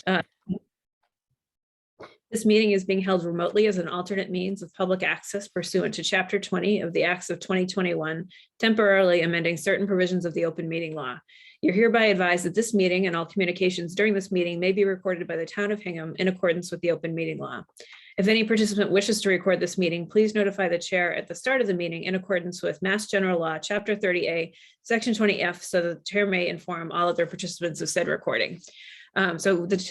Uh, This meeting is being held remotely as an alternate means of public access pursuant to Chapter 20 of the Acts of 2021, temporarily amending certain provisions of the open meeting law. You're hereby advised that this meeting and all communications during this meeting may be recorded by the town of Hingham in accordance with the open meeting law. If any participant wishes to record this meeting, please notify the chair at the start of the meeting in accordance with Mass General Law, Chapter 30A, Section 20F, so that the chair may inform all other participants of said recording.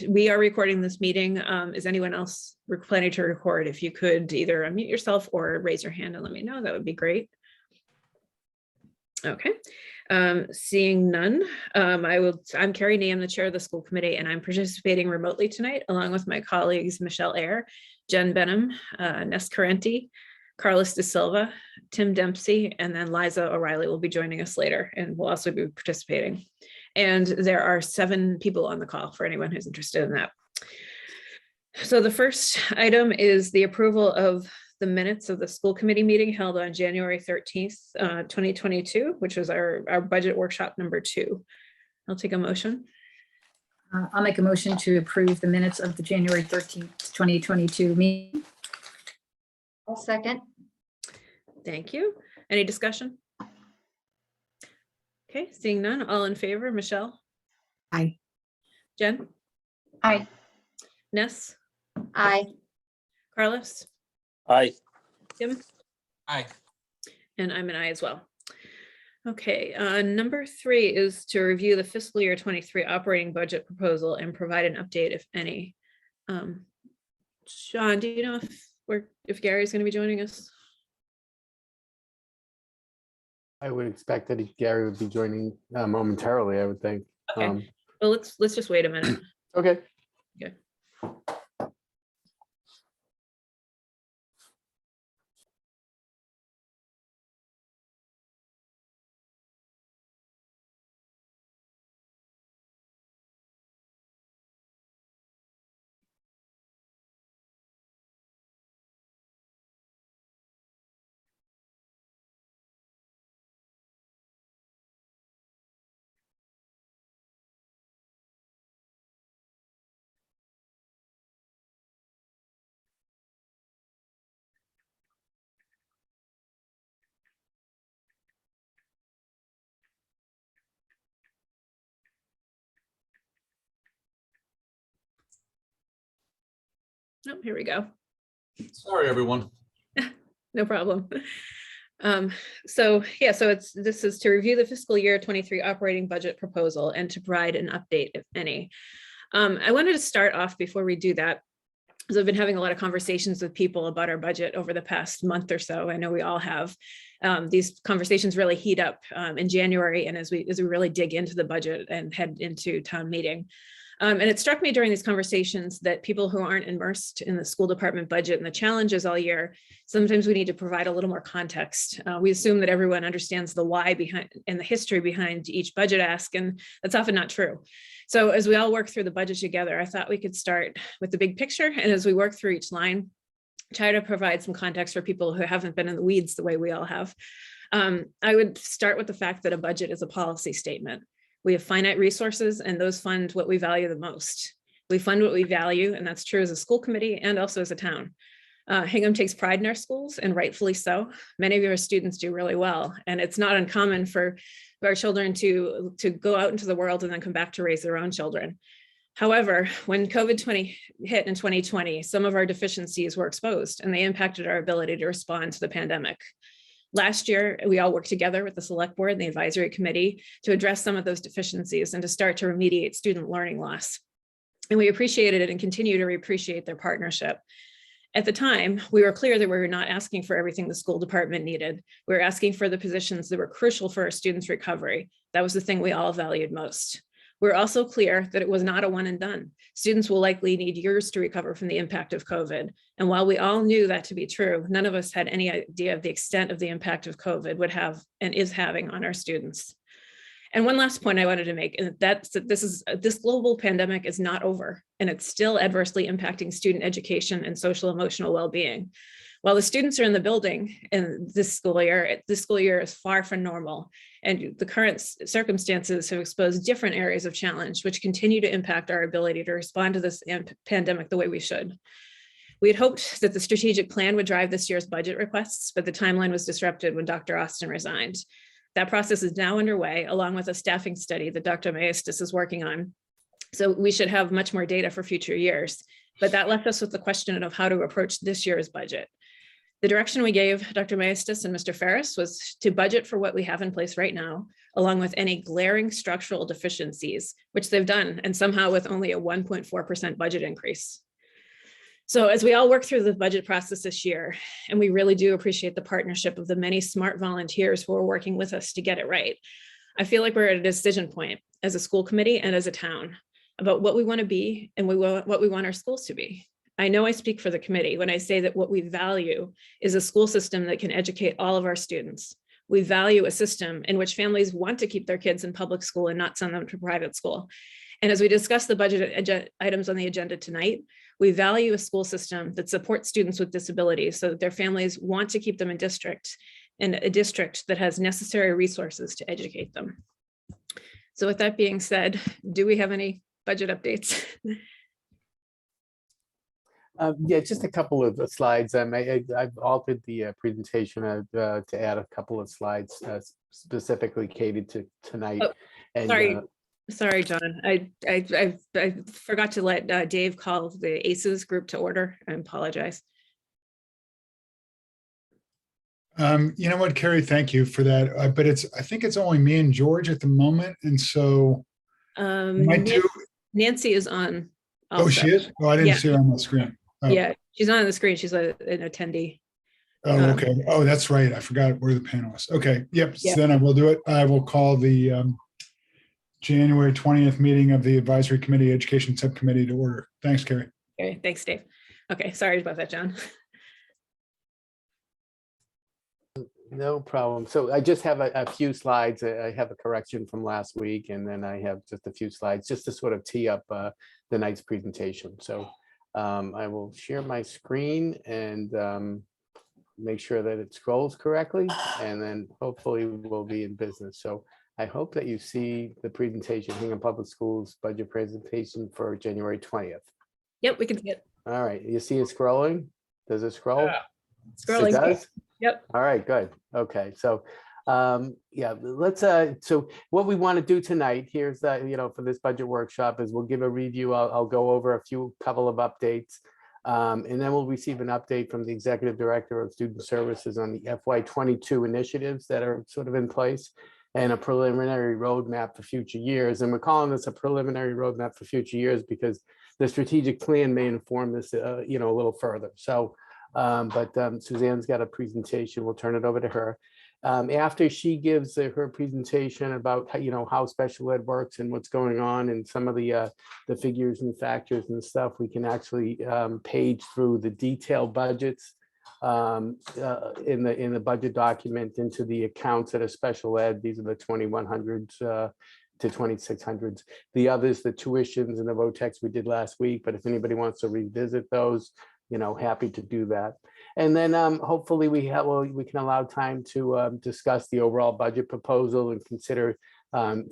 We are recording this meeting. Is anyone else planning to record? If you could either unmute yourself or raise your hand and let me know, that would be great. Okay. Seeing none, I'm Carrie Nee, I'm the chair of the school committee, and I'm participating remotely tonight along with my colleagues Michelle Eyre, Jen Benham, Ness Carenti, Carlos De Silva, Tim Dempsey, and then Liza O'Reilly will be joining us later and will also be participating. And there are 7 people on the call for anyone who's interested in that. So the first item is the approval of the minutes of the school committee meeting held on January 13th, 2022, which was our budget workshop number 2. I'll take a motion. I'll make a motion to approve the minutes of the January 13th, 2022 meeting. I'll second. Thank you. Any discussion? Okay, seeing none, all in favor, Michelle? Aye. Jen? Aye. Ness? Aye. Carlos? Aye. Tim? Aye. And I'm an aye as well. Okay, number 3 is to review the fiscal year 23 operating budget proposal and provide an update, if any. Sean, do you know if Gary's going to be joining us? I would expect that Gary would be joining momentarily, I would think. Okay. Well, let's just wait a minute. Okay. Okay. Oh, here we go. Sorry, everyone. No problem. So this is to review the fiscal year 23 operating budget proposal and to provide an update, if any. I wanted to start off before we do that, because I've been having a lot of conversations with people about our budget over the past month or so. I know we all have. These conversations really heat up in January, and as we really dig into the budget and head into town meeting. And it struck me during these conversations that people who aren't immersed in the school department budget and the challenges all year, sometimes we need to provide a little more context. We assume that everyone understands the why behind and the history behind each budget ask, and that's often not true. So as we all work through the budget together, I thought we could start with the big picture, and as we work through each line, try to provide some context for people who haven't been in the weeds the way we all have. I would start with the fact that a budget is a policy statement. We have finite resources, and those fund what we value the most. We fund what we value, and that's true as a school committee and also as a town. Hingham takes pride in our schools, and rightfully so. Many of our students do really well, and it's not uncommon for our children to go out into the world and then come back to raise their own children. However, when COVID-20 hit in 2020, some of our deficiencies were exposed, and they impacted our ability to respond to the pandemic. Last year, we all worked together with the select board and the advisory committee to address some of those deficiencies and to start to remediate student learning loss. And we appreciated it and continue to appreciate their partnership. At the time, we were clear that we were not asking for everything the school department needed. We were asking for the positions that were crucial for our students' recovery. That was the thing we all valued most. We're also clear that it was not a one and done. Students will likely need years to recover from the impact of COVID. And while we all knew that to be true, none of us had any idea of the extent of the impact of COVID would have and is having on our students. And one last point I wanted to make, and that's that this global pandemic is not over, and it's still adversely impacting student education and social emotional well-being. While the students are in the building in this school year is far from normal, and the current circumstances have exposed different areas of challenge, which continue to impact our ability to respond to this pandemic the way we should. We had hoped that the strategic plan would drive this year's budget requests, but the timeline was disrupted when Dr. Austin resigned. That process is now underway, along with a staffing study that Dr. Maestas is working on. So we should have much more data for future years, but that left us with the question of how to approach this year's budget. The direction we gave Dr. Maestas and Mr. Ferris was to budget for what we have in place right now, along with any glaring structural deficiencies, which they've done, and somehow with only a 1.4% budget increase. So as we all work through the budget process this year, and we really do appreciate the partnership of the many smart volunteers who are working with us to get it right, I feel like we're at a decision point as a school committee and as a town about what we want to be and what we want our schools to be. I know I speak for the committee when I say that what we value is a school system that can educate all of our students. We value a system in which families want to keep their kids in public school and not send them to private school. And as we discuss the budget items on the agenda tonight, we value a school system that supports students with disabilities so that their families want to keep them in a district that has necessary resources to educate them. So with that being said, do we have any budget updates? Yeah, just a couple of slides. I've altered the presentation to add a couple of slides specifically catered to tonight. Oh, and sorry, John. I forgot to let Dave call the ACES group to order. I apologize. You know what, Carrie, thank you for that. But I think it's only me and George at the moment. And so Nancy is on. Also. Oh, she is? Oh, I didn't Yeah. see her on the screen. Oh. Yeah, she's not on the screen. She's an attendee. Oh, okay. Oh, that's right. I forgot we're the panelists. Okay. Yep. Yep. So then I will do it. I will call the January 20th meeting of the Advisory Committee Education Subcommittee to order. Thanks, Carrie. Okay, thanks, Dave. Okay, sorry about that, John. No problem. So I just have a few slides. I have a correction from last week, and then I have just a few slides just to sort of tee up the night's presentation. So I will share my screen and make sure that it scrolls correctly, and then hopefully we'll be in business. So I hope that you see the presentation, Hingham Public Schools budget presentation for January 20th. Yep, we can see it. All right, you see it scrolling? Does it scroll? Yeah. Scrolling. It does? Yep. All right, good. Okay, so yeah, let's so what we want to do tonight, here's that, for this budget workshop is we'll give a review. I'll go over a couple of updates. And then we'll receive an update from the Executive Director of Student Services on the FY22 initiatives that are sort of in place and a preliminary roadmap for future years. And we're calling this a preliminary roadmap for future years because the strategic plan may inform this, a little further. So, but Suzanne's got a presentation. We'll turn it over to her. After she gives her presentation about how special ed works and what's going on and some of the figures and factors and stuff, we can actually page through the detailed budgets in the budget document into the accounts that are special ed. These are the 2100s to 2600s. The others, the tuitions and the VOTEX we did last week. But if anybody wants to revisit those, happy to do that. And then hopefully we can allow time to discuss the overall budget proposal and consider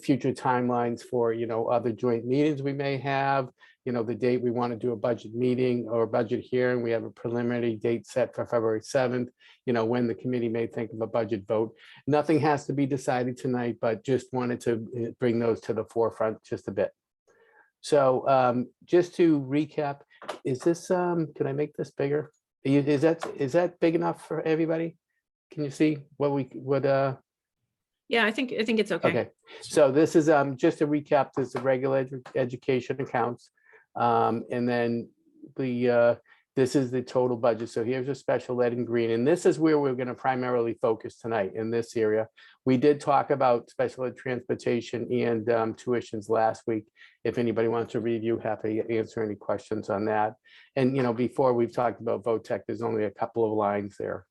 future timelines for, other joint meetings we may have, the date we want to do a budget meeting or budget hearing. We have a preliminary date set for February 7th, when the committee may think of a budget vote. Nothing has to be decided tonight, but just wanted to bring those to the forefront just a bit. So just to recap, is this, can I make this bigger? Is that big enough for everybody? Can you see what we would? Yeah, I think it's okay. Okay, so this is just to recap. This is the regular education accounts, and then this is the total budget. So here's a special ed in green, and this is where we're going to primarily focus tonight in this area. We did talk about special ed transportation and tuitions last week. If anybody wants to review, happy to answer any questions on that. And before we've talked about VOTEC, there's only a couple of lines there.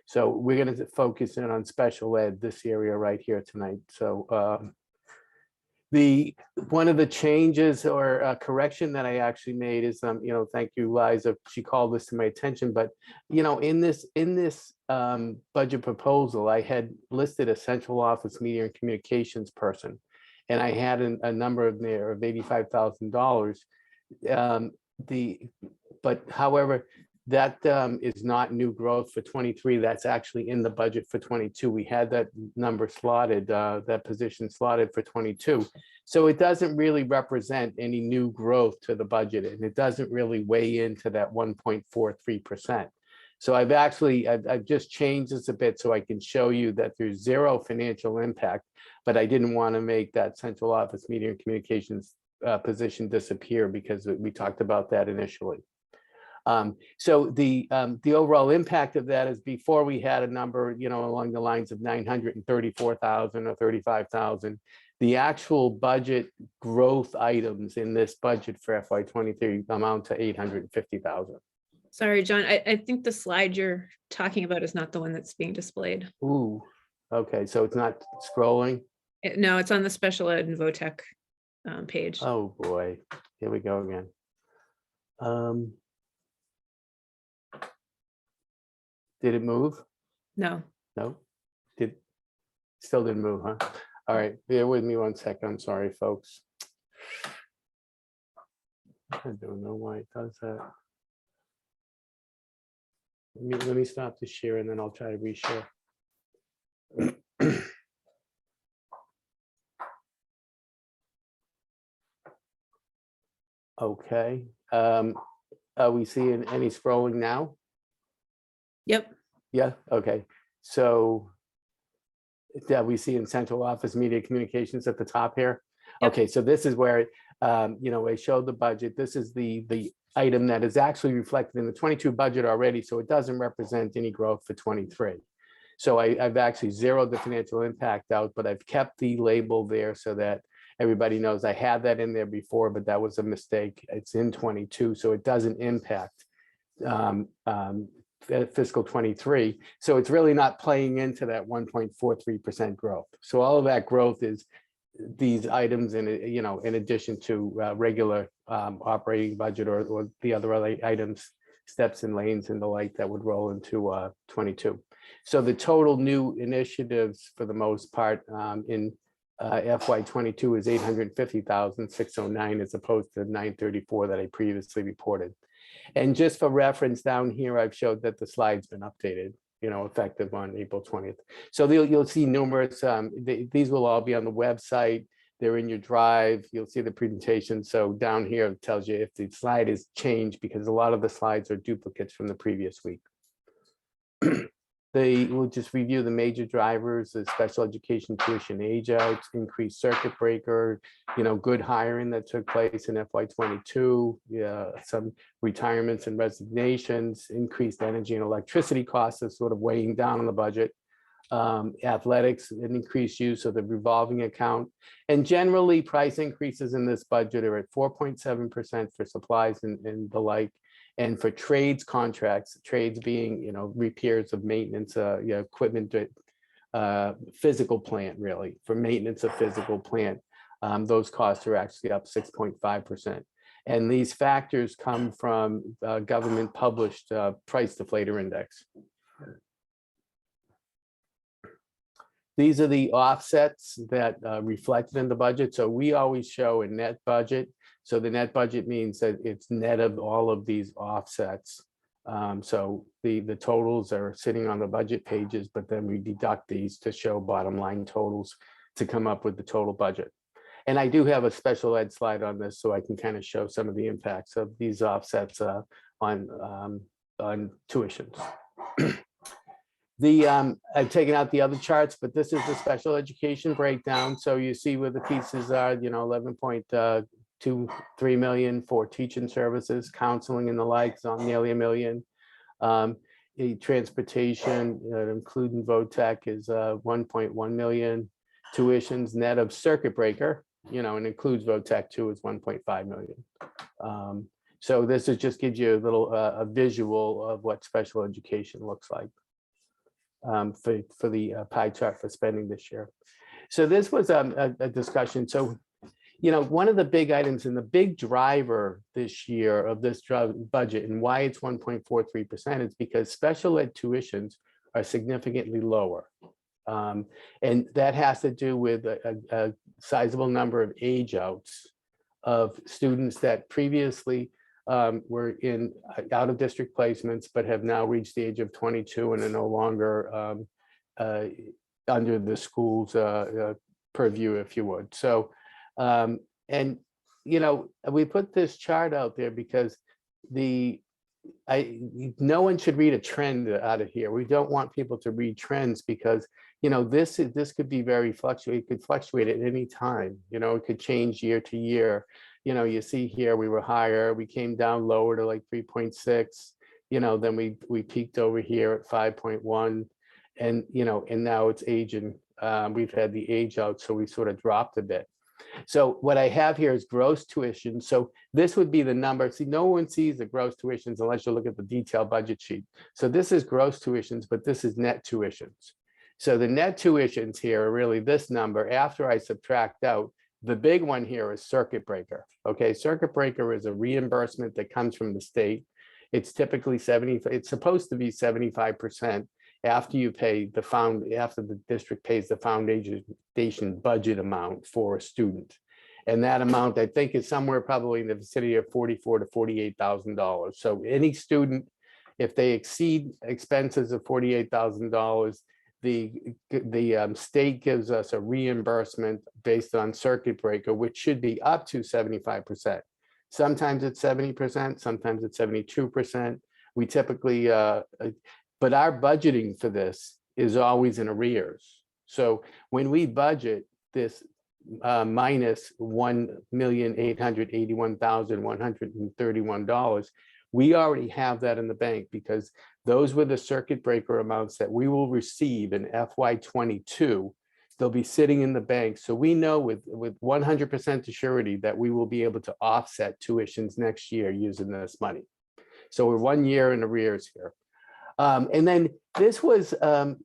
So we're going to focus in on special ed, this area right here tonight. So One of the changes or correction that I actually made is, thank you, Liza, she called this to my attention, but, in this budget proposal, I had listed a central office media and communications person. And I had a number of there of $85,000. But however, that is not new growth for 23. That's actually in the budget for 22. We had that number slotted, that position slotted for 22. So it doesn't really represent any new growth to the budget, and it doesn't really weigh into that 1.43%. So I've just changed this a bit so I can show you that there's zero financial impact, but I didn't want to make that central office media and communications position disappear because we talked about that initially. So the overall impact of that is before we had a number, along the lines of 934,000 or 35,000. The actual budget growth items in this budget for FY23 amount to 850,000. Sorry, John, I think the slide you're talking about is not the one that's being displayed. Ooh, okay, so it's not scrolling. No, it's on the special ed and VOTEC page. Oh boy, here we go again. Did it move? No. No, still didn't move, huh? All right, bear with me 1 second. I'm sorry, folks. I don't know why it does that. Let me stop the share and then I'll try to reshare. Okay, are we seeing any scrolling now? Yep. Yeah, okay. So that we see in central office media communications at the top here. Yep. Okay, so this is where, I showed the budget. This is the item that is actually reflected in the 22 budget already, so it doesn't represent any growth for 23. So I've actually zeroed the financial impact out, but I've kept the label there so that everybody knows I had that in there before, but that was a mistake. It's in 22, so it doesn't impact fiscal 23. So it's really not playing into that 1.43% growth. So all of that growth is these items in, in addition to regular operating budget or the other items, steps and lanes and the like that would roll into 22. So the total new initiatives for the most part in FY22 is 850,609 as opposed to 934 that I previously reported. And just for reference down here, I've showed that the slide's been updated, effective on April 20th. So you'll see numerous, these will all be on the website. They're in your drive. You'll see the presentation. So down here, it tells you if the slide is changed because a lot of the slides are duplicates from the previous week. They will just review the major drivers, the special education tuition age outs, increased circuit breaker, good hiring that took place in FY22, some retirements and resignations, increased energy and electricity costs is sort of weighing down on the budget. Athletics, an increased use of the revolving account. And generally price increases in this budget are at 4.7% for supplies and the like. And for trades contracts, trades being, repairs of maintenance, equipment, physical plant, really, for maintenance of physical plant, those costs are actually up 6.5%. And these factors come from government published price deflator index. These are the offsets that reflected in the budget. So we always show a net budget. So the net budget means that it's net of all of these offsets. So the totals are sitting on the budget pages, but then we deduct these to show bottom line totals to come up with the total budget. And I do have a special ed slide on this, so I can kind of show some of the impacts of these offsets on tuitions. I've taken out the other charts, but this is the special education breakdown. So you see where the pieces are, 11.23 million for teaching services, counseling and the likes on nearly $1 million. Transportation, including VOTEC, is 1.1 million. Tuitions net of circuit breaker, and includes VOTEC too, is 1.5 million. So this is just gives you a little a visual of what special education looks like. For the pie chart for spending this year. So this was a discussion. So one of the big items and the big driver this year of this budget and why it's 1.43% is because special ed tuitions are significantly lower. And that has to do with a sizable number of age outs of students that previously were in out of district placements, but have now reached the age of 22 and are no longer under the school's purview, if you would. So, and we put this chart out there because no one should read a trend out of here. We don't want people to read trends because this could be very fluctuate. It could fluctuate at any time. It could change year to year. You see here we were higher. We came down lower to like 3.6. Then we peaked over here at 5.1, and and now it's aging. We've had the age out, so we sort of dropped a bit. So what I have here is gross tuition. So this would be the number. See, no one sees the gross tuitions unless you look at the detailed budget sheet. So this is gross tuitions, but this is net tuitions. So the net tuitions here are really this number after I subtract out. The big one here is circuit breaker. Okay, circuit breaker is a reimbursement that comes from the state. It's typically 70. It's supposed to be 75% after you pay after the district pays the foundation budget amount for a student. And that amount, I think, is somewhere probably in the vicinity of $44,000 to $48,000. So any student, if they exceed expenses of $48,000, the state gives us a reimbursement based on circuit breaker, which should be up to 75%. Sometimes it's 70%, sometimes it's 72%. We typically, but our budgeting for this is always in arrears. So when we budget this minus $1,881,131, we already have that in the bank because those were the circuit breaker amounts that we will receive in FY22. They'll be sitting in the bank. So we know with 100% surety that we will be able to offset tuitions next year using this money. So we're 1 year in arrears here. And then this was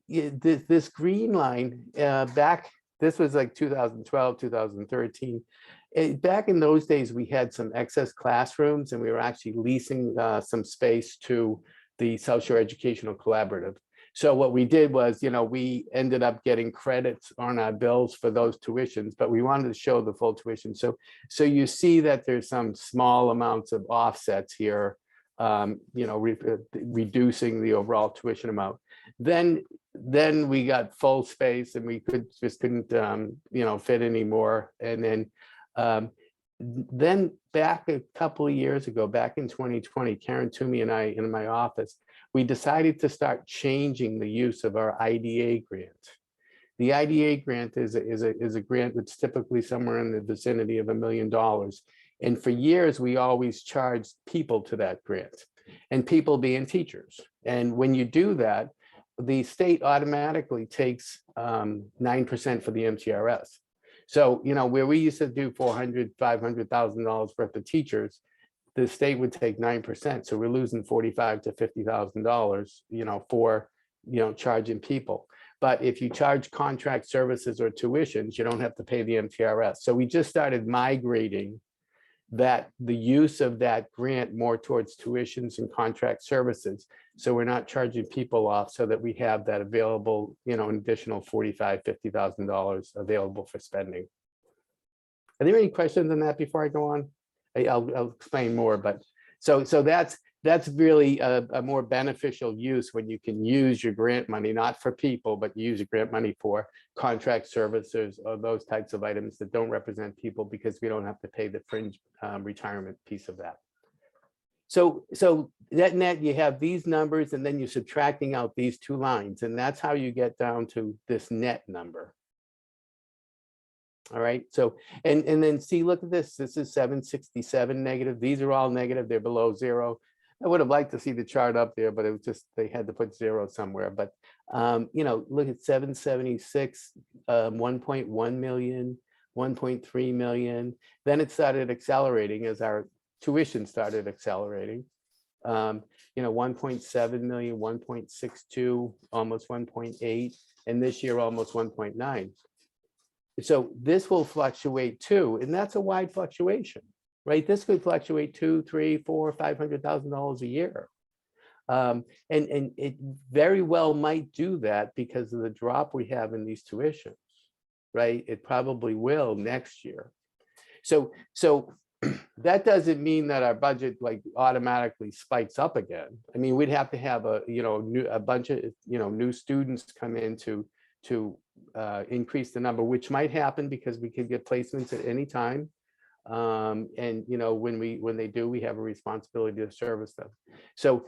this green line back, this was like 2012, 2013. Back in those days, we had some excess classrooms and we were actually leasing some space to the South Shore Educational Collaborative. So what we did was, we ended up getting credits on our bills for those tuitions, but we wanted to show the full tuition. So you see that there's some small amounts of offsets here, reducing the overall tuition amount. Then we got full space and we couldn't fit anymore. And then back a couple of years ago, back in 2020, Karen Toomey and I in my office, we decided to start changing the use of our IDA grant. The IDA grant is a grant that's typically somewhere in the vicinity of $1 million. And for years, we always charged people to that grant, and people being teachers. And when you do that, the state automatically takes 9% for the MTRS. So, where we used to do $400,000, $500,000 worth of teachers, the state would take 9%. So we're losing $45,000 to $50,000, for, charging people. But if you charge contract services or tuitions, you don't have to pay the MTRS. So we just started migrating the use of that grant more towards tuitions and contract services. So we're not charging people off so that we have that available, an additional $45,000, $50,000 available for spending. Are there any questions on that before I go on? I'll explain more, but so that's really a more beneficial use when you can use your grant money, not for people, but use your grant money for contract services or those types of items that don't represent people because we don't have to pay the fringe retirement piece of that. So net, you have these numbers and then you're subtracting out these two lines, and that's how you get down to this net number. All right, so, and then see, look at this. This is 767 negative. These are all negative. They're below zero. I would have liked to see the chart up there, but it was just, they had to put zero somewhere. But, look at 776, 1.1 million, 1.3 million. Then it started accelerating as our tuition started accelerating. 1.7 million, 1.62, almost 1.8, and this year almost 1.9. So this will fluctuate too, and that's a wide fluctuation, right? This could fluctuate $200,000, $300,000, $400,000, $500,000 a year. And it very well might do that because of the drop we have in these tuitions, right? It probably will next year. So that doesn't mean that our budget like automatically spikes up again. I mean, we'd have to have a bunch of new students come in to increase the number, which might happen because we could get placements at any time. And when they do, we have a responsibility to service them. So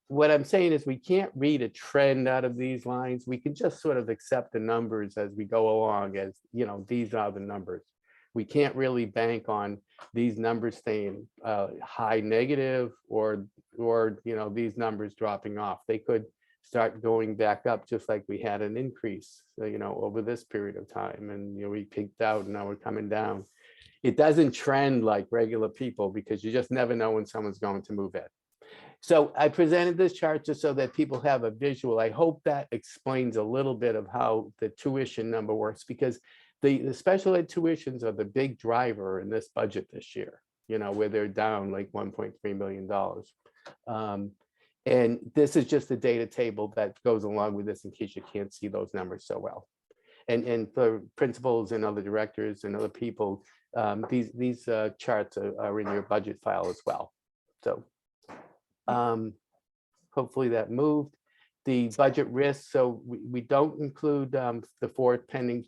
what I'm saying is we can't read a trend out of these lines. We can just sort of accept the numbers as we go along, as these are the numbers. We can't really bank on these numbers staying high negative or these numbers dropping off. They could start going back up, just like we had an increase over this period of time, and we peaked out and now we're coming down. It doesn't trend like regular people because you just never know when someone's going to move in. So I presented this chart just so that people have a visual. I hope that explains a little bit of how the tuition number works, because the special ed tuitions are the big driver in this budget this year, where they're down like $1.3 million. And this is just the data table that goes along with this in case you can't see those numbers so well. And for principals and other directors and other people, these charts are in your budget file as well. So hopefully that moved. The budget risk, so we don't include the 4 pending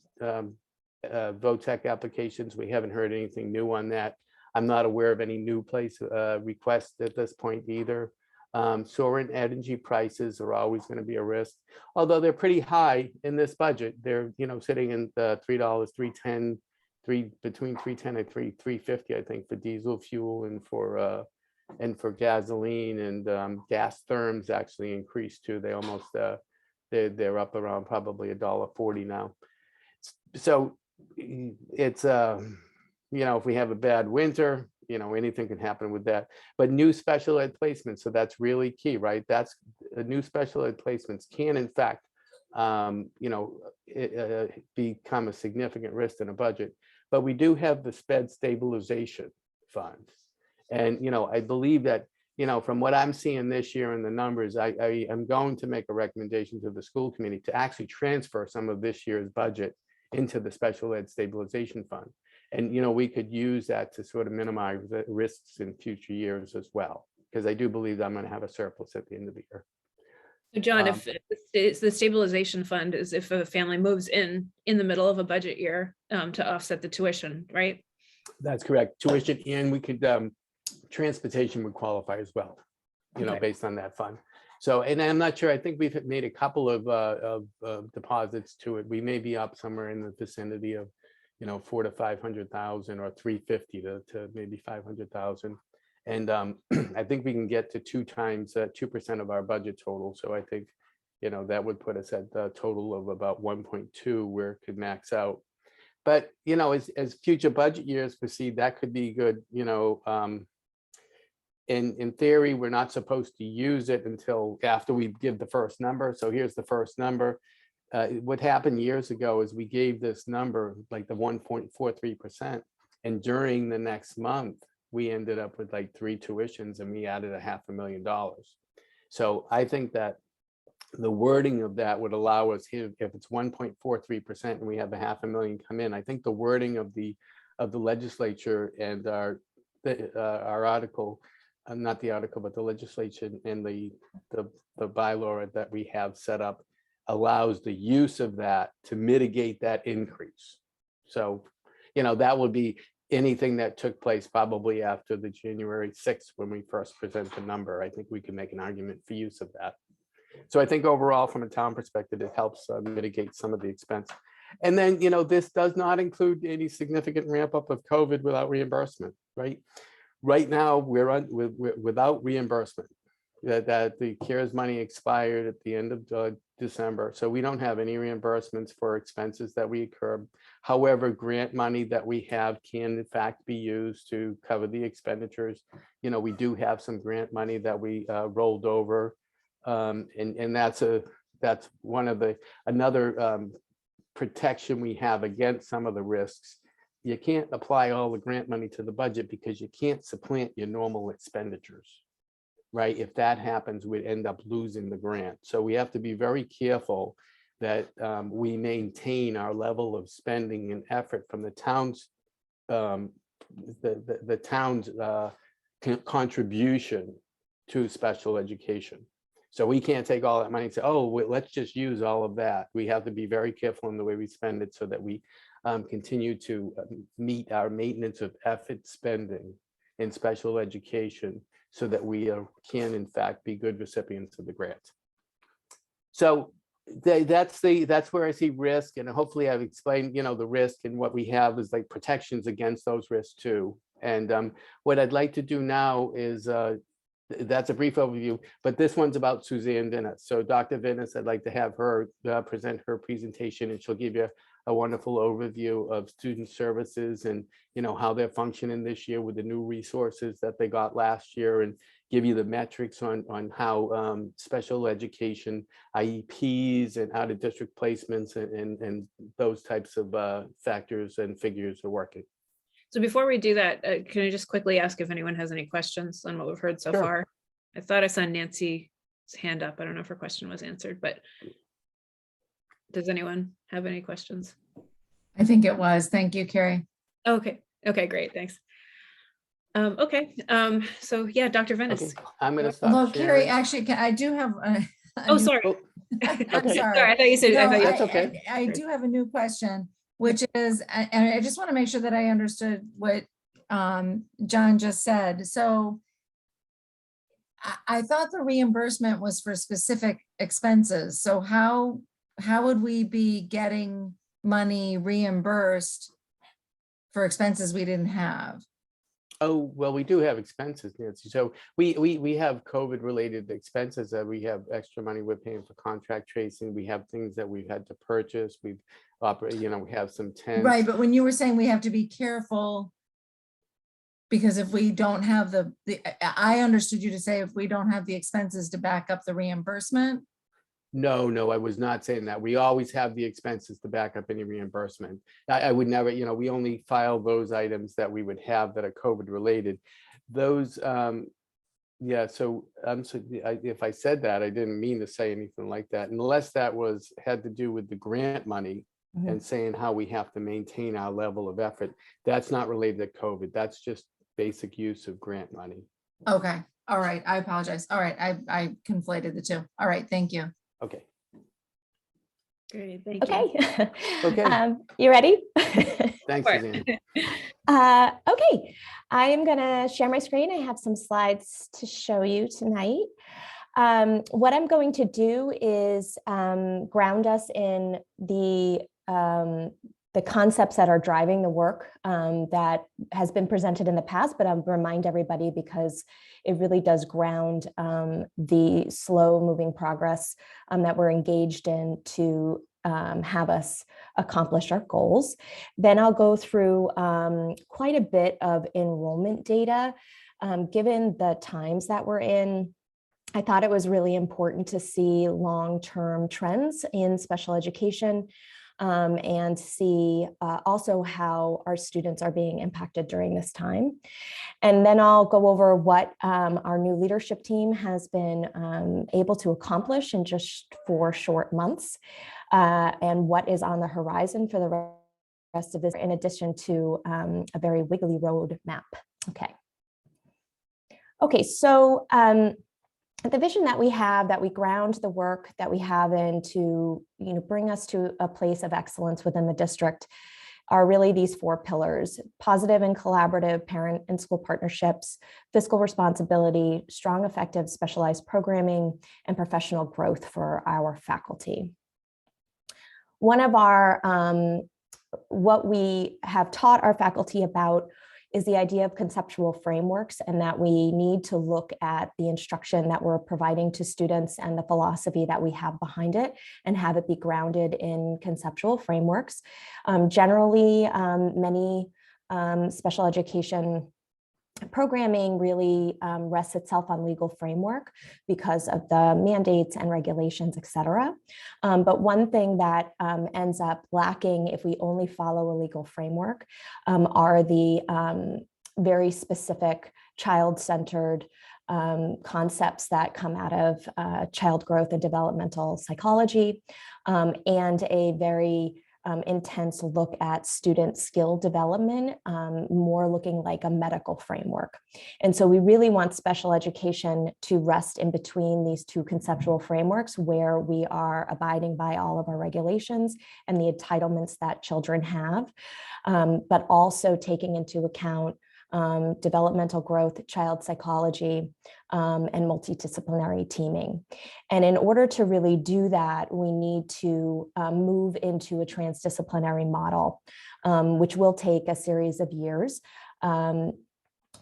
VOTEC applications. We haven't heard anything new on that. I'm not aware of any new place requests at this point either. Soaring energy prices are always going to be a risk, although they're pretty high in this budget. They're sitting in the $3, $3.10, between $3.10 and $3.50, I think, for diesel fuel and for gasoline, and gas therms actually increased too. They almost they're up around probably $1.40 now. So it's if we have a bad winter, anything can happen with that. But new special ed placements, so that's really key, right? That's new special ed placements can in fact become a significant risk in a budget. But we do have the SPED stabilization fund. And, I believe that, from what I'm seeing this year in the numbers, I am going to make a recommendation to the school committee to actually transfer some of this year's budget into the special ed stabilization fund. And, we could use that to sort of minimize the risks in future years as well, because I do believe that I'm going to have a surplus at the end of the year. So John, if it's the stabilization fund is if a family moves in the middle of a budget year to offset the tuition, right? That's correct. Tuition, and we could transportation would qualify as well, Okay. based on that fund. So, and I'm not sure, I think we've made a couple of deposits to it. We may be up somewhere in the vicinity of, 400,000 to 500,000 or 350 to maybe 500,000. And I think we can get to 2 times 2% of our budget total. So I think, that would put us at a total of about 1.2 where it could max out. But, as future budget years proceed, that could be good, in theory, we're not supposed to use it until after we give the first number. So here's the first number. What happened years ago is we gave this number like the 1.43%. And during the next month, we ended up with like 3 tuitions and we added $500,000. So I think that the wording of that would allow us, if it's 1.43% and we have $500,000 come in, I think the wording of the legislature and our article, not the article, but the legislation and the bylaw that we have set up allows the use of that to mitigate that increase. So, that would be anything that took place probably after the January 6th when we first present the number. I think we can make an argument for use of that. So I think overall, from a town perspective, it helps mitigate some of the expense. And then, this does not include any significant ramp up of COVID without reimbursement, right? Right now, we're without reimbursement. That the CARES money expired at the end of December. So we don't have any reimbursements for expenses that we incur. However, grant money that we have can in fact be used to cover the expenditures. We do have some grant money that we rolled over. And that's one of another protection we have against some of the risks. You can't apply all the grant money to the budget because you can't supplant your normal expenditures, right? If that happens, we'd end up losing the grant. So we have to be very careful that we maintain our level of spending and effort from the town's the town's contribution to special education. So we can't take all that money and say, oh, let's just use all of that. We have to be very careful in the way we spend it so that we continue to meet our maintenance of effort spending in special education so that we can in fact be good recipients of the grant. So that's where I see risk, and hopefully I've explained, the risk, and what we have is like protections against those risks too. And what I'd like to do now is that's a brief overview, but this one's about Suzanne Vinnis. So Dr. Vinnis, I'd like to have her present her presentation, and she'll give you a wonderful overview of student services and how they're functioning this year with the new resources that they got last year, and give you the metrics on how special education IEPs and out of district placements and those types of factors and figures are working. So before we do that, can I just quickly ask if anyone has any questions on what we've heard so Sure. far? I thought I saw Nancy's hand up. I don't know if her question was answered, but does anyone have any questions? I think it was. Thank you, Carrie. Okay. Okay, great. Thanks. Okay. So yeah, Dr. Okay, Vinnis. I'm going to stop Although Carrie, sharing. actually, I do have. Oh, sorry. Oh, I'm okay. sorry. Sorry, I thought you said, I No, thought you That's okay. I do have a new question, which is, and I just want to make sure that I understood what John just said. So I thought the reimbursement was for specific expenses. So how would we be getting money reimbursed for expenses we didn't have? Oh, well, we do have expenses, Nancy. So we have COVID related expenses that we have extra money we're paying for contact tracing. We have things that we've had to purchase. We've operated, we have some tents. Right, but when you were saying we have to be careful, because if we don't have I understood you to say if we don't have the expenses to back up the reimbursement. No, I was not saying that. We always have the expenses to back up any reimbursement. I would never, we only file those items that we would have that are COVID related. Those, yeah, so if I said that, I didn't mean to say anything like that, unless that had to do with the grant money and saying how we have to maintain our level of effort. That's not related to COVID. That's just basic use of grant money. Okay, all right, I apologize. All right, I conflated the two. All right, thank you. Okay. Great, thank you. Okay. Okay. You ready? Thanks, Sure. Suzanne. Okay, I am gonna share my screen. I have some slides to show you tonight. What I'm going to do is ground us in the concepts that are driving the work that has been presented in the past, but I'll remind everybody because it really does ground the slow moving progress that we're engaged in to have us accomplish our goals. Then I'll go through quite a bit of enrollment data. Given the times that we're in, I thought it was really important to see long-term trends in special education and see also how our students are being impacted during this time. And then I'll go over what our new leadership team has been able to accomplish in just 4 short months and what is on the horizon for the rest of this, in addition to a very wiggly road map. Okay, so the vision that we have, that we ground the work that we have in to bring us to a place of excellence within the district are really these 4 pillars: positive and collaborative parent and school partnerships, fiscal responsibility, strong, effective, specialized programming, and professional growth for our faculty. One of our, what we have taught our faculty about is the idea of conceptual frameworks, and that we need to look at the instruction that we're providing to students and the philosophy that we have behind it and have it be grounded in conceptual frameworks. Generally, many special education programming really rests itself on legal framework because of the mandates and regulations, et cetera. But one thing that ends up lacking if we only follow a legal framework are the very specific child-centered concepts that come out of child growth and developmental psychology, and a very intense look at student skill development, more looking like a medical framework. And so we really want special education to rest in between these two conceptual frameworks where we are abiding by all of our regulations and the entitlements that children have, but also taking into account developmental growth, child psychology, and multidisciplinary teaming. And in order to really do that, we need to move into a transdisciplinary model, which will take a series of years.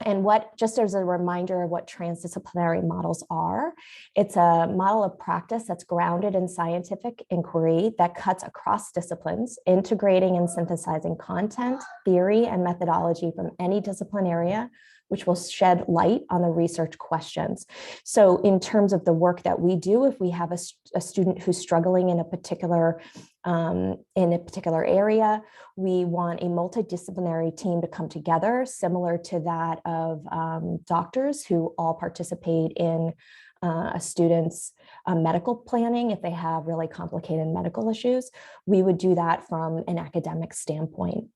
And just as a reminder of what transdisciplinary models are, it's a model of practice that's grounded in scientific inquiry that cuts across disciplines, integrating and synthesizing content, theory, and methodology from any discipline area, which will shed light on the research questions. So in terms of the work that we do, if we have a student who's struggling in a particular area, we want a multidisciplinary team to come together, similar to that of doctors who all participate in a student's medical planning if they have really complicated medical issues. We would do that from an academic standpoint.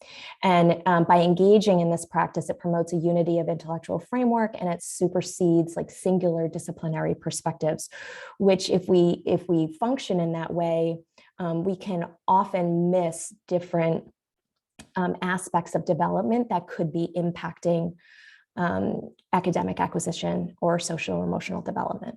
And by engaging in this practice, it promotes a unity of intellectual framework and it supersedes like singular disciplinary perspectives, which if we function in that way, we can often miss different aspects of development that could be impacting academic acquisition or social or emotional development.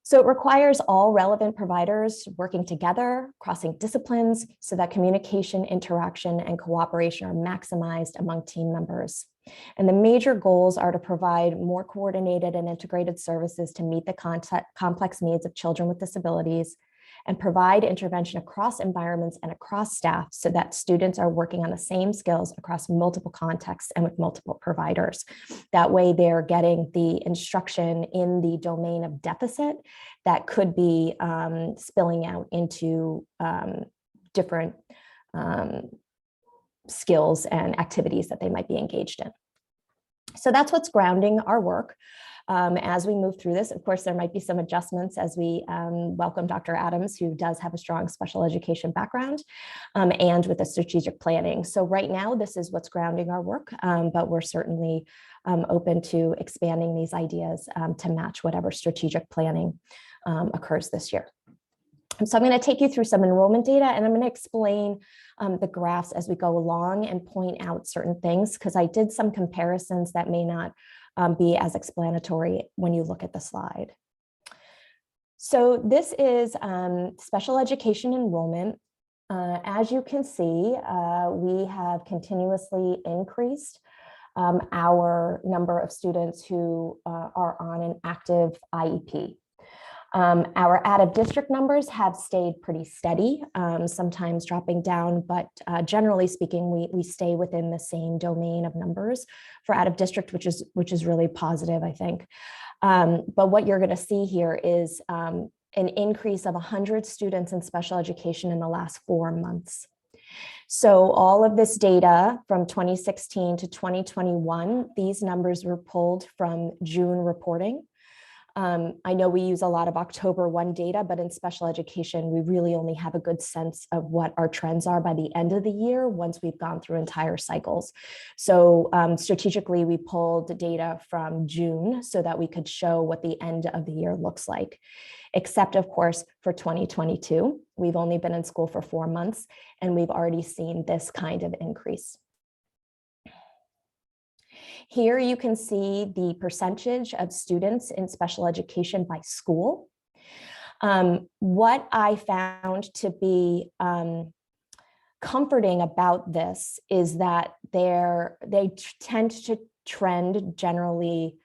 So it requires all relevant providers working together, crossing disciplines, so that communication, interaction, and cooperation are maximized among team members. And the major goals are to provide more coordinated and integrated services to meet the complex needs of children with disabilities, and provide intervention across environments and across staff so that students are working on the same skills across multiple contexts and with multiple providers. That way they're getting the instruction in the domain of deficit that could be spilling out into different skills and activities that they might be engaged in. So that's what's grounding our work. As we move through this, of course, there might be some adjustments as we welcome Dr. Adams, who does have a strong special education background, and with the strategic planning. So right now, this is what's grounding our work, but we're certainly open to expanding these ideas to match whatever strategic planning occurs this year. So I'm going to take you through some enrollment data, and I'm going to explain the graphs as we go along and point out certain things, because I did some comparisons that may not be as explanatory when you look at the slide. So this is special education enrollment. As you can see, we have continuously increased our number of students who are on an active IEP. Our out-of-district numbers have stayed pretty steady, sometimes dropping down, but generally speaking, we stay within the same domain of numbers for out-of-district, which is really positive, I think. But what you're going to see here is an increase of 100 students in special education in the last 4 months. So all of this data from 2016 to 2021, these numbers were pulled from June reporting. I know we use a lot of October 1 data, but in special education, we really only have a good sense of what our trends are by the end of the year once we've gone through entire cycles. So strategically, we pulled data from June so that we could show what the end of the year looks like. Except, of course, for 2022, we've only been in school for 4 months, and we've already seen this kind of increase. Here you can see the percentage of students in special education by school. What I found to be comforting about this is that they tend to trend generally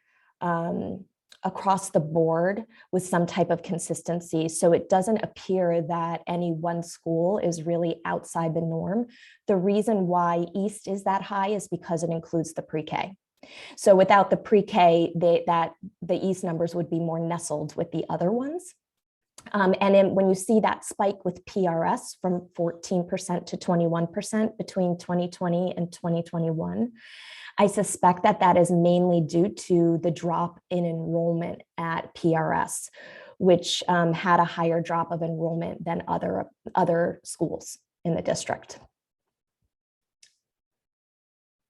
across the board with some type of consistency. So it doesn't appear that any one school is really outside the norm. The reason why East is that high is because it includes the pre-K. So without the pre-K, the East numbers would be more nestled with the other ones. And then when you see that spike with PRS from 14% to 21% between 2020 and 2021, I suspect that that is mainly due to the drop in enrollment at PRS, which had a higher drop of enrollment than other schools in the district.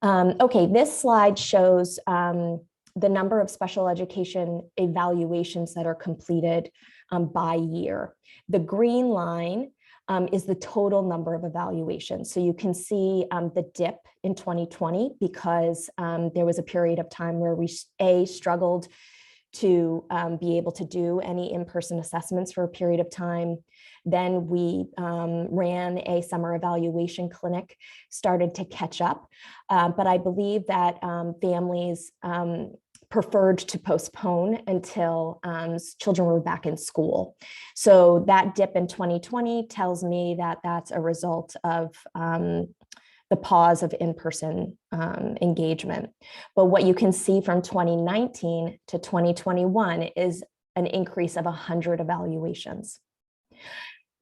Okay, this slide shows the number of special education evaluations that are completed by year. The green line is the total number of evaluations. So you can see the dip in 2020 because there was a period of time where we struggled to be able to do any in-person assessments for a period of time. Then we ran a summer evaluation clinic, started to catch up. But I believe that families preferred to postpone until children were back in school. So that dip in 2020 tells me that that's a result of the pause of in-person engagement. But what you can see from 2019 to 2021 is an increase of 100 evaluations.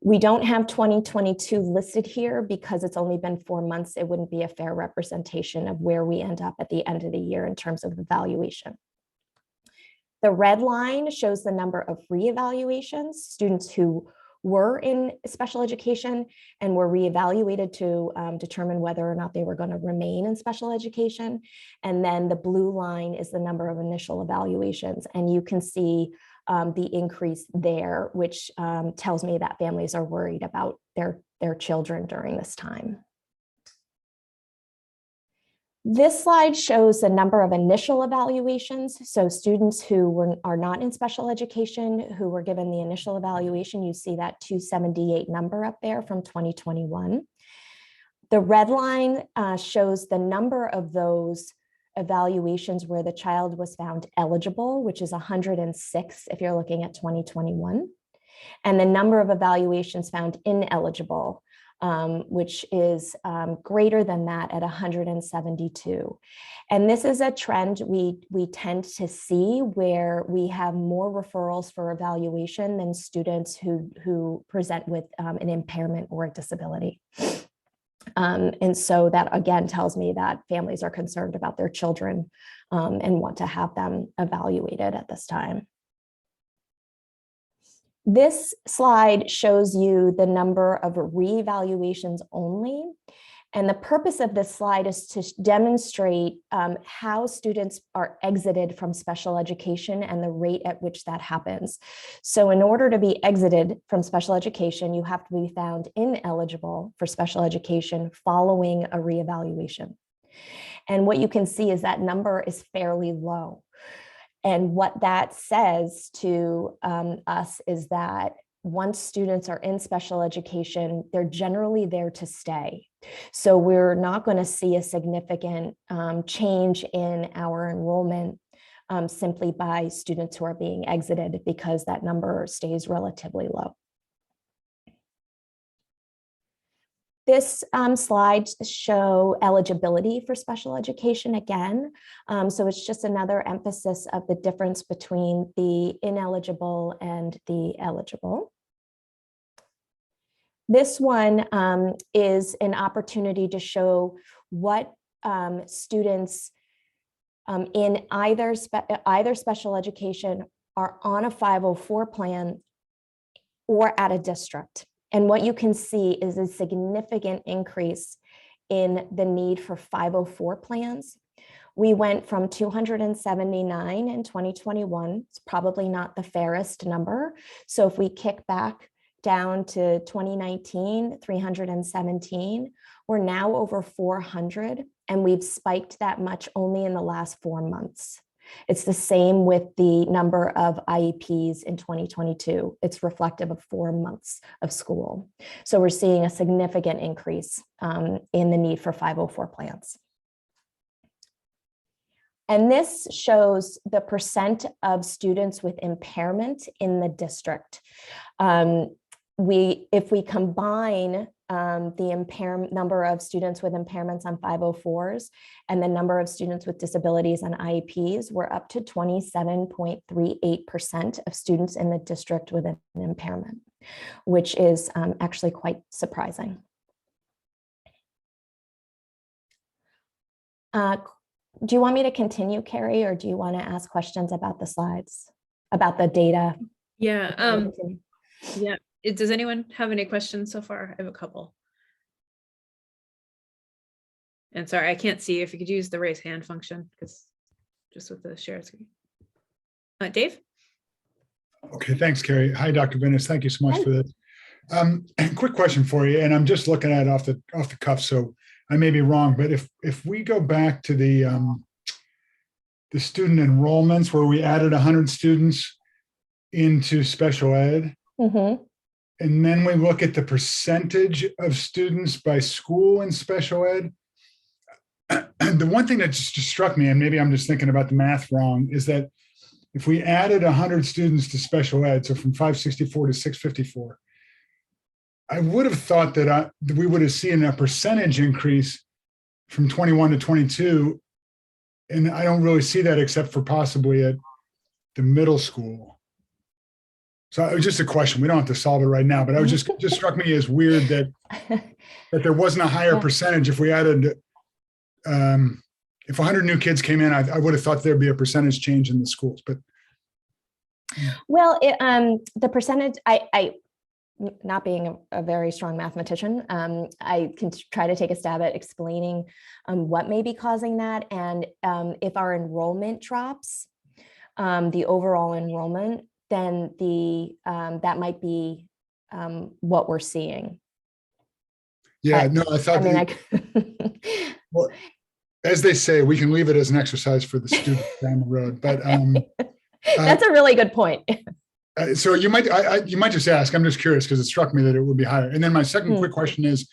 We don't have 2022 listed here because it's only been 4 months. It wouldn't be a fair representation of where we end up at the end of the year in terms of evaluation. The red line shows the number of reevaluations, students who were in special education and were reevaluated to determine whether or not they were going to remain in special education. And then the blue line is the number of initial evaluations. And you can see the increase there, which tells me that families are worried about their children during this time. This slide shows the number of initial evaluations. So students who are not in special education, who were given the initial evaluation, you see that 278 number up there from 2021. The red line shows the number of those evaluations where the child was found eligible, which is 106 if you're looking at 2021, and the number of evaluations found ineligible, which is greater than that at 172. And this is a trend we tend to see where we have more referrals for evaluation than students who present with an impairment or a disability. And so that again tells me that families are concerned about their children and want to have them evaluated at this time. This slide shows you the number of reevaluations only. And the purpose of this slide is to demonstrate how students are exited from special education and the rate at which that happens. So in order to be exited from special education, you have to be found ineligible for special education following a reevaluation. And what you can see is that number is fairly low. And what that says to us is that once students are in special education, they're generally there to stay. So we're not going to see a significant change in our enrollment simply by students who are being exited because that number stays relatively low. This slide shows eligibility for special education again. So it's just another emphasis of the difference between the ineligible and the eligible. This one is an opportunity to show what students in either special education are on a 504 plan or at a district. And what you can see is a significant increase in the need for 504 plans. We went from 279 in 2021. It's probably not the fairest number. So if we kick back down to 2019, 317, we're now over 400, and we've spiked that much only in the last 4 months. It's the same with the number of IEPs in 2022. It's reflective of 4 months of school. So we're seeing a significant increase in the need for 504 plans. And this shows the percent of students with impairment in the district. If we combine the number of students with impairments on 504s and the number of students with disabilities on IEPs, we're up to 27.38% of students in the district with an impairment, which is actually quite surprising. Do you want me to continue, Carrie, or do you want to ask questions about the slides, about the data? Yeah. Yeah. Does anyone have any questions so far? I have a couple. And sorry, I can't see if you could use the raise hand function because just with the share screen. Dave? Okay, thanks, Carrie. Hi, Dr. Venus. Thank you so much for this. Quick question for you, and I'm just looking at it off the cuff, so I may be wrong, but if we go back to the student enrollments where we added 100 students into special ed, Mm-hmm. and then we look at the percentage of students by school in special ed, the one thing that just struck me, and maybe I'm just thinking about the math wrong, is that if we added 100 students to special ed, so from 564 to 654, I would have thought that we would have seen a percentage increase from 21 to 22. And I don't really see that except for possibly at the middle school. So it was just a question. We don't have to solve it right now, but I was just struck me as weird that there wasn't a higher percentage. If we added, if 100 new kids came in, I would have thought there'd be a percentage change in the schools, but. Well, the percentage, I not being a very strong mathematician, I can try to take a stab at explaining what may be causing that. And if our enrollment drops, the overall enrollment, then that might be what we're seeing. Yeah, no, I thought, well, as they say, we can leave it as an exercise for the students down the road, but. That's a really good point. So you might just ask, I'm just curious because it struck me that it would be higher. And then my second quick question is,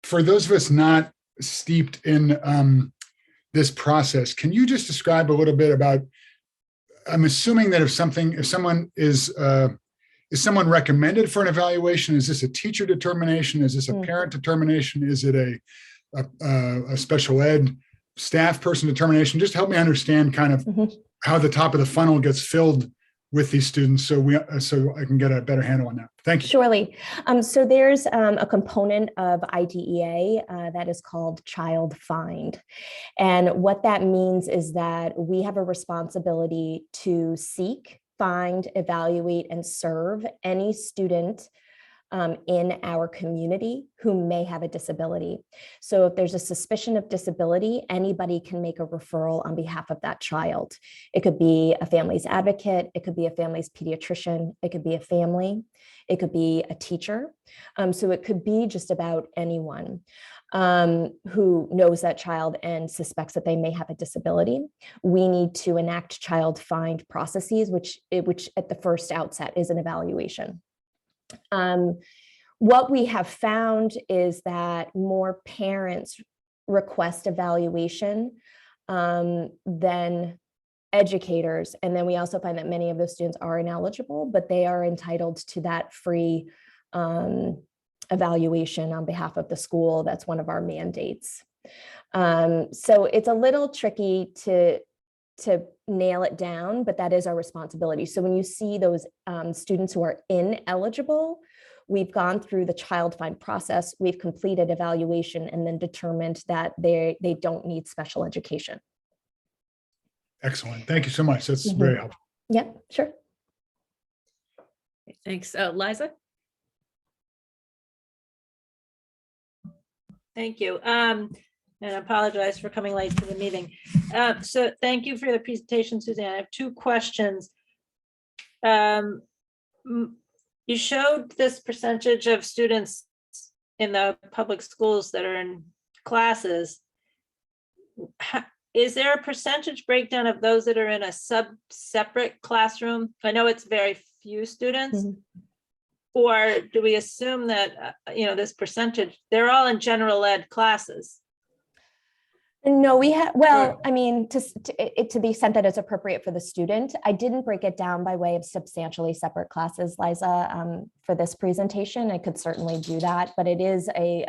for those of us not steeped in this process, can you just describe a little bit about, I'm assuming that if someone is someone recommended for an evaluation, is this a teacher determination? Is this a parent determination? Is it a special ed staff person determination? Just help me understand kind of how the top of the funnel gets filled with these students, so I can get a better handle on that. Thank you. Surely. So there's a component of IDEA that is called Child Find. And what that means is that we have a responsibility to seek, find, evaluate, and serve any student in our community who may have a disability. So if there's a suspicion of disability, anybody can make a referral on behalf of that child. It could be a family's advocate, it could be a family's pediatrician, it could be a family, it could be a teacher. So it could be just about anyone who knows that child and suspects that they may have a disability. We need to enact child find processes, which at the first outset is an evaluation. What we have found is that more parents request evaluation than educators. And then we also find that many of those students are ineligible, but they are entitled to that free evaluation on behalf of the school. That's one of our mandates. So it's a little tricky to nail it down, but that is our responsibility. So when you see those students who are ineligible, we've gone through the child find process, we've completed evaluation, and then determined that they don't need special education. Excellent. Thank you so much. That's very helpful. Yep, sure. Thanks. Liza? Thank you. And I apologize for coming late to the meeting. So thank you for the presentation, Suzanne. I have two questions. You showed this percentage of students in the public schools that are in classes. Is there a percentage breakdown of those that are in a separate classroom? I know it's very few students. Or do we assume that, this percentage, they're all in general ed classes? No, we have, well, I mean, to the extent that it's appropriate for the student, I didn't break it down by way of substantially separate classes, Liza, for this presentation. I could certainly do that, but it is a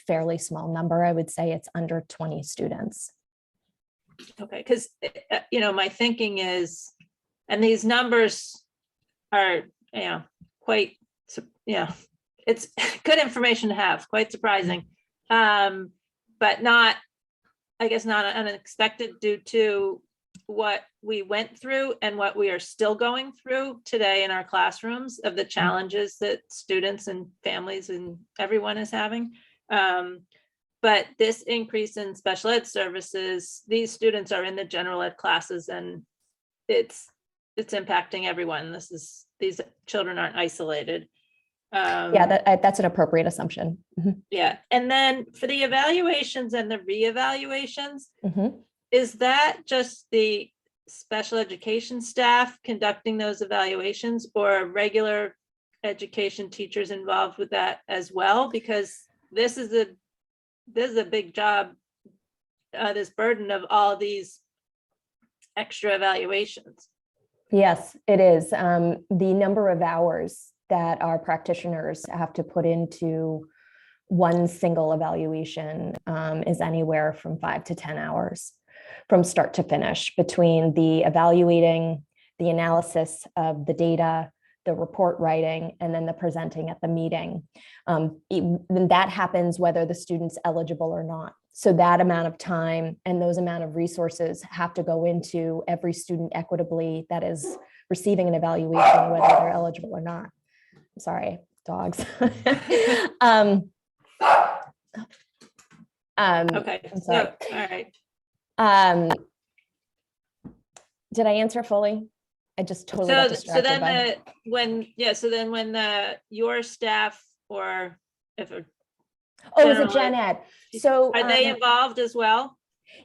fairly small number. I would say it's under 20 students. Okay, because, my thinking is, and these numbers are, quite, it's good information to have, quite surprising. But not, I guess not unexpected due to what we went through and what we are still going through today in our classrooms of the challenges that students and families and everyone is having. But this increase in special ed services, these students are in the general ed classes and it's impacting everyone. These children aren't isolated. Yeah, that's an appropriate assumption. Mhm. Yeah, and then for the evaluations and the reevaluations, Mhm. is that just the special education staff conducting those evaluations or regular education teachers involved with that as well? Because this is a big job, this burden of all these extra evaluations. Yes, it is. The number of hours that our practitioners have to put into one single evaluation is anywhere from 5 to 10 hours from start to finish, between the evaluating, the analysis of the data, the report writing, and then the presenting at the meeting. That happens whether the student's eligible or not. So that amount of time and those amount of resources have to go into every student equitably that is receiving an evaluation, whether they're eligible or not. Sorry, dogs. Okay, I'm so, sorry. all right. Did I answer fully? I just totally got So distracted by. when your staff or if Oh, it was a general gen ed- ed. So are they involved as well?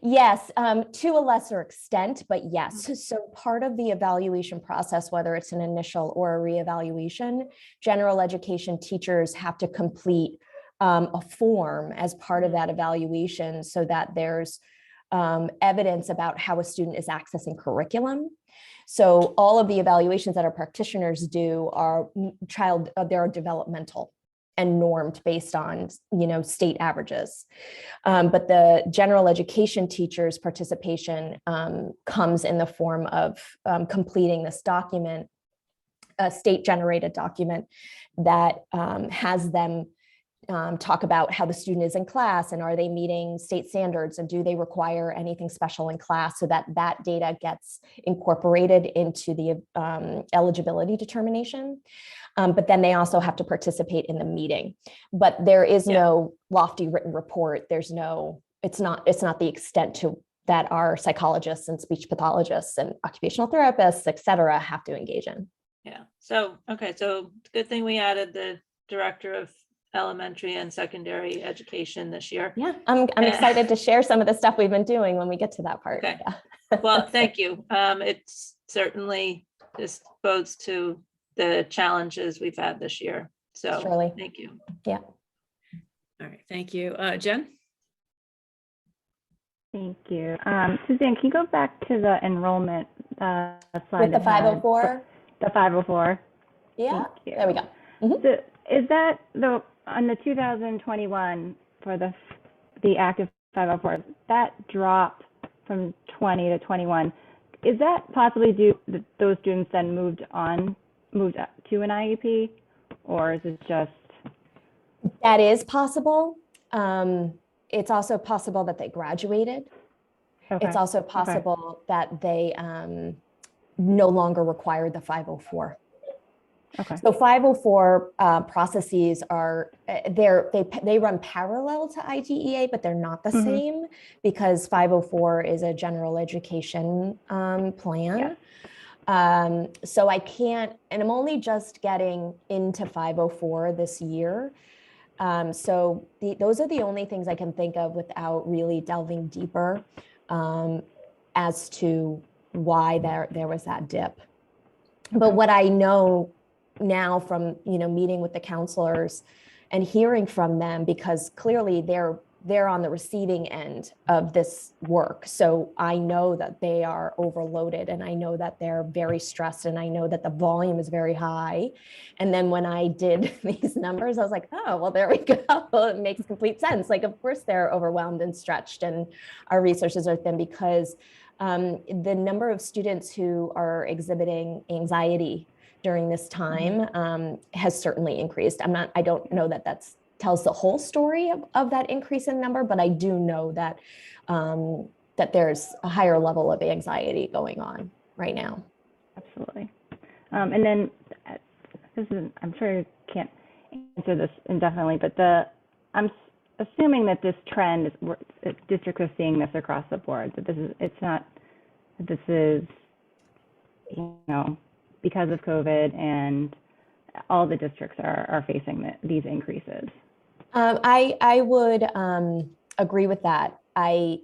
yes, to a lesser extent, but yes. So part of the evaluation process, whether it's an initial or a reevaluation, general education teachers have to complete a form as part of that evaluation so that there's evidence about how a student is accessing curriculum. So all of the evaluations that our practitioners do are they're developmental and normed based on, state averages. But the general education teachers' participation comes in the form of completing this document, a state-generated document that has them talk about how the student is in class and are they meeting state standards and do they require anything special in class, so that data gets incorporated into the eligibility determination. But then they also have to participate in the meeting. But there is no lofty written report. It's not the extent to that our psychologists and speech pathologists and occupational therapists, et cetera, have to engage in. Yeah, so, okay, so it's a good thing we added the director of elementary and secondary education this year. Yeah, I'm excited to share some of the stuff we've been doing when we get to that part. Okay. Yeah. Well, thank you. It's certainly just bodes to the challenges we've had this year. So Surely. thank you. Yeah. All right, thank you. Jen? Thank you. Suzanne, can you go back to the enrollment slide? With the that had 504? The 504. Yeah, Thank you. there we go. Mhm. So is that on the 2021 for the active 504, that dropped from 20 to 21? Is that possibly due that those students then moved up to an IEP, or is it just? That is possible. It's also possible that they graduated. Okay. It's also possible that they no longer require the 504. Okay. So 504 processes are they run parallel to IDEA, but they're not the same, because 504 is a general education plan. Yeah. So I can't, and I'm only just getting into 504 this year. So those are the only things I can think of without really delving deeper as to why there was that dip. But what I know now from meeting with the counselors and hearing from them, because clearly they're they're on the receiving end of this work. So I know that they are overloaded, and I know that they're very stressed, and I know that the volume is very high. And then when I did these numbers, I was like, oh, well, there we go. It makes complete sense. Like, of course, they're overwhelmed and stretched, and our resources are thin because the number of students who are exhibiting anxiety during this time has certainly increased. I don't know that that's tells the whole story of that increase in number, but I do know that that there's a higher level of anxiety going on right now. Absolutely. And then I'm sure you can't answer this indefinitely, but I'm assuming that this trend is districts are seeing this across the board, that this is because of COVID, and all the districts are facing these increases. I would agree with that. I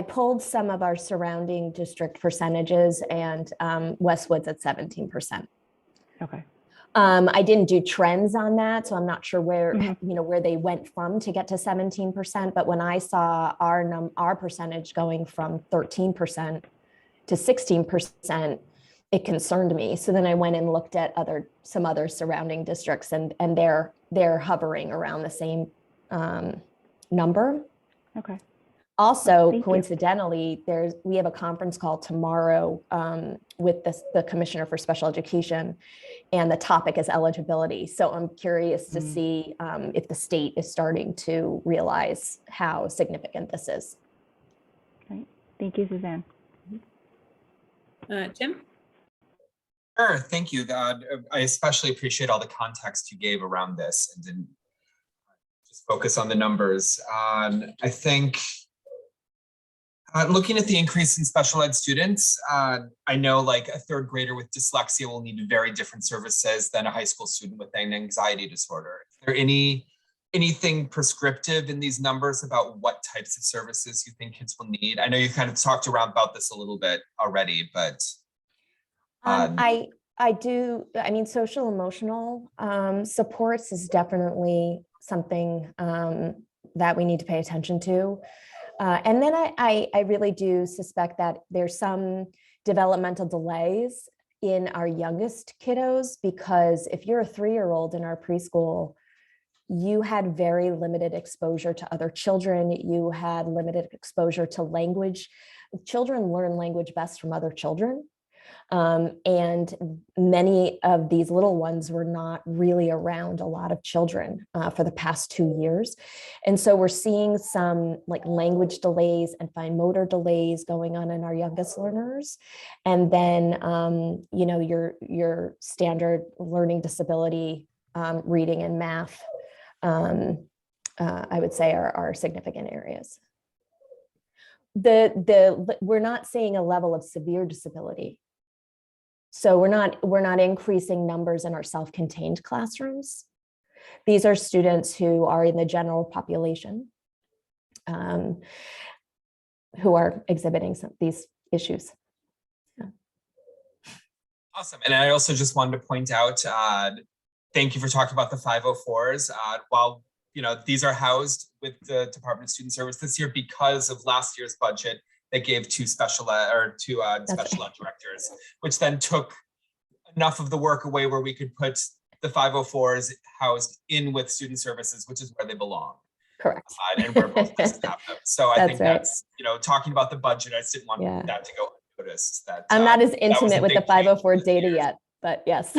pulled some of our surrounding district percentages, and Westwood's at 17%. Okay. I didn't do trends on that, so I'm not sure where where they went from to get to 17%. But when I saw our percentage going from 13% to 16%, it concerned me. So then I went and looked at some other surrounding districts, and they're hovering around the same number. Okay. Also, coincidentally, we have a conference call tomorrow with the Commissioner for Special Education, and the topic is eligibility. So I'm curious to see if the state is starting to realize how significant this is. Right. Thank you, Suzanne. Tim? Sure, thank you. I especially appreciate all the context you gave around this and didn't just focus on the numbers. I think looking at the increase in special ed students, I know like a third grader with dyslexia will need very different services than a high school student with an anxiety disorder. Is there anything prescriptive in these numbers about what types of services you think kids will need? I know you kind of talked around about this a little bit already, but I do. I mean, social emotional supports is definitely something that we need to pay attention to. And then I really do suspect that there's some developmental delays in our youngest kiddos, because if you're a 3-year-old in our preschool, you had very limited exposure to other children. You had limited exposure to language. Children learn language best from other children. And many of these little ones were not really around a lot of children for the past 2 years. And so we're seeing some like language delays and fine motor delays going on in our youngest learners. And then, your standard learning disability, reading and math, I would say are significant areas. We're not seeing a level of severe disability. So we're not increasing numbers in our self-contained classrooms. These are students who are in the general population who are exhibiting these issues. Yeah. Awesome. And I also just wanted to point out, thank you for talking about the 504s. While these are housed with the Department of Student Service this year because of last year's budget, that gave two special ed directors, which then took enough of the work away where we could put the 504s housed in with student services, which is where they belong. Correct. And where both places have them. So I think that's, talking about the budget, I just didn't want that to go unnoticed. That I'm not as intimate with the 504 data yet, but yes.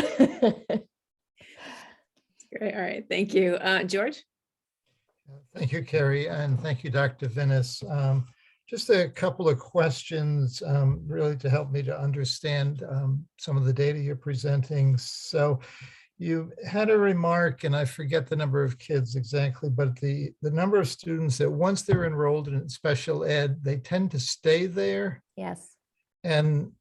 Great. All right. Thank you. George? Thank you, Carrie, and thank you, Dr. Vinnis. Just a couple of questions really to help me to understand some of the data you're presenting. So you had a remark, and I forget the number of kids exactly, but the number of students that once they're enrolled in special ed, they tend to stay there. Yes. And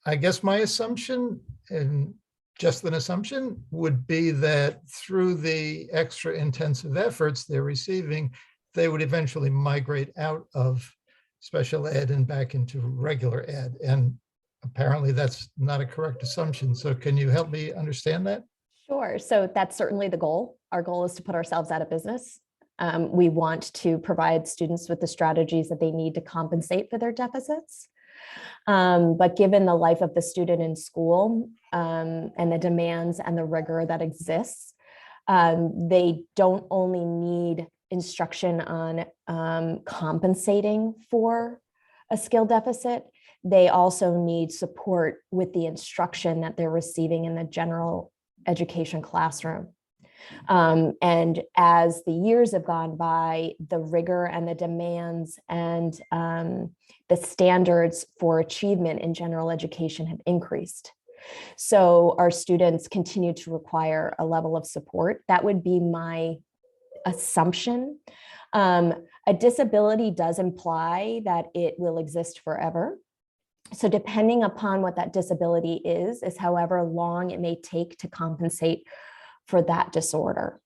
I guess my assumption, and just an assumption, would be that through the extra intensive efforts they're receiving, they would eventually migrate out of special ed and back into regular ed. And apparently that's not a correct assumption. So can you help me understand that? Sure. So that's certainly the goal. Our goal is to put ourselves out of business We want to provide students with the strategies that they need to compensate for their deficits. But given the life of the student in school and the demands and the rigor that exists, they don't only need instruction on compensating for a skill deficit, they also need support with the instruction that they're receiving in the general education classroom. And as the years have gone by, the rigor and the demands and the standards for achievement in general education have increased. So our students continue to require a level of support. That would be my assumption. A disability does imply that it will exist forever. So depending upon what that disability is however long it may take to compensate for that disorder.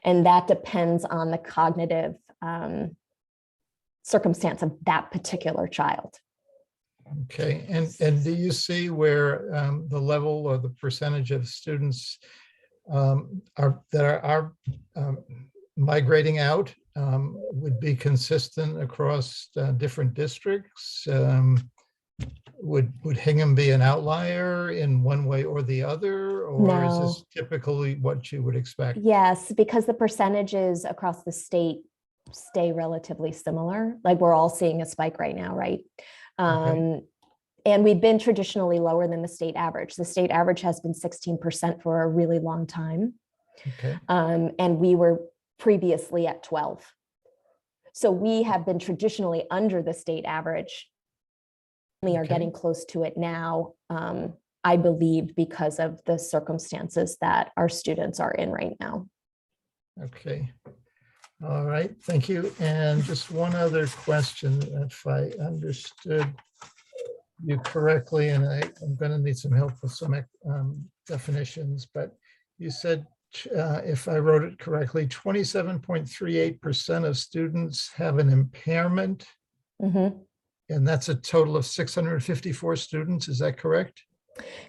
And that depends on the cognitive circumstance of that particular child. Okay, and do you see where the level or the percentage of students that are migrating out would be consistent across different districts? Would Hingham be an outlier in one way or the other, or is this typically what you would expect? Yes, because the percentages across the state stay relatively similar. Like we're all seeing a spike right now, right? Okay. And we've been traditionally lower than the state average. The state average has been 16% for a really long time. Okay. And we were previously at 12. So we have been traditionally under the state average. We are getting close to it now, I believe, because of the circumstances that our students are in right now. Okay. All right, thank you. And just one other question, if I understood you correctly, and I'm going to need some help with some definitions, but you said, if I wrote it correctly, 27.38% of students have an impairment. Mm-hmm. And that's a total of 654 students, is that correct?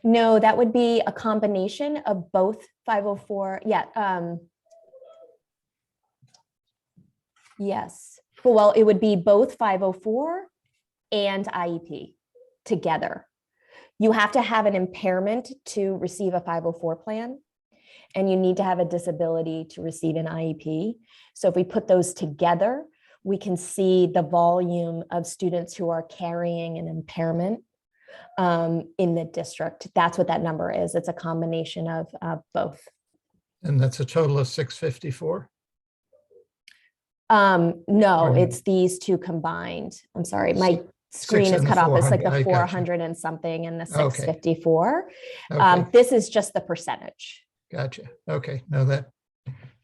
No, that would be a combination of both 504. Yeah. Yes. Well, it would be both 504 and IEP together. You have to have an impairment to receive a 504 plan, and you need to have a disability to receive an IEP. So if we put those together, we can see the volume of students who are carrying an impairment in the district. That's what that number is. It's a combination of both. And that's a total of 654? No, it's these two combined. I'm sorry, my screen is cut off. It's like the 400 and something and the 654. Okay. This is just the percentage. Gotcha. Okay. No,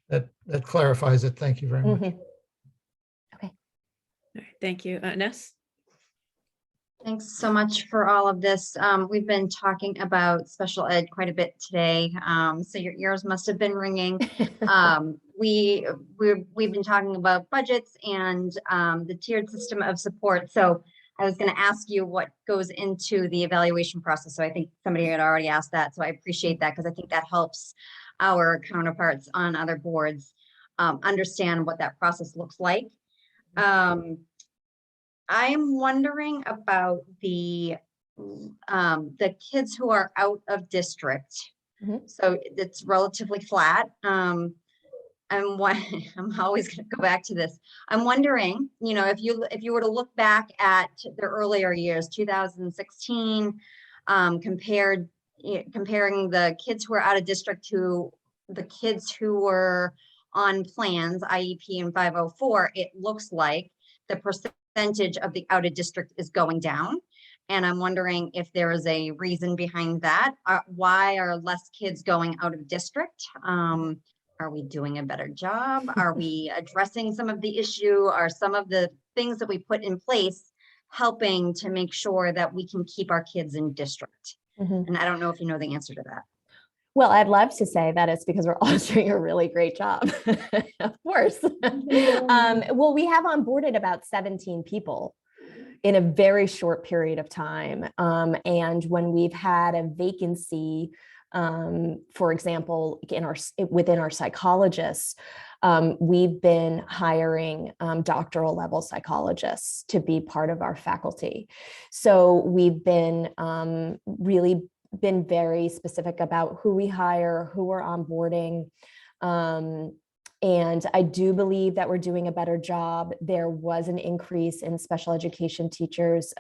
that clarifies it. Thank you very much. Mm-hmm. All right, thank you. Ness? Thanks so much for all of this. We've been talking about special ed quite a bit today, so your ears must have been ringing. We've been talking about budgets and the tiered system of support. So I was going to ask you what goes into the evaluation process. So I think somebody had already asked that. So I appreciate that because I think that helps our counterparts on other boards understand what that process looks like. I am wondering about the kids who are out of district. Mm-hmm. So it's relatively flat. I'm always going to go back to this. I'm wondering, if you were to look back at the earlier years, 2016, comparing the kids who are out of district to the kids who were on plans, IEP and 504, it looks like the percentage of the out of district is going down. And I'm wondering if there is a reason behind that. Why are less kids going out of district? Are we doing a better job? Are we addressing some of the issue? Are some of the things that we put in place helping to make sure that we can keep our kids in district? Mm-hmm. And I don't know if you know the answer to that. Well, I'd love to say that it's because we're all doing a really great job, of course. Well, we have onboarded about 17 people in a very short period of time. And when we've had a vacancy, for example, within our psychologists, we've been hiring doctoral level psychologists to be part of our faculty. So we've been really been very specific about who we hire, who we're onboarding. And I do believe that we're doing a better job. There was an increase in special education teachers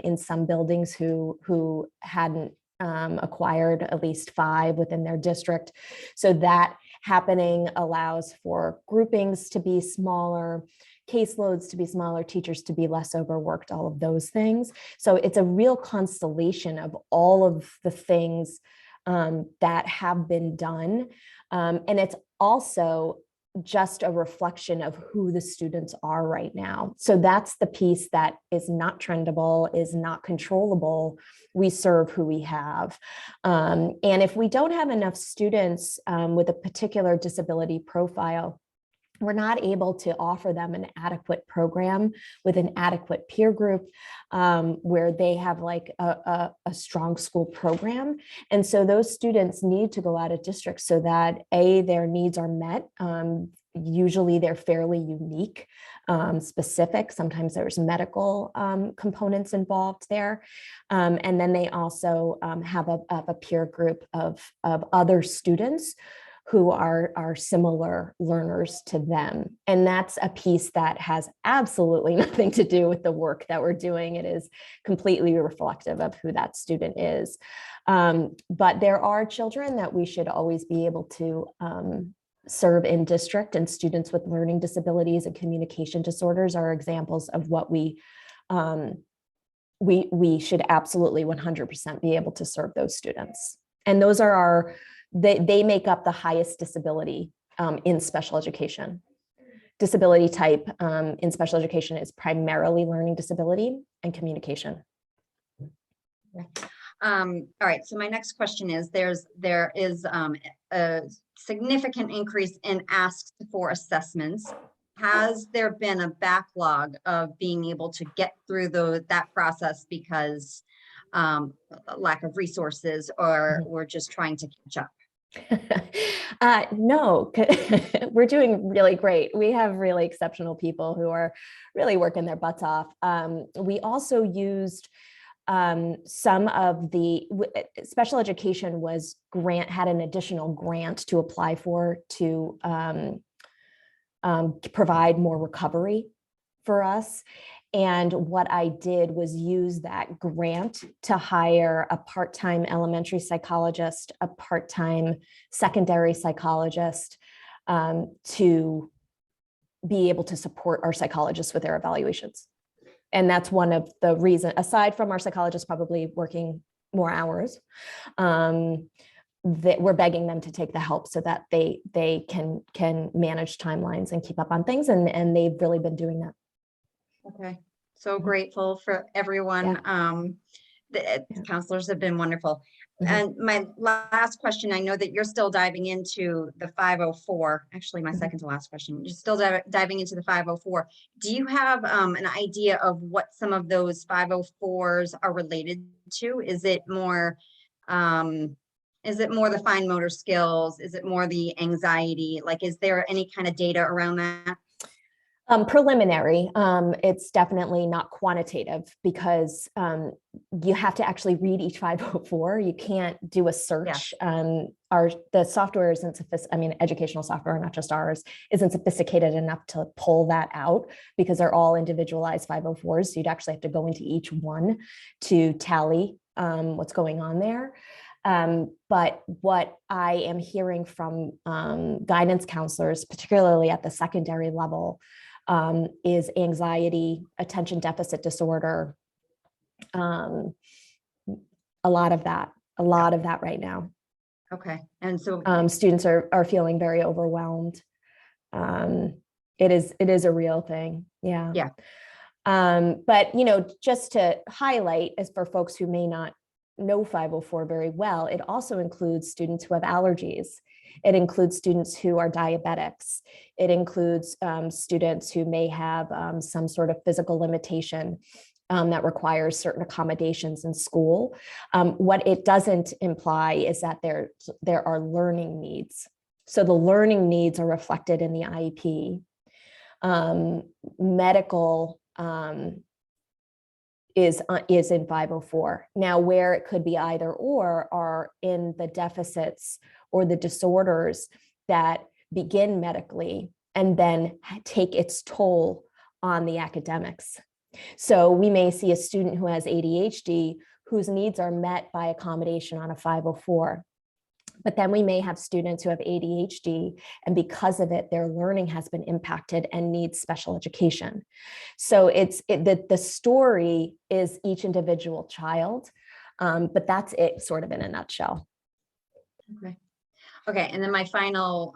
in some buildings who hadn't acquired at least 5 within their district. So that happening allows for groupings to be smaller, caseloads to be smaller, teachers to be less overworked, all of those things. So it's a real constellation of all of the things that have been done. And it's also just a reflection of who the students are right now. So that's the piece that is not trendable, is not controllable. We serve who we have. And if we don't have enough students with a particular disability profile, we're not able to offer them an adequate program with an adequate peer group where they have like a strong school program. And so those students need to go out of district so that their needs are met. Usually they're fairly unique, specific. Sometimes there's medical components involved there. And then they also have a peer group of other students who are similar learners to them. And that's a piece that has absolutely nothing to do with the work that we're doing. It is completely reflective of who that student is. But there are children that we should always be able to serve in district, and students with learning disabilities and communication disorders are examples of what we should absolutely 100% be able to serve those students. And those are they make up the highest disability in special education. Disability type in special education is primarily learning disability and communication. All right, so my next question is, there is a significant increase in asks for assessments. Has there been a backlog of being able to get through that process because lack of resources, or we're just trying to catch up? No, we're doing really great. We have really exceptional people who are really working their butts off. We also used some of the special education had an additional grant to apply for to provide more recovery for us. And what I did was use that grant to hire a part-time elementary psychologist, a part-time secondary psychologist to be able to support our psychologists with their evaluations. And that's one of the reasons, aside from our psychologists probably working more hours, that we're begging them to take the help so that they can manage timelines and keep up on things. And they've really been doing that. Okay, so grateful for everyone. The counselors have been wonderful. And my last question, I know that you're still diving into the 504, actually my second to last question, you're still diving into the 504. Do you have an idea of what some of those 504s are related to? Is it more the fine motor skills? Is it more the anxiety? Like, is there any kind of data around that? Preliminary. It's definitely not quantitative because you have to actually read each 504. You can't do a search. The software isn't sophisticated. Educational software, not just ours, isn't sophisticated enough to pull that out because they're all individualized 504s. So you'd actually have to go into each one to tally what's going on there. But what I am hearing from guidance counselors, particularly at the secondary level, is anxiety, attention deficit disorder, a lot of that right now. Okay, and so students are feeling very overwhelmed. It is a real thing. Yeah. But just to highlight, as for folks who may not know 504 very well, it also includes students who have allergies. It includes students who are diabetics. It includes students who may have some sort of physical limitation that requires certain accommodations in school. What it doesn't imply is that there are learning needs. So the learning needs are reflected in the IEP. Medical is in 504. Now, where it could be either or are in the deficits or the disorders that begin medically and then take its toll on the academics. So we may see a student who has ADHD whose needs are met by accommodation on a 504. But then we may have students who have ADHD, and because of it, their learning has been impacted and needs special education. So the story is each individual child, but that's it sort of in a nutshell. Okay, and then my final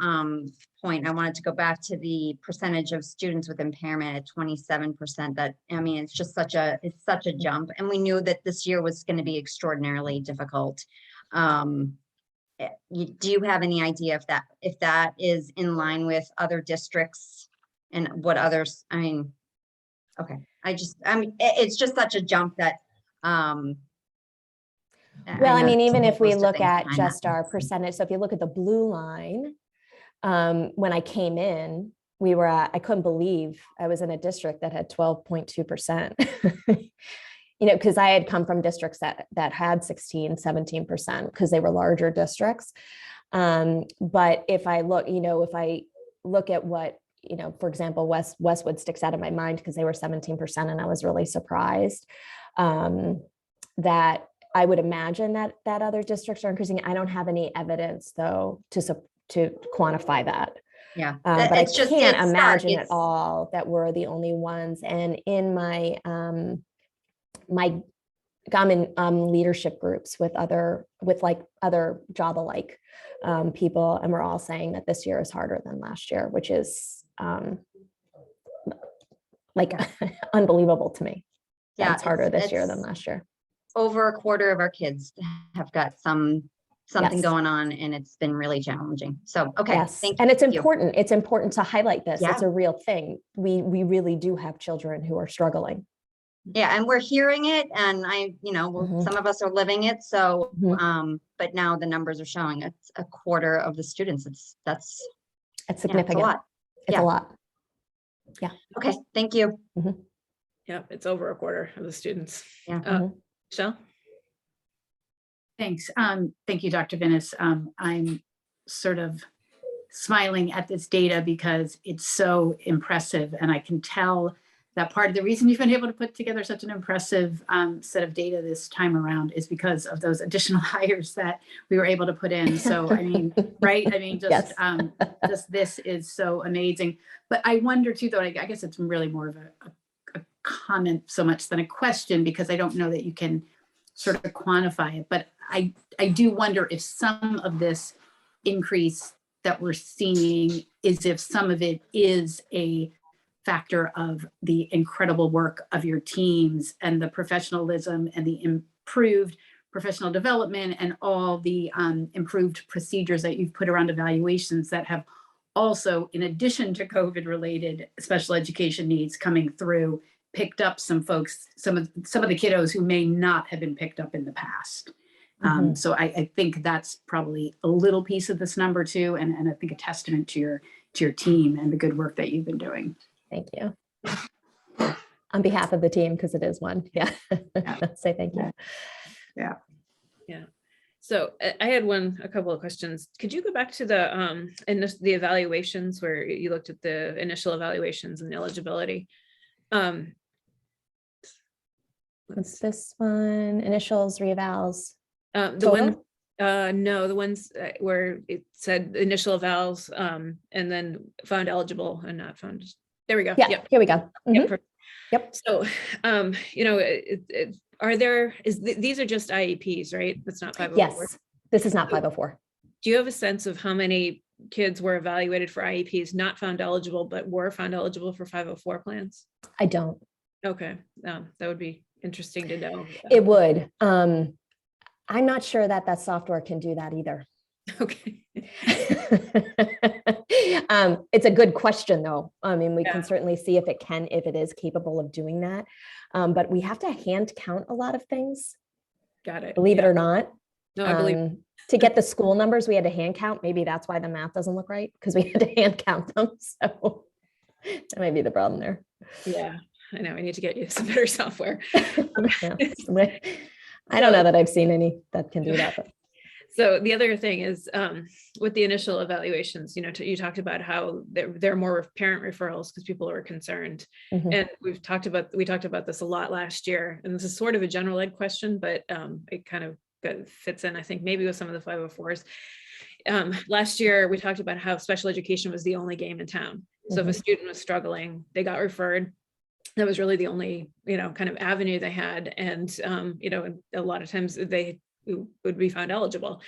point, I wanted to go back to the percentage of students with impairment at 27%. That, I mean, it's such a jump, and we knew that this year was going to be extraordinarily difficult. Do you have any idea if that is in line with other districts and what others? I mean, okay, it's just such a jump that. Well, I mean, even if we look at just our percentage, so if you look at the blue line, when I came in, we were at, I couldn't believe I was in a district that had 12.2%. You know, because I had come from districts that had 16, 17% because they were larger districts. But if I look, at what, for example, Westwood sticks out of my mind because they were 17%, and I was really surprised that I would imagine that other districts are increasing. I don't have any evidence though to quantify that. Yeah, but I can't imagine at all that we're the only ones. And in my I'm in leadership groups with other job alike people, and we're all saying that this year is harder than last year, which is unbelievable to me. Yeah, it's harder this year than last year. Over a quarter of our kids have got something going on, and it's been really challenging. So, okay. Yes. Thank you. And it's important. It's important to highlight this. Yeah. It's a real thing. We really do have children who are struggling. Yeah. And we're hearing it, and some of us are living it. So, but now the numbers are showing it's a quarter of the students. That's significant. It's a lot. Yeah. Okay. Thank you. Yeah. It's over a quarter of the students. Yeah. Michelle? Thanks. Thank you, Dr. Venus. I'm sort of smiling at this data because it's so impressive, and I can tell that part of the reason you've been able to put together such an impressive set of data this time around is because of those additional hires that we were able to put in. So, I mean, right? I mean, just this is so amazing. But I wonder too, though, I guess it's really more of a comment so much than a question, because I don't know that you can sort of quantify it. But I do wonder if some of this increase that we're seeing is if some of it is a factor of the incredible work of your teams and the professionalism and the improved professional development and all the improved procedures that you've put around evaluations that have also, in addition to COVID-related special education needs coming through, picked up some folks, some of the kiddos who may not have been picked up in the past. So I think that's probably a little piece of this number too, and I think a testament to your team and the good work that you've been doing. Thank you. On behalf of the team, because it is one. Yeah. Say thank you. Yeah. Yeah. So I had a couple of questions. Could you go back to the evaluations where you looked at the initial evaluations and eligibility? What's this one? Initials, reevals. The ones where it said initial evals and then found eligible and not found. There we go. Yeah, here we go. Yep. So, these are just IEPs, right? That's not 504. Yes, this is not 504. Do you have a sense of how many kids were evaluated for IEPs, not found eligible, but were found eligible for 504 plans? I don't. Okay, that would be interesting to know. It would. I'm not sure that software can do that either. Okay. It's a good question though. I mean, we can certainly see if it is capable of doing that. But we have to hand count a lot of things. Got it. Believe it or not. No, I believe. To get the school numbers, we had to hand count. Maybe that's why the math doesn't look right, because we had to hand count them. So that might be the problem there. Yeah, I know. I need to get you some better software. Yeah. I don't know that I've seen any that can do that. But. So the other thing is with the initial evaluations, you talked about how there are more parent referrals because people are concerned. And we talked about this a lot last year. And this is sort of a general ed question, but it kind of fits in, I think, maybe with some of the 504s. Last year, we talked about how special education was the only game in town. So if a student was struggling, they got referred. That was really the only, kind of avenue they had. And, a lot of times they would be found eligible.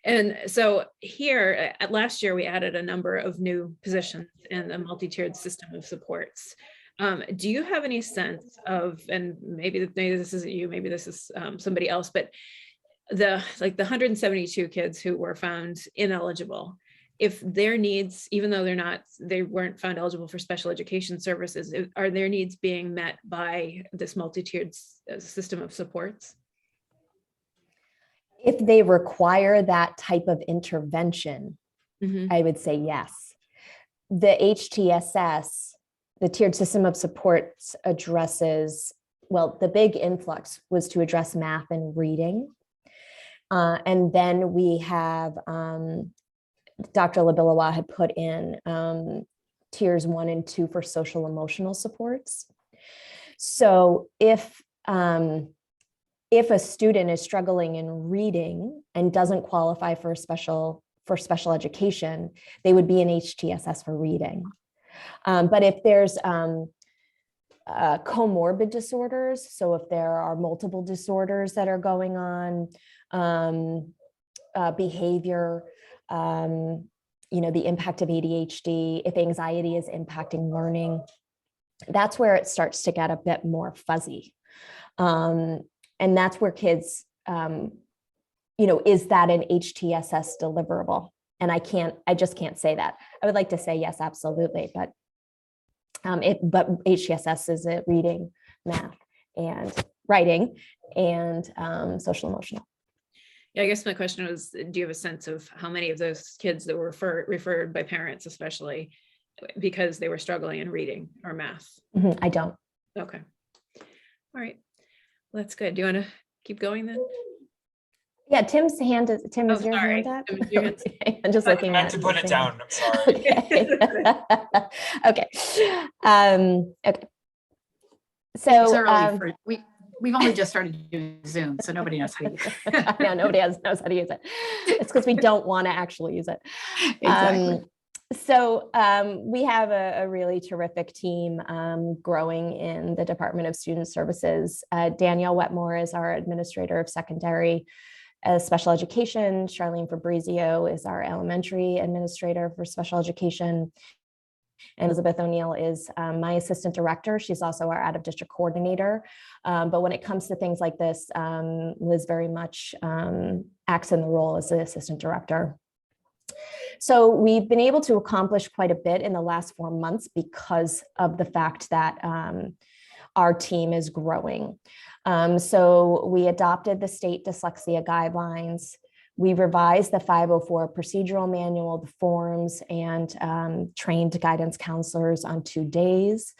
And so here at last year, we added a number of new positions in a multi-tiered system of supports. Do you have any sense of, and maybe this isn't you, maybe this is somebody else, but the 172 kids who were found ineligible, if their needs, even though they weren't found eligible for special education services, are their needs being met by this multi-tiered system of supports? If they require that type of intervention, I would say yes. The HTSS, the tiered system of supports, addresses, well, the big influx was to address math and reading. And then we have, Dr. Labilawa had put in tiers 1 and 2 for social emotional supports. So if a student is struggling in reading and doesn't qualify for special education, they would be in HTSS for reading. But if there's comorbid disorders, so if there are multiple disorders that are going on, behavior, the impact of ADHD, if anxiety is impacting learning, that's where it starts to get a bit more fuzzy. And that's where kids, is that an HTSS deliverable? And I just can't say that. I would like to say yes, absolutely, but HTSS is it reading, math, and writing, and social emotional. Yeah, I guess my question was, do you have a sense of how many of those kids that were referred by parents, especially because they were struggling in reading or math? I don't. Okay. All right. Well, that's good. Do you want to keep going then? Yeah, Tim's hand is, Tim, is your hand up? Okay. I'm just looking at it. To put it down, I'm sorry. Okay. Okay. So it's early we've only just started using Zoom, so nobody knows how to use it. Yeah, nobody knows how to use it. It's because we don't want to actually use it. Exactly. So we have a really terrific team growing in the Department of Student Services. Danielle Wetmore is our Administrator of Secondary Special Education. Charlene Fabrizio is our Elementary Administrator for Special Education. And Elizabeth O'Neill is my Assistant Director. She's also our out-of-district coordinator. But when it comes to things like this, Liz very much acts in the role as the Assistant Director. So we've been able to accomplish quite a bit in the last 4 months because of the fact that our team is growing. So we adopted the state dyslexia guidelines. We revised the 504 procedural manual, the forms, and trained guidance counselors on 2 days.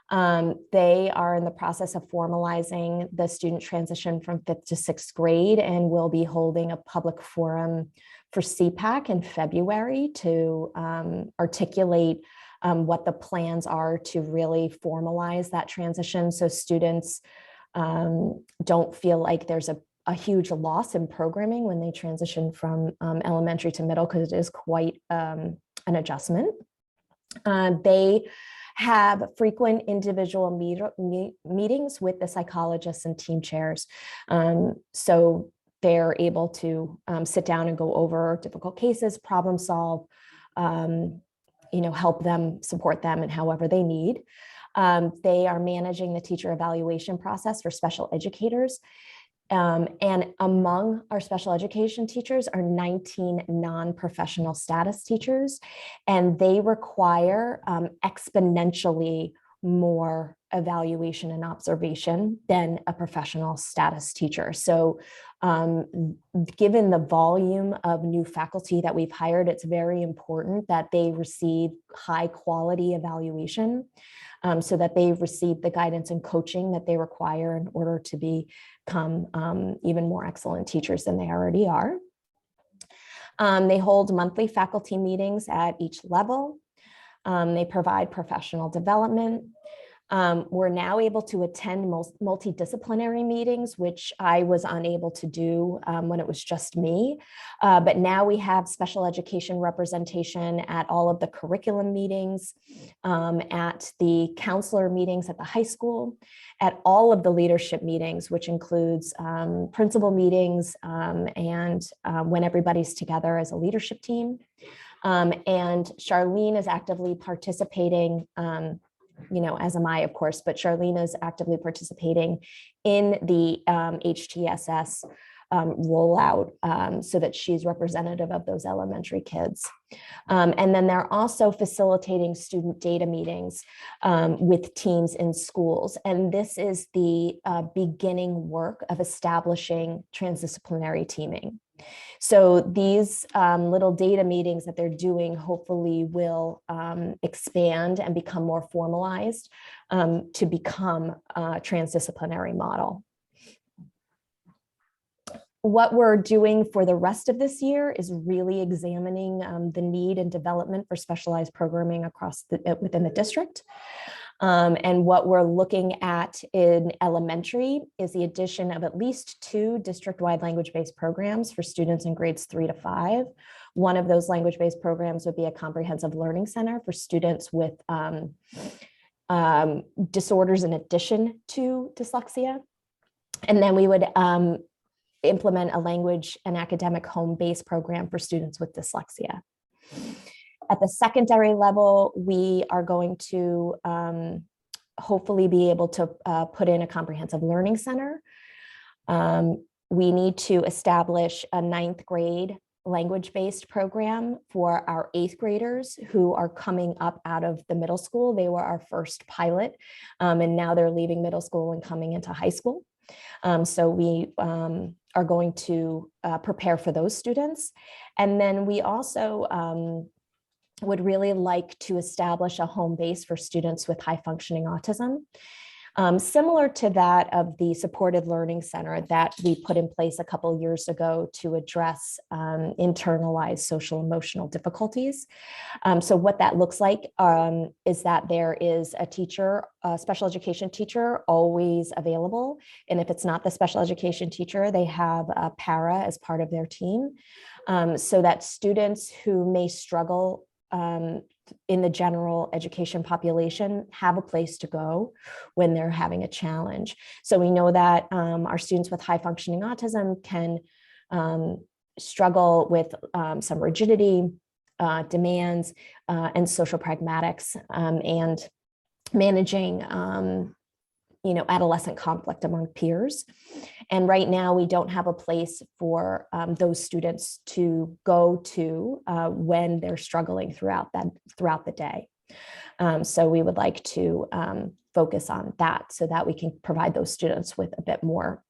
They are in the process of formalizing the student transition from 5th to 6th grade, and we'll be holding a public forum for CPAC in February to articulate what the plans are to really formalize that transition, so students don't feel like there's a huge loss in programming when they transition from elementary to middle, because it is quite an adjustment. They have frequent individual meetings with the psychologists and team chairs. So they're able to sit down and go over difficult cases, problem solve, help them, support them in however they need. They are managing the teacher evaluation process for special educators. And among our special education teachers are 19 non-professional status teachers, and they require exponentially more evaluation and observation than a professional status teacher. So given the volume of new faculty that we've hired, it's very important that they receive high quality evaluation so that they receive the guidance and coaching that they require in order to become even more excellent teachers than they already are. They hold monthly faculty meetings at each level. They provide professional development. We're now able to attend multidisciplinary meetings, which I was unable to do when it was just me. But now we have special education representation at all of the curriculum meetings, at the counselor meetings at the high school, at all of the leadership meetings, which includes principal meetings and when everybody's together as a leadership team. And Charlene is actively participating, as am I, of course, but Charlene is actively participating in the HTSS rollout so that she's representative of those elementary kids. And then they're also facilitating student data meetings with teams in schools. And this is the beginning work of establishing transdisciplinary teaming. So these little data meetings that they're doing hopefully will expand and become more formalized to become a transdisciplinary model. What we're doing for the rest of this year is really examining the need and development for specialized programming across within the district. And what we're looking at in elementary is the addition of at least 2 district-wide language-based programs for students in grades 3 to 5. One of those language-based programs would be a comprehensive learning center for students with disorders in addition to dyslexia. And then we would implement a language and academic home-based program for students with dyslexia. At the secondary level, we are going to hopefully be able to put in a comprehensive learning center. We need to establish a 9th grade language-based program for our 8th graders who are coming up out of the middle school. They were our first pilot, and now they're leaving middle school and coming into high school. So we are going to prepare for those students. And then we also would really like to establish a home base for students with high functioning autism. Similar to that of the supported learning center that we put in place a couple years ago to address internalized social emotional difficulties. So what that looks like is that there is a teacher, a special education teacher always available. And if it's not the special education teacher, they have a para as part of their team so that students who may struggle in the general education population have a place to go when they're having a challenge. So we know that our students with high functioning autism can struggle with some rigidity, demands, and social pragmatics and managing adolescent conflict among peers. And right now we don't have a place for those students to go to when they're struggling throughout the day. So we would like to focus on that so that we can provide those students with a bit more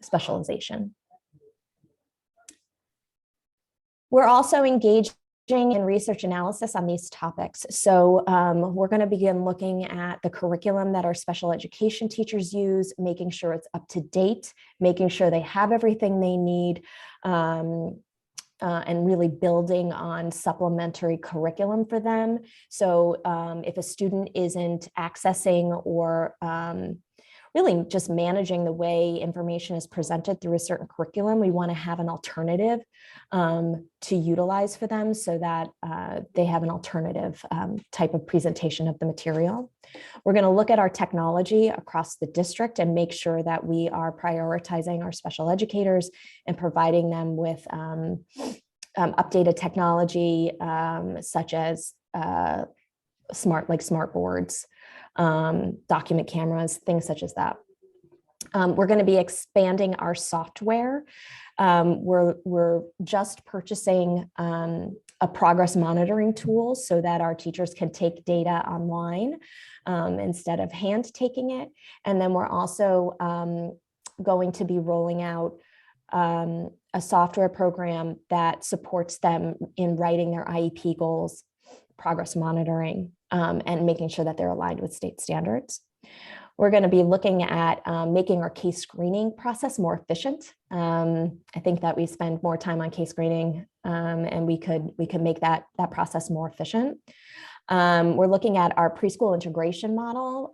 specialization. We're also engaged in research analysis on these topics. So we're going to begin looking at the curriculum that our special education teachers use, making sure it's up to date, making sure they have everything they need, and really building on supplementary curriculum for them. So if a student isn't accessing or really just managing the way information is presented through a certain curriculum, we want to have an alternative to utilize for them so that they have an alternative type of presentation of the material. We're going to look at our technology across the district and make sure that we are prioritizing our special educators and providing them with updated technology such as smart boards, document cameras, things such as that. We're going to be expanding our software. We're just purchasing a a progress monitoring tool so that our teachers can take data online instead of hand taking it. And then we're also going to be rolling out a software program that supports them in writing their IEP goals, progress monitoring, and making sure that they're aligned with state standards. We're going to be looking at making our case screening process more efficient. I think that we spend more time on case screening, and we could make that process more efficient. We're looking at our preschool integration model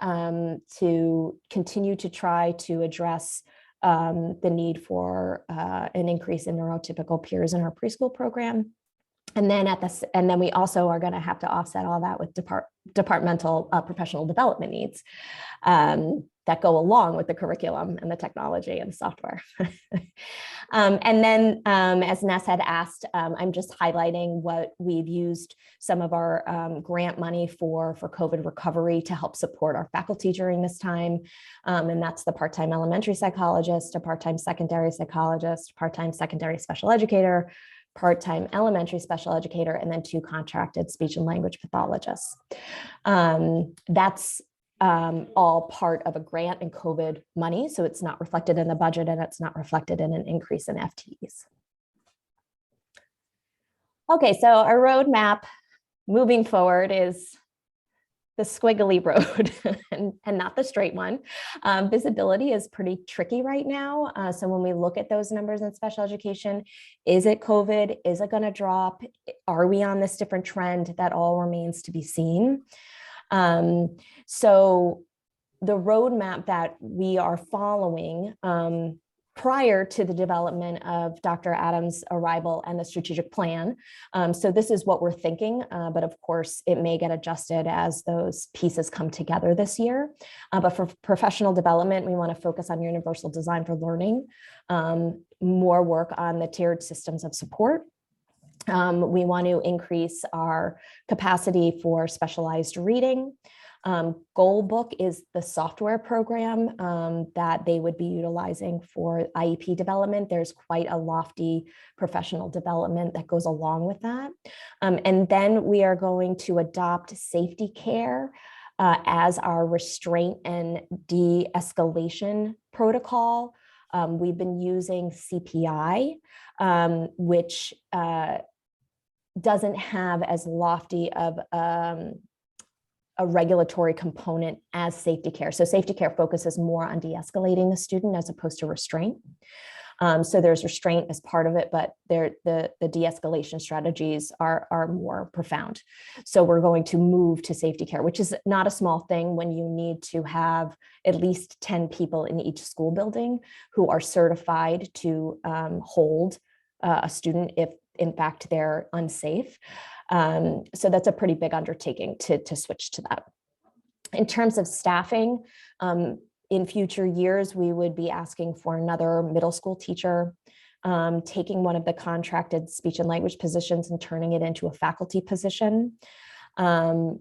to continue to try to address the need for an increase in neurotypical peers in our preschool program. And then we also are going to have to offset all that with departmental professional development needs that go along with the curriculum and the technology and the software. And then, as Ness had asked, I'm just highlighting what we've used some of our grant money for COVID recovery to help support our faculty during this time. And that's the part-time elementary psychologist, a part-time secondary psychologist, part-time secondary special educator, part-time elementary special educator, and then 2 contracted speech and language pathologists. That's all part of a grant and COVID money, so it's not reflected in the budget and it's not reflected in an increase in FTEs. Okay, so our roadmap moving forward is the squiggly road and not the straight one. Visibility is pretty tricky right now. So when we look at those numbers in special education, is it COVID? Is it going to drop? Are we on this different trend? That all remains to be seen. So the roadmap that we are following prior to the development of Dr. Adams' arrival and the strategic plan. So this is what we're thinking, but of course it may get adjusted as those pieces come together this year. But for professional development, we want to focus on universal design for learning, more work on the tiered systems of support. We want to increase our capacity for specialized reading. Goal Book is the software program that they would be utilizing for IEP development. There's quite a lofty professional development that goes along with that. And then we are going to adopt safety care as our restraint and de-escalation protocol. We've been using CPI, which doesn't have as lofty of a regulatory component as safety care. So safety care focuses more on de-escalating the student as opposed to restraint. So there's restraint as part of it, but the de-escalation strategies are more profound. So we're going to move to safety care, which is not a small thing when you need to have at least 10 people in each school building who are certified to hold a student if in fact they're unsafe. So that's a pretty big undertaking to switch to that. In terms of staffing, in future years, we would be asking for another middle school teacher, taking one of the contracted speech and language positions and turning it into a faculty position, adding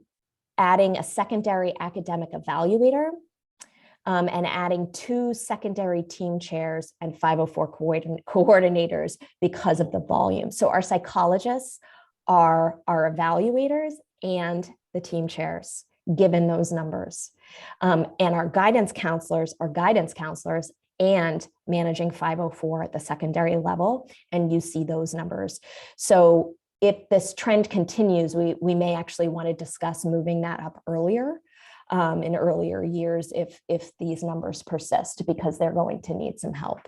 a secondary academic evaluator, and adding 2 secondary team chairs and 504 coordinators because of the volume. So our psychologists are our evaluators and the team chairs, given those numbers. And our guidance counselors are guidance counselors and managing 504 at the secondary level. And you see those numbers. So if this trend continues, we may actually want to discuss moving that up earlier in earlier years if these numbers persist, because they're going to need some help.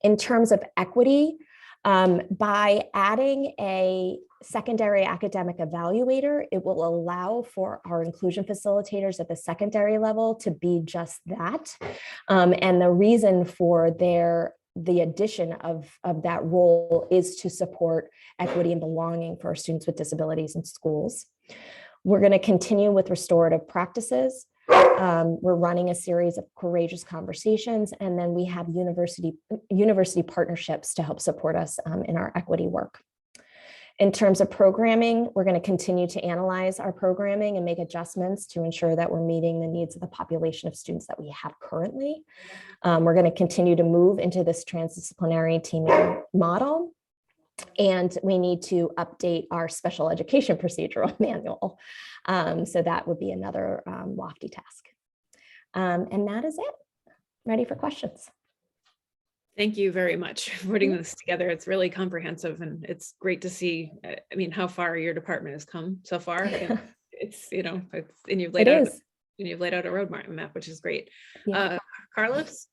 In terms of equity, by adding a secondary academic evaluator, it will allow for our inclusion facilitators at the secondary level to be just that. And the reason for the addition of that role is to support equity and belonging for our students with disabilities in schools. We're going to continue with restorative practices. We're running a series of courageous conversations, and then we have university partnerships to help support us in our equity work. In terms of programming, we're going to continue to analyze our programming and make adjustments to ensure that we're meeting the needs of the population of students that we have currently. We're going to continue to move into this transdisciplinary teaming model. And we need to update our special education procedural manual. So that would be another lofty task. And that is it. Ready for questions. Thank you very much for putting this together. It's really comprehensive and it's great to see, I mean, how far your department has come so far. And it's, you know, it's, and you've laid out a roadmap, which is great. Yeah. Carlos?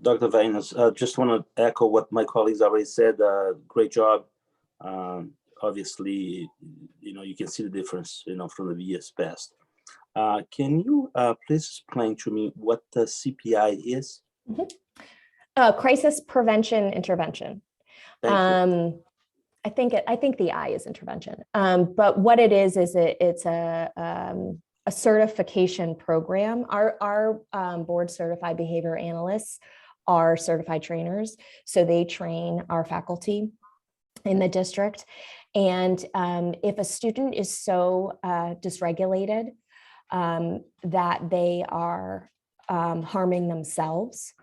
Dr. Venus, just want to echo what my colleagues already said. Great job. Obviously, you know, you can see the difference, you know, from the years past. Can you please explain to me what the CPI is? Crisis prevention intervention. Thank you. I think the I is intervention. But what it is it's a certification program. Our board certified behavior analysts are certified trainers. So they train our faculty in the district. And if a student is so dysregulated that they are harming themselves,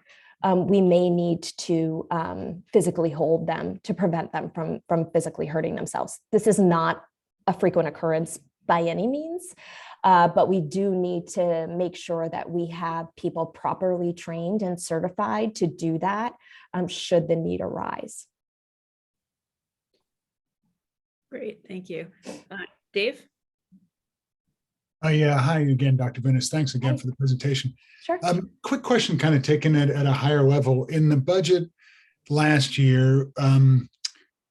we may need to physically hold them to prevent them from physically hurting themselves. This is not a frequent occurrence by any means, but we do need to make sure that we have people properly trained and certified to do that should the need arise. Great, thank you. Dave? Yeah, hi again, Dr. Venus. Thanks again for the presentation. Sure. Quick question, kind of taking it at a higher level. In the budget last year,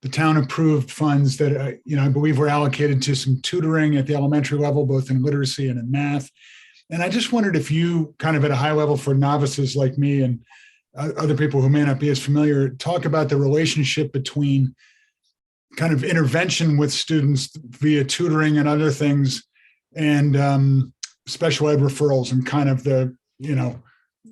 the town approved funds that, I believe were allocated to some tutoring at the elementary level, both in literacy and in math. And I just wondered if you kind of at a high level for novices like me and other people who may not be as familiar, talk about the relationship between kind of intervention with students via tutoring and other things and special ed referrals and kind of the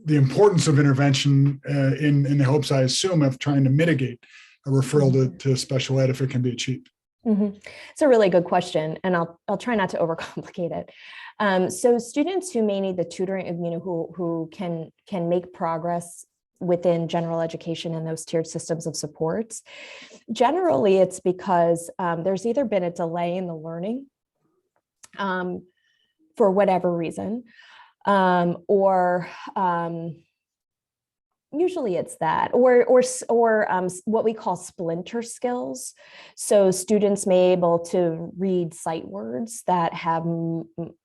importance of intervention in the hopes, I assume, of trying to mitigate a referral to special ed if it can be achieved. It's a really good question, and I'll try not to overcomplicate it. So students who may need the tutoring, who can make progress within general education and those tiered systems of supports, generally it's because there's either been a delay in the learning for whatever reason, or usually it's that, or what we call splinter skills. So students may be able to read sight words that have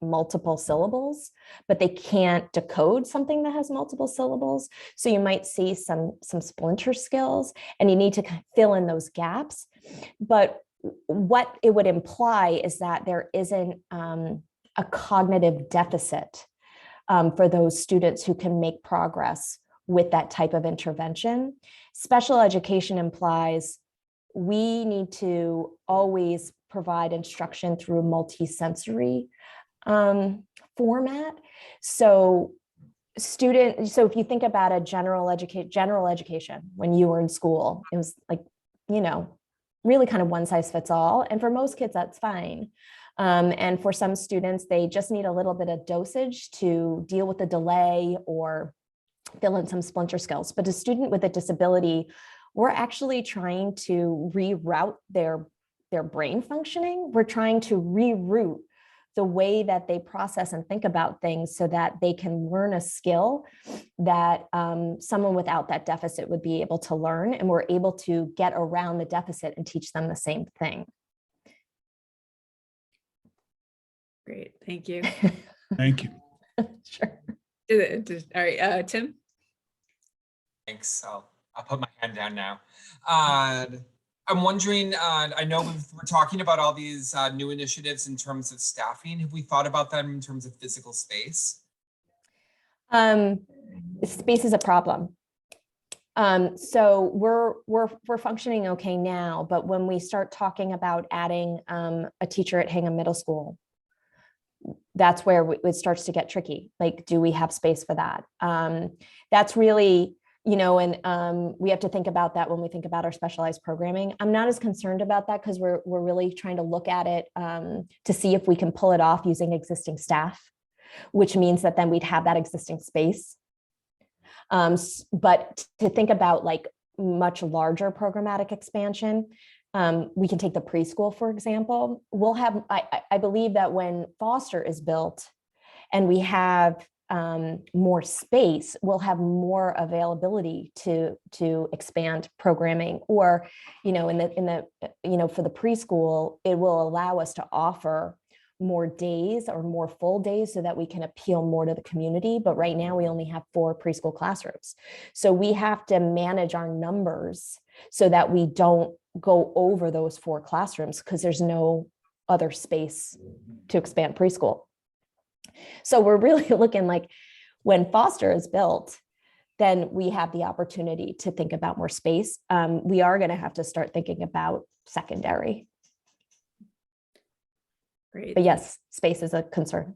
multiple syllables, but they can't decode something that has multiple syllables. So you might see some splinter skills, and you need to fill in those gaps. But what it would imply is that there isn't a cognitive deficit for those students who can make progress with that type of intervention. Special education implies we need to always provide instruction through a multi-sensory format. So if you think about a general education, when you were in school, it was like, really kind of one size fits all. And for most kids, that's fine. And for some students, they just need a little bit of dosage to deal with the delay or fill in some splinter skills. But a student with a disability, we're actually trying to reroute their brain functioning. We're trying to reroute the way that they process and think about things so that they can learn a skill that someone without that deficit would be able to learn. And we're able to get around the deficit and teach them the same thing. Great, thank you. Thank you. Sure. All right, Tim? Thanks. I'll put my hand down now. I'm wondering, I know we're talking about all these new initiatives in terms of staffing. Have we thought about them in terms of physical space? Space is a problem. So we're functioning okay now, but when we start talking about adding a teacher at Hingham Middle School, that's where it starts to get tricky. Like, do we have space for that? That's really, and we have to think about that when we think about our specialized programming. I'm not as concerned about that because we're really trying to look at it to see if we can pull it off using existing staff, which means that then we'd have that existing space. But to think about like much larger programmatic expansion. We can take the preschool, for example. We'll have, I believe that when Foster is built and we have more space, we'll have more availability to expand programming. Or, you know, for the preschool, it will allow us to offer more days or more full days so that we can appeal more to the community. But right now we only have 4 preschool classrooms. So we have to manage our numbers so that we don't go over those 4 classrooms because there's no other space to expand preschool. So we're really looking like when Foster is built, then we have the opportunity to think about more space. We are going to have to start thinking about secondary. Great. But yes, space is a concern.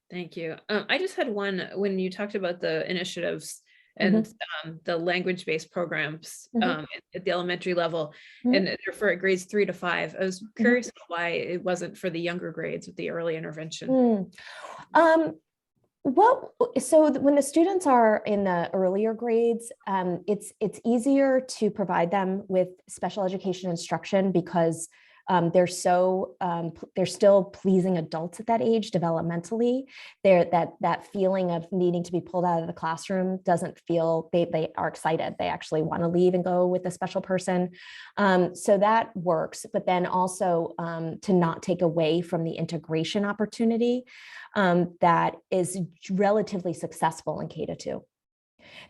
Thank you. I just had one when you talked about the initiatives and the language-based programs at the elementary level, and they're for grades 3 to 5. I was curious why it wasn't for the younger grades with the early intervention. So when the students are in the earlier grades, it's easier to provide them with special education instruction because they're still pleasing adults at that age developmentally. That feeling of needing to be pulled out of the classroom doesn't feel, they are excited. They actually want to leave and go with a special person. So that works, but then also to not take away from the integration opportunity that is relatively successful in K-2.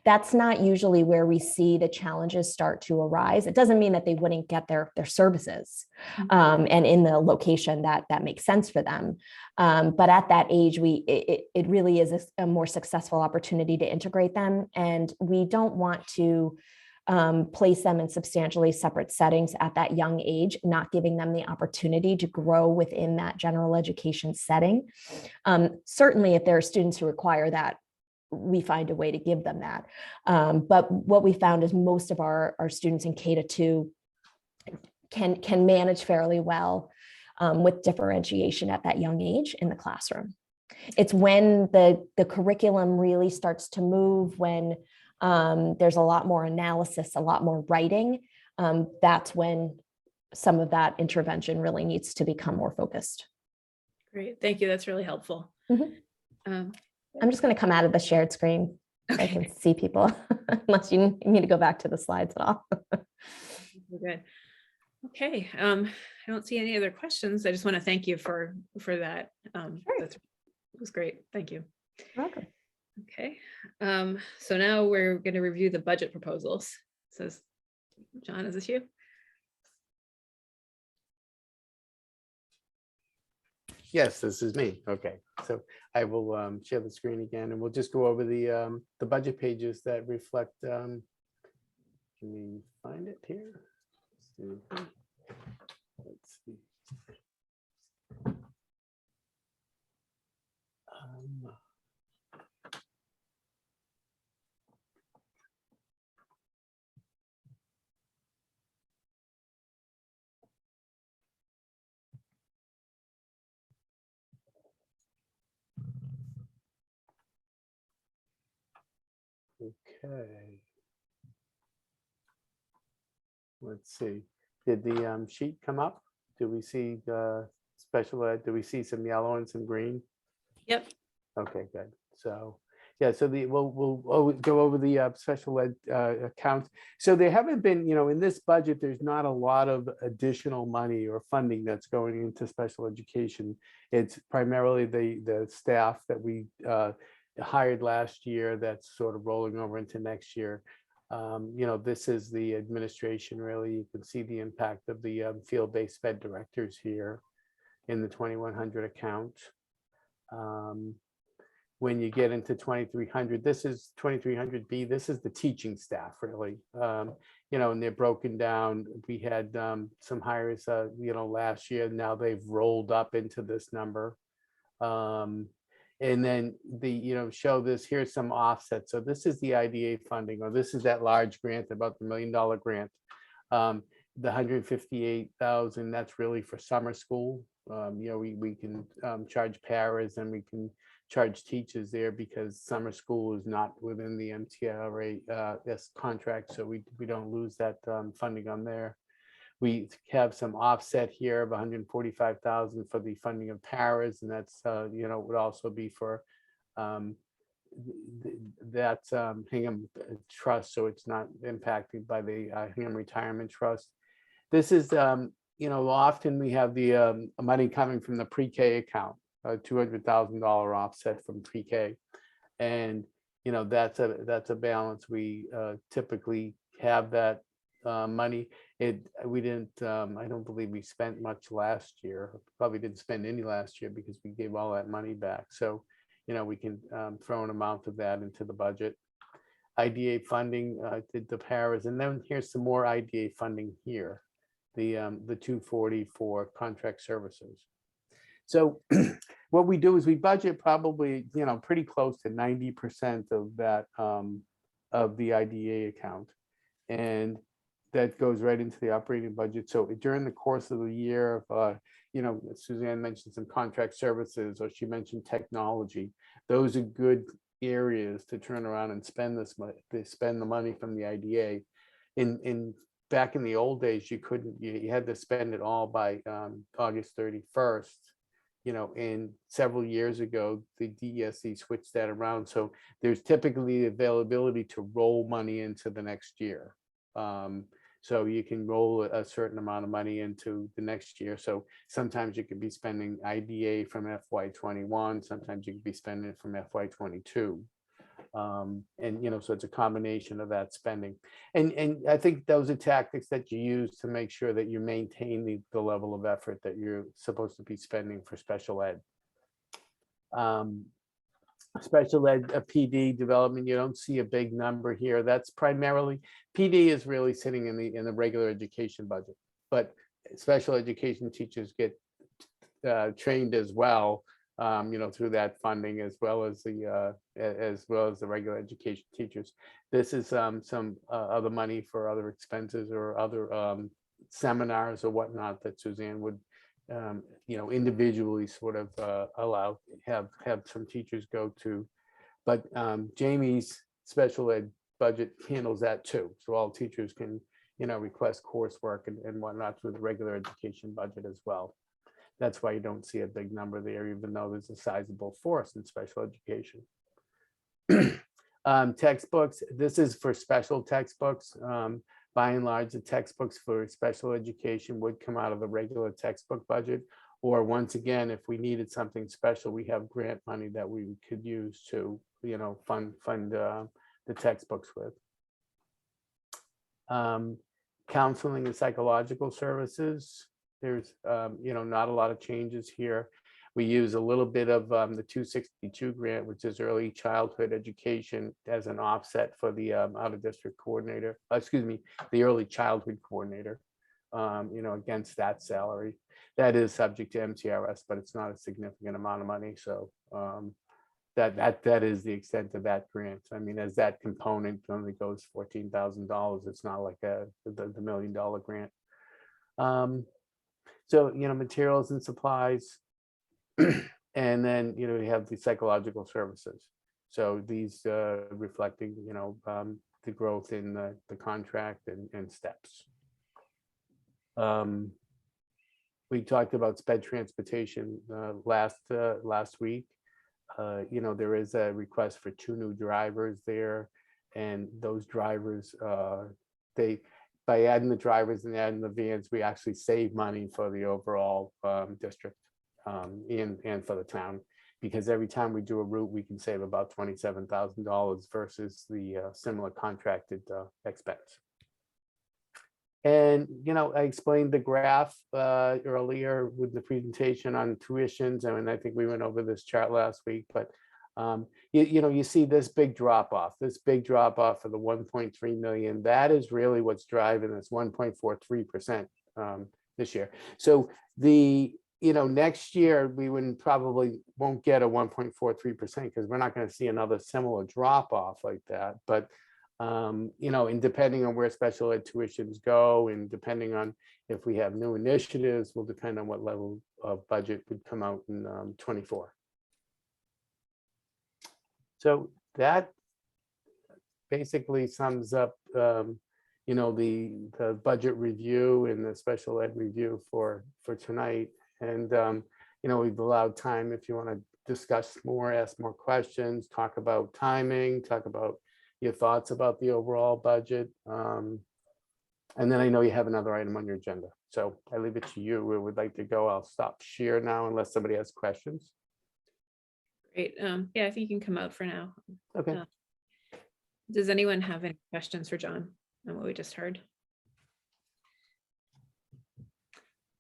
That's not usually where we see the challenges start to arise. It doesn't mean that they wouldn't get their services and in the location that makes sense for them. But at that age, it really is a more successful opportunity to integrate them. And we don't want to place them in substantially separate settings at that young age, not giving them the opportunity to grow within that general education setting. Certainly, if there are students who require that, we find a way to give them that. But what we found is most of our students in K-2 can manage fairly well with differentiation at that young age in the classroom. It's when the curriculum really starts to move, when there's a lot more analysis, a lot more writing, that's when some of that intervention really needs to become more focused. Great, thank you. That's really helpful. I'm just going to come out of the shared screen so I can see people, unless you need to go back to the slides at all. Good. Okay, I don't see any other questions. I just want to thank you for that. It was great. Thank you. You're welcome. Okay, so now we're going to review the budget proposals. So, John, is this you? Yes, this is me. Okay, so I will share the screen again, and we'll just go over the budget pages that reflect. Can we find it here? Let's see. Okay. Let's see. Did the sheet come up? Do we see the special ed? Do we see some yellow and some green? Yep. Okay, good. So, yeah, so we'll go over the special ed accounts. So there haven't been, in this budget, there's not a lot of additional money or funding that's going into special education. It's primarily the staff that we hired last year that's sort of rolling over into next year. This is the administration, really. You can see the impact of the field-based fed directors here in the 2100 account. When you get into 2300, this is 2300B, this is the teaching staff, really. And they're broken down. We had some hires, last year. Now they've rolled up into this number. And then show this, here's some offsets. So this is the IDA funding, or this is that large grant, about the $1 million grant. The 158,000, that's really for summer school. We can charge paras, and we can charge teachers there because summer school is not within the MTRA this contract, so we don't lose that funding on there. We have some offset here of 145,000 for the funding of paras, and that's would also be for that's Hingham Trust, so it's not impacted by the Hingham Retirement Trust. This is often we have the money coming from the pre-K account, $200,000 offset from pre-K, and that's a balance. We typically have that money. We didn't. I don't believe we spent much last year. Probably didn't spend any last year because we gave all that money back. So we can throw an amount of that into the budget. IDA funding did the paras, and then here's some more IDA funding here. The 240 for contract services. So what we do is we budget probably pretty close to 90% of that of the IDA account, and that goes right into the operating budget. So during the course of the year, Suzanne mentioned some contract services, or she mentioned technology. Those are good areas to turn around and spend this money. They spend the money from the IDA. Back in the old days, you couldn't. You had to spend it all by August 31st. And several years ago, the DESE switched that around. So there's typically availability to roll money into the next year. So you can roll a certain amount of money into the next year. So sometimes you could be spending IDA from FY21. Sometimes you could be spending it from FY22. So it's a combination of that spending. And I think those are tactics that you use to make sure that you maintain the level of effort that you're supposed to be spending for special ed. Special ed PD development, you don't see a big number here. That's primarily, PD is really sitting in the regular education budget, but special education teachers get trained as well, through that funding, as well as the regular education teachers. This is some other money for other expenses or other seminars or whatnot that Suzanne would individually sort of have some teachers go to, but Jamie's special ed budget handles that too. So all teachers can request coursework and whatnot through the regular education budget as well. That's why you don't see a big number there, even though there's a sizable force in special education. Textbooks, this is for special textbooks. By and large, the textbooks for special education would come out of the regular textbook budget. Or once again, if we needed something special, we have grant money that we could use to, fund the textbooks with. Counseling and psychological services. There's, not a lot of changes here. We use a little bit of the 262 grant, which is early childhood education, as an offset for the out-of-district coordinator, the early childhood coordinator, against that salary. That is subject to MTRS, but it's not a significant amount of money. So that is the extent of that grant. I mean, as that component only goes $14,000, it's not like the $1 million grant. So, materials and supplies. And then, we have the psychological services. So these reflecting, the growth in the contract and steps. We talked about sped transportation last week. There is a request for 2 new drivers there, and those drivers, by adding the drivers and adding the vans, we actually save money for the overall district and for the town, because every time we do a route, we can save about $27,000 versus the similar contracted expense. And, I explained the graph earlier with the presentation on tuitions. I mean, I think we went over this chart last week, but you see this big drop off for the 1.3 million. That is really what's driving this 1.43% this year. So next year we won't get a 1.43% because we're not going to see another similar drop off like that. But and depending on where special ed tuitions go, and depending on if we have new initiatives, will depend on what level of budget would come out in 24. So that basically sums up, you know, the budget review and the special ed review for tonight. And, you know, we've allowed time if you want to discuss more, ask more questions, talk about timing, talk about your thoughts about the overall budget. And then I know you have another item on your agenda. So I leave it to you. We would like to go. I'll stop share now unless somebody has questions. Great. Yeah, I think you can come out for now. Okay. Does anyone have any questions for John on what we just heard?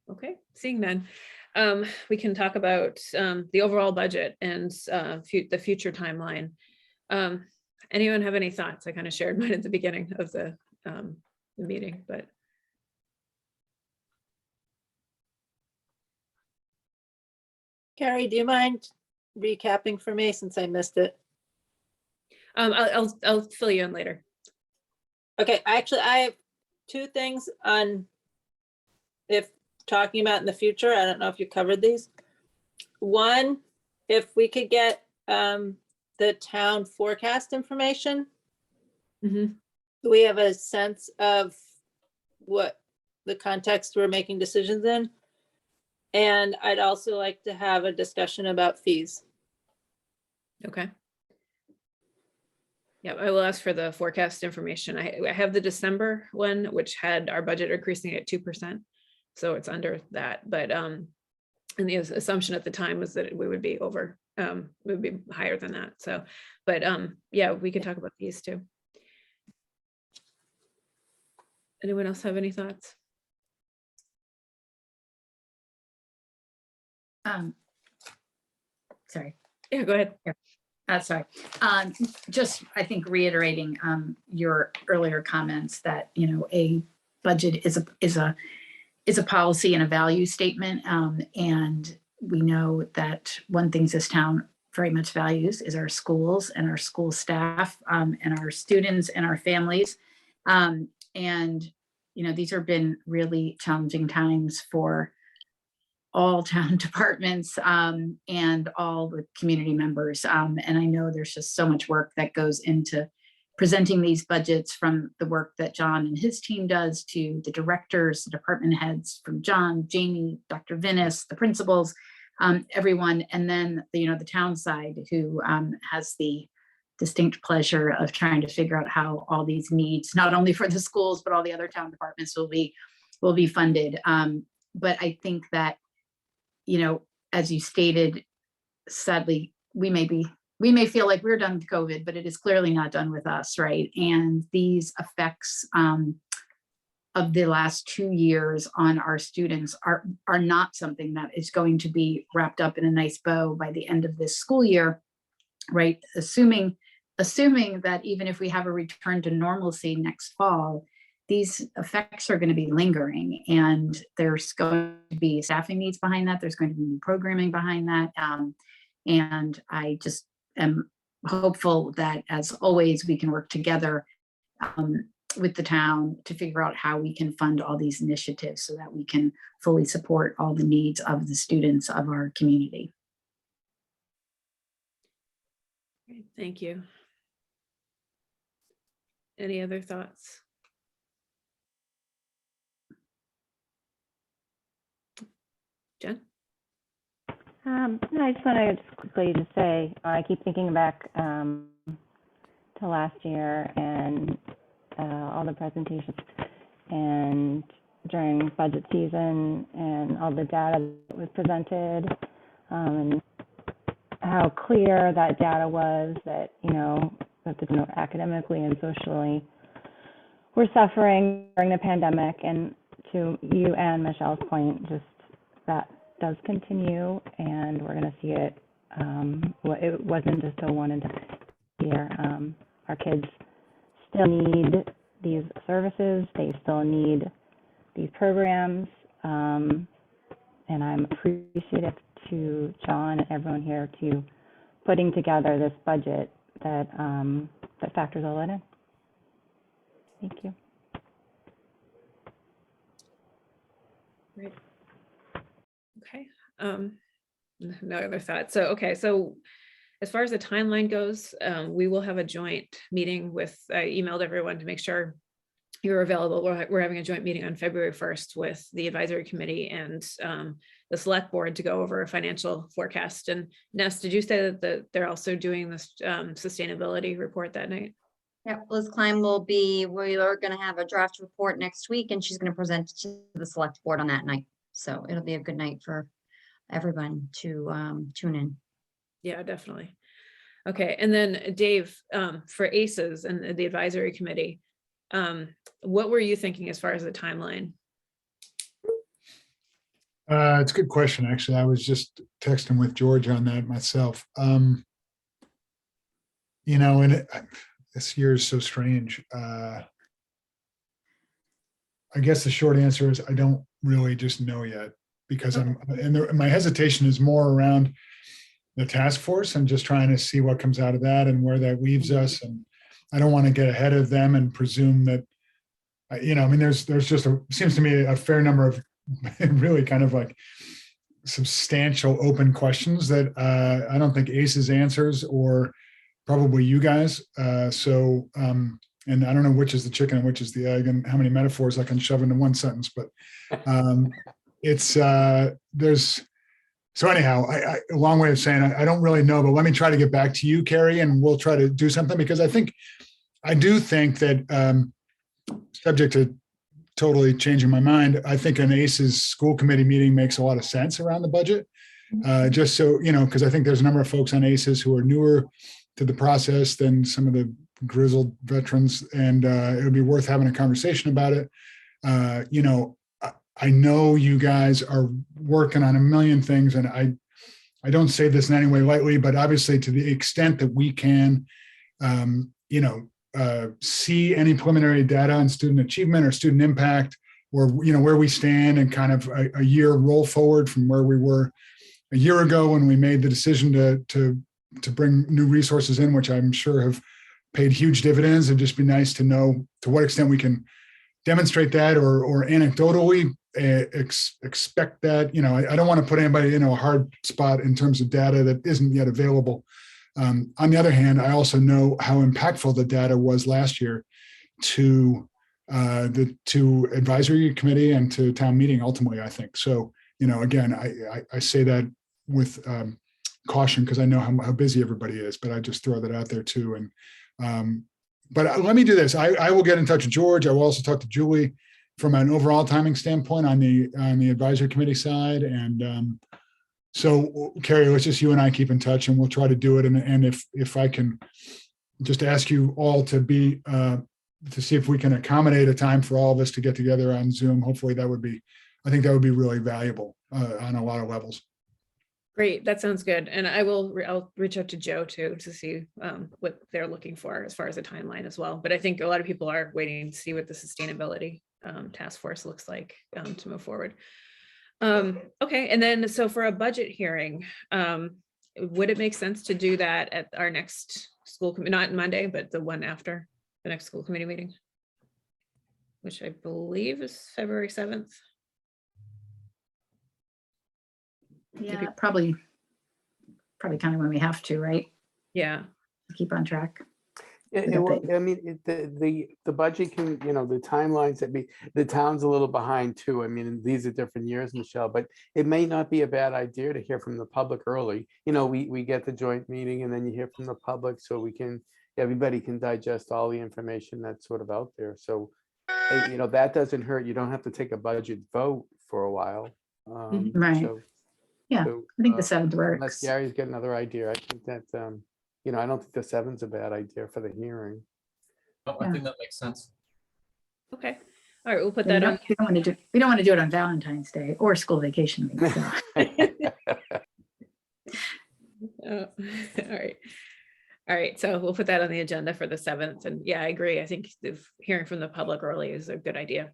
Okay, seeing none, we can talk about the overall budget and the future timeline. Anyone have any thoughts? I kind of shared mine at the beginning of the meeting, but. Carrie, do you mind recapping for me since I missed it? I'll fill you in later. Okay, I have two things on if talking about in the future. I don't know if you covered these. One, if we could get the town forecast information. Mhm. We have a sense of what the context we're making decisions in. And I'd also like to have a discussion about fees. Okay. Yeah, I will ask for the forecast information. I have the December one, which had our budget increasing at 2%. So it's under that, but and the assumption at the time was that we would be over, we would be higher than that. So, but yeah, we can talk about these too. Anyone else have any thoughts? Sorry. Yeah, go ahead. Sorry. Just, I think reiterating your earlier comments that, you know, a budget is a policy and a value statement. And we know that one thing this town very much values is our schools and our school staff and our students and our families. And, you know, these have been really challenging times for all town departments and all the community members. And I know there's just so much work that goes into presenting these budgets, from the work that John and his team does to the directors, the department heads, from John, Jamie, Dr. Vinnis, the principals, everyone. And then, you know, the town side who has the distinct pleasure of trying to figure out how all these needs, not only for the schools, but all the other town departments will be funded. But I think that, you know, as you stated, sadly, we may feel like we're done with COVID, but it is clearly not done with us, right? And these effects of the last 2 years on our students are not something that is going to be wrapped up in a nice bow by the end of this school year, right? Assuming that even if we have a return to normalcy next fall, these effects are going to be lingering, and there's going to be staffing needs behind that. There's going to be new programming behind that. And I just am hopeful that, as always, we can work together with the town to figure out how we can fund all these initiatives so that we can fully support all the needs of the students of our community. Great, thank you. Any other thoughts? Jen? I just want to quickly say, I keep thinking back to last year and all the presentations and during budget season and all the data that was presented, and how clear that data was that, you know, that academically and socially we're suffering during the pandemic. And to you and Michelle's point, just that does continue, and we're going to see it. It wasn't just a one and done year. Our kids still need these services. They still need these programs. And I'm appreciative to John and everyone here to putting together this budget that factors all that in. Thank you. Great. Okay. No other thoughts. So, okay. So as far as the timeline goes, we will have a joint meeting with, I emailed everyone to make sure you're available. We're having a joint meeting on February 1st with the advisory committee and the select board to go over a financial forecast. And Ness, did you say that they're also doing this sustainability report that night? Yep, Liz Klein we are gonna have a draft report next week and she's gonna present it to the select board on that night. So it'll be a good night for everyone to tune in. Yeah, definitely. Okay, and then Dave, for ACES and the advisory committee, what were you thinking as far as the timeline? It's a good question, actually. I was just texting with George on that myself. You know, and this year is so strange. I guess the short answer is I don't really just know yet, because my hesitation is more around the task force and just trying to see what comes out of that and where that leaves us. And I don't want to get ahead of them and presume that, you know, I mean, there's just seems to me a fair number of really kind of like substantial open questions that I don't think ACES answers, or probably you guys. And I don't know which is the chicken and which is the egg and how many metaphors I can shove into one sentence, but so anyhow, a long way of saying I don't really know, but let me try to get back to you, Carrie, and we'll try to do something, because I do think that subject to totally changing my mind, I think an ACES school committee meeting makes a lot of sense around the budget. Just so, you know, because I think there's a number of folks on ACES who are newer to the process than some of the grizzled veterans, and it would be worth having a conversation about it. You know, I know you guys are working on a million things, and I don't say this in any way lightly, but obviously to the extent that we can, you know, see any preliminary data on student achievement or student impact, or, you know, where we stand and kind of a year roll forward from where we were a year ago when we made the decision to bring new resources in, which I'm sure have paid huge dividends. It'd just be nice to know to what extent we can demonstrate that, or anecdotally expect that. You know, I don't want to put anybody in a hard spot in terms of data that isn't yet available. On the other hand, I also know how impactful the data was last year to the advisory committee and to town meeting ultimately, I think. So, you know, again, I say that with caution, because I know how busy everybody is, but I just throw that out there too. And but let me do this. I will get in touch with George. I will also talk to Julie from an overall timing standpoint on the advisory committee side. And so, Carrie, let's just you and I keep in touch, and we'll try to do it. And if I can just ask you all to be to see if we can accommodate a time for all of us to get together on Zoom. Hopefully, I think that would be really valuable on a lot of levels. Great, that sounds good. And I'll reach out to Joe too to see what they're looking for as far as a timeline as well. But I think a lot of people are waiting to see what the sustainability task force looks like to move forward. Okay, and then so for a budget hearing, would it make sense to do that at our next school committee, not Monday, but the one after the next school committee meeting, which I believe is February 7th? Yeah, probably kind of when we have to, right? Yeah. Keep on track. Well, I mean, the budget can, you know, the timelines the town's a little behind too. I mean, these are different years, Michelle, but it may not be a bad idea to hear from the public early. You know, we get the joint meeting and then you hear from the public, so everybody can digest all the information that's sort of out there. So, you know, that doesn't hurt. You don't have to take a budget vote for a while. Right. So, yeah, I think the 7th works. Unless Gary's got another idea, I think that, you know, I don't think the 7th's a bad idea for the hearing. No, I think that makes sense. Okay. All right, we'll put that on. We don't want to do it on Valentine's Day or school vacation week. So. All right. All right, so we'll put that on the agenda for the 7th. And yeah, I agree. I think hearing from the public early is a good idea.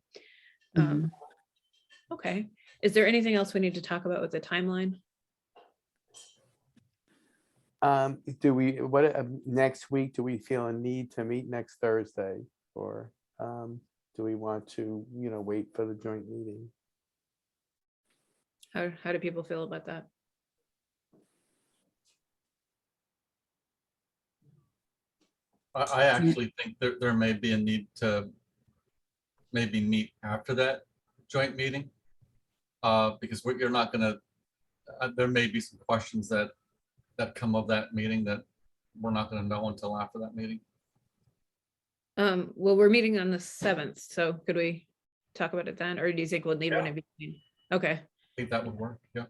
Okay. Is there anything else we need to talk about with the timeline? Next week, do we feel a need to meet next Thursday, or do we want to, you know, wait for the joint meeting? How do people feel about that? I actually think there may be a need to maybe meet after that joint meeting. Because you're not gonna, there may be some questions that come of that meeting that we're not gonna know until after that meeting. Well, we're meeting on the 7th, so could we talk about it then, or do you think we'll need one in between? Okay, I think that would work, yeah.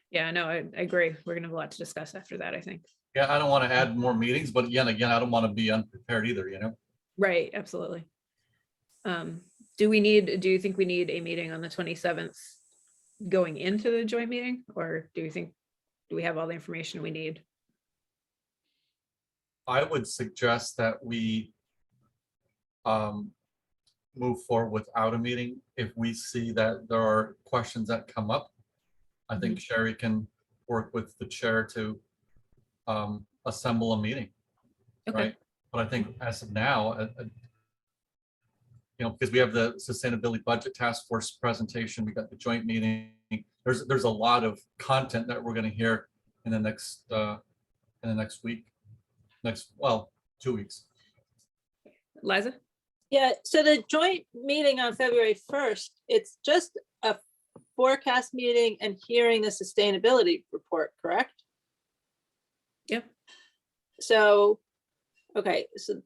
yeah, no, I agree. We're gonna have a lot to discuss after that, I think. Yeah, I don't want to add more meetings, but again, I don't want to be unprepared either, you know? Right, absolutely. Do you think we need a meeting on the 27th going into the joint meeting, or do we have all the information we need? I would suggest that we move forward without a meeting if we see that there are questions that come up. I think Sherry can work with the chair to assemble a meeting, Okay. right? But I think as of now, you know, because we have the sustainability budget task force presentation, we got the joint meeting. There's a lot of content that we're going to hear in the next week, 2 weeks. Liza? Yeah, so the joint meeting on February 1st, it's just a forecast meeting and hearing the sustainability report, correct? Yep. So, okay, so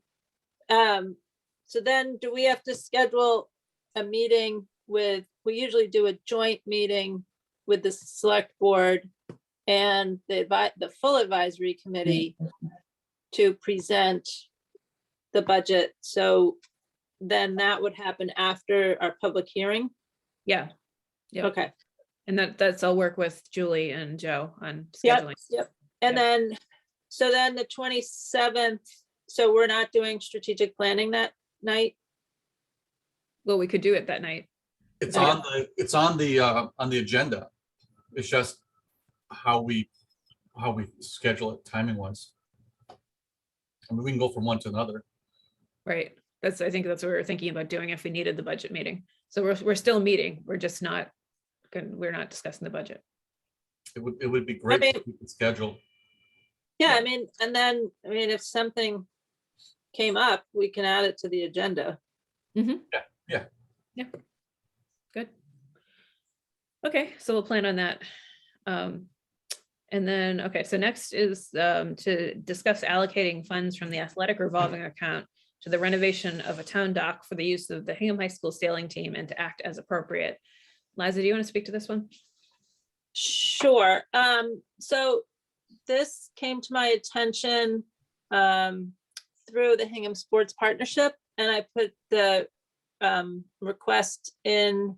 then do we have to schedule a meeting with, we usually do a joint meeting with the select board and the full advisory committee to present the budget. So then that would happen after our public hearing? Yeah. Yep. Okay. And that's, I'll work with Julie and Joe on Yep, scheduling. yep. And then, so then the 27th, so we're not doing strategic planning that night? Well, we could do it that night. It's on the agenda. It's just how we schedule it timing wise. I mean, we can go from one to another. Right. I think that's what we were thinking about doing if we needed the budget meeting. So we're still meeting. We're just not, we're not discussing the budget. It would be great if we could schedule. Yeah, I mean, and then, I mean, if something came up, we can add it to the agenda. Yeah. Good. Okay, so we'll plan on that. And then, okay, so next is to discuss allocating funds from the athletic revolving account to the renovation of a town dock for the use of the Hingham High School sailing team and to act as appropriate. Liza, do you want to speak to this one? Sure. So this came to my attention through the Hingham Sports Partnership, and I put the request in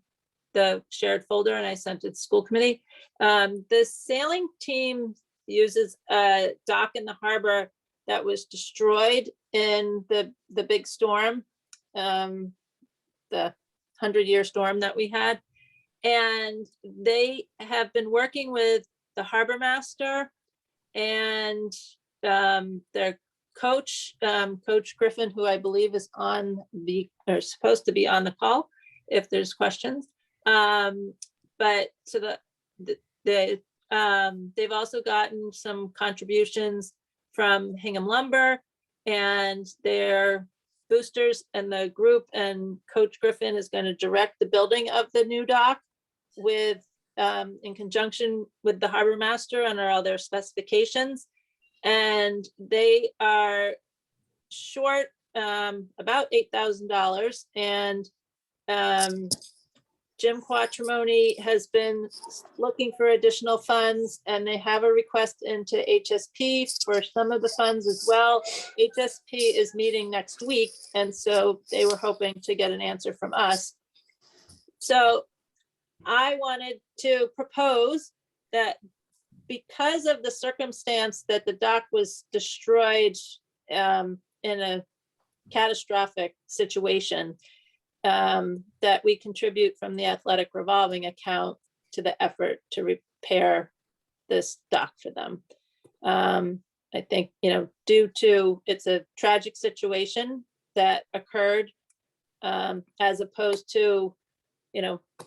the shared folder and I sent it to school committee. The sailing team uses a dock in the harbor that was destroyed in the big storm, the 100-year storm that we had. And they have been working with the harbor master and their coach, Coach Griffin, who I believe is supposed to be on the call if there's questions. But so they've also gotten some contributions from Hingham Lumber and their boosters and the group, and Coach Griffin is going to direct the building of the new dock with in conjunction with the harbor master under all their specifications. And they are short about $8,000, and Jim Quattromoni has been looking for additional funds, and they have a request into HSP for some of the funds as well. HSP is meeting next week, and so they were hoping to get an answer from us. So I wanted to propose that because of the circumstance that the dock was destroyed in a catastrophic situation, that we contribute from the athletic revolving account to the effort to repair this dock for them. I think, due to, it's a tragic situation that occurred, as opposed to,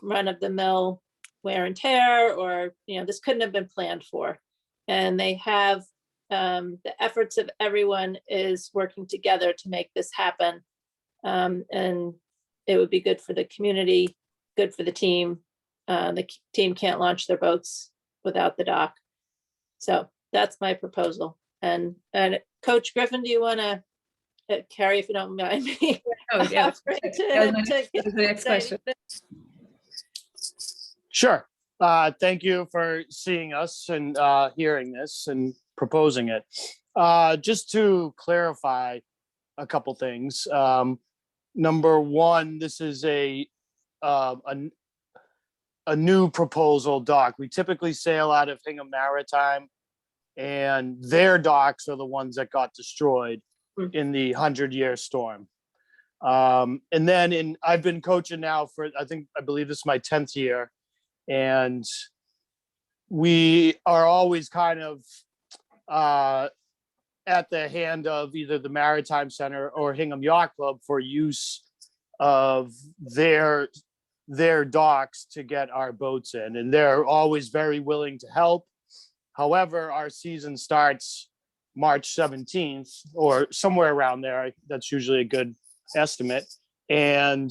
run of the mill wear and tear, or, this couldn't have been planned for. And they have the efforts of everyone is working together to make this happen. And it would be good for the community, good for the team. The team can't launch their boats without the dock. So that's my proposal. And Coach Griffin, do you want to, Carrie, if you don't mind me? Oh, yeah. offering That was my next say question. anything? Sure. Thank you for seeing us and hearing this and proposing it. Just to clarify a couple things. Number one, this is a new proposal dock. We typically sail out of Hingham Maritime, and their docks are the ones that got destroyed in the 100-year storm. And then I've been coaching now for, I believe this is my 10th year. And we are always kind of at the hand of either the Maritime Center or Hingham Yacht Club for use of their docks to get our boats in. And they're always very willing to help. However, our season starts March 17th or somewhere around there. That's usually a good estimate. And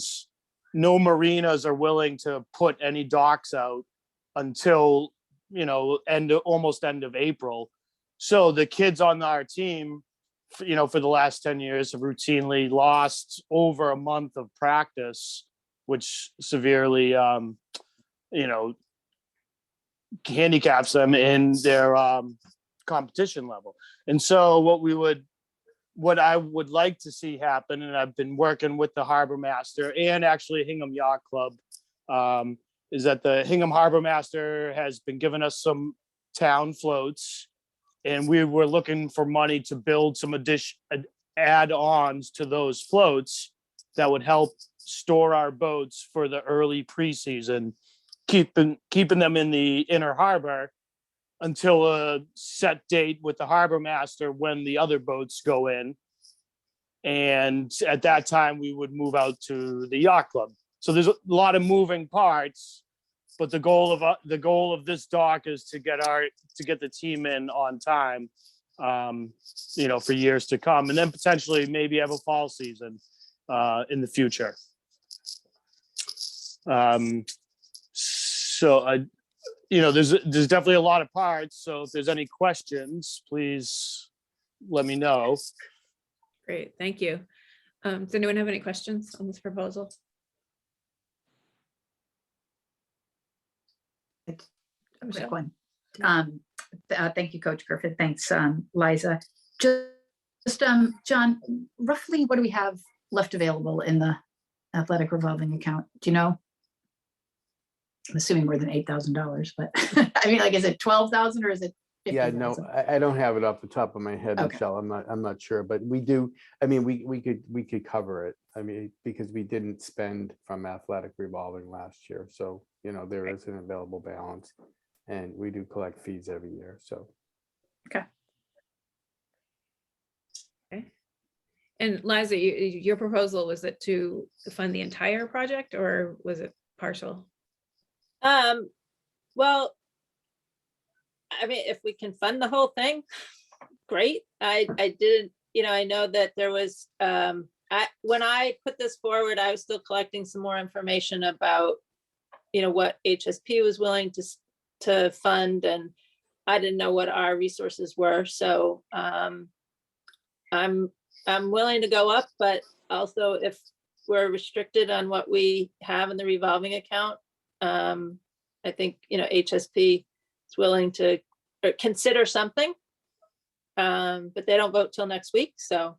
no marinas are willing to put any docks out until, almost end of April. So the kids on our team, for the last 10 years have routinely lost over a month of practice, which severely, handicaps them in their competition level. And so what I would like to see happen, and I've been working with the Harbor Master and actually Hingham Yacht Club, is that the Hingham Harbor Master has been giving us some town floats, and we were looking for money to build some add-ons to those floats that would help store our boats for the early preseason, keeping them in the inner harbor until a set date with the harbor master when the other boats go in. And at that time, we would move out to the yacht club. So there's a lot of moving parts, but the goal of this dock is to get the team in on time, for years to come, and then potentially maybe have a fall season in the future. There's definitely a lot of parts. So if there's any questions, please let me know. Great, thank you. Does anyone have any questions on this proposal? Quick one. Thank you, Coach Griffith. Thanks, Liza. Just John, roughly what do we have left available in the athletic revolving account? Do you know? I'm assuming more than $8,000, but I mean, is it 12,000 or is it 50,000? Yeah, no, I don't have it off the top of my head, Okay. Michelle. I'm not sure, but we do. I mean, we could cover it. I mean, because we didn't spend from athletic revolving last year, so there is an available balance, and we do collect fees every year. So. Okay. Okay. And Liza, your proposal, was it to fund the entire project or was it partial? Well, I mean, if we can fund the whole thing, great. I didn't, I know that there was, when I put this forward, I was still collecting some more information about, what HSP was willing to fund, and I didn't know what our resources were. So, I'm willing to go up, but also if we're restricted on what we have in the revolving account, I think, HSP is willing to consider something, but they don't vote till next week. So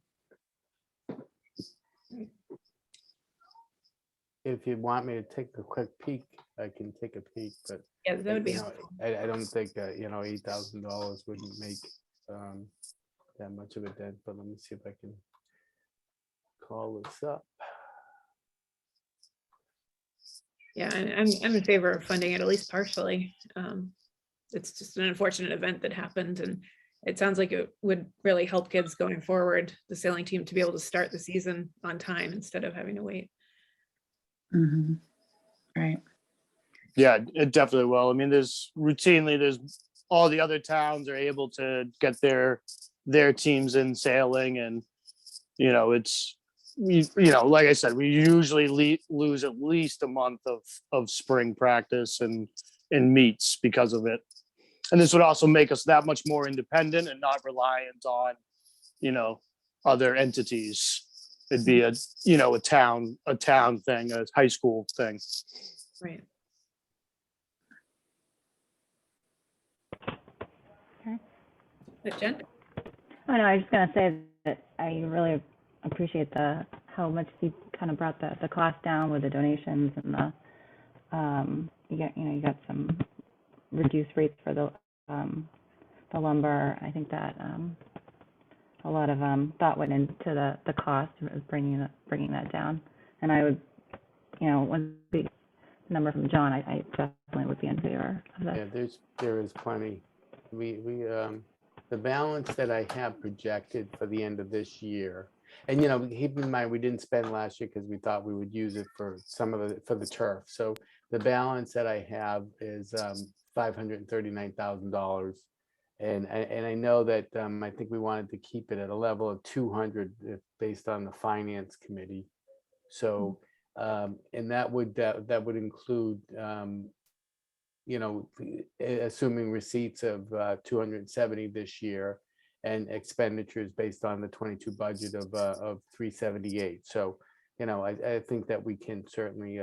If you want me to take a quick peek, I can take a peek, but Yeah, that would be. I don't think $8,000 wouldn't make that much of a dent, but let me see if I can call this up. Yeah, I'm in favor of funding it at least partially. It's just an unfortunate event that happened, and it sounds like it would really help kids going forward, the sailing team, to be able to start the season on time instead of having to wait. Right. Yeah, it definitely will. I mean, there's all the other towns are able to get their teams in sailing, and it's like I said, we usually lose at least a month of spring practice and meets because of it. And this would also make us that much more independent and not reliant on other entities. It'd be a town thing, a high school thing. Right. Jen? Oh, no, I was just gonna say that I really appreciate how much you kind of brought the cost down with the donations and you got some reduced rates for the lumber. I think that a lot of thought went into the cost of bringing that down. And I would, one big number from John, I definitely would be in favor of that. Yeah, there is plenty. We the balance that I have projected for the end of this year, and keep in mind we didn't spend last year because we thought we would use it for for the turf. So the balance that I have is $539,000, and I know that I think we wanted to keep it at a level of 200 based on the finance committee. So and that would include assuming receipts of 270 this year and expenditures based on the 22 budget of 378. So I think that we can certainly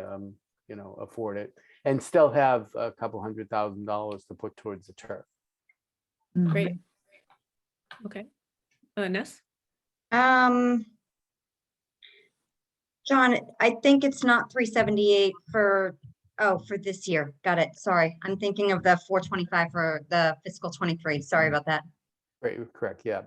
afford it and still have a couple $100,000 to put towards the turf. Great. Okay. Ness? John, I think it's not 378 for this year. Got it. Sorry. I'm thinking of the 425 for the fiscal 23. Sorry about that. Right, correct. Yeah.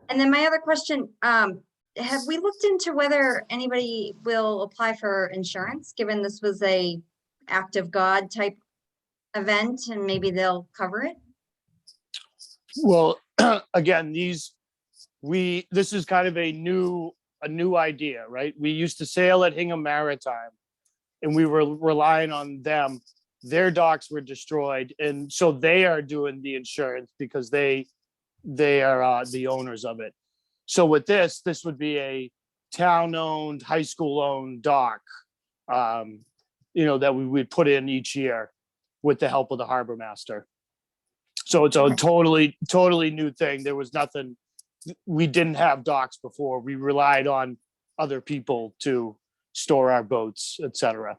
And then my other question, have we looked into whether anybody will apply for insurance, given this was a act of God type event, and maybe they'll cover it? Well, again, this is kind of a new idea, right? We used to sail at Hingham Maritime, and we were relying on them. Their docks were destroyed, and so they are doing the insurance because they are the owners of it. So with this would be a town-owned, high school-owned dock, that we would put in each year with the help of the harbor master. So it's a totally new thing. There was nothing, we didn't have docks before. We relied on other people to store our boats, etc.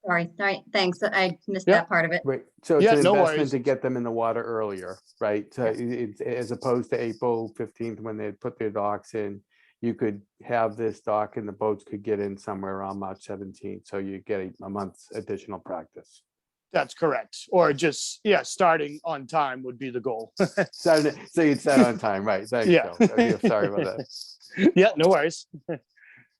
Sorry. All right. Thanks. I missed that part of it. Right. So it's Yeah, an no investment worries. to get them in the water earlier, right? So it's, as opposed to April 15th when they put their docks in, you could have this dock and the boats could get in somewhere around March 17th. So you get a month's additional practice. That's correct. Or just, starting on time would be the goal. So you'd start on time, right? Thanks, Yeah. Joe. Sorry about that. Yeah, no worries.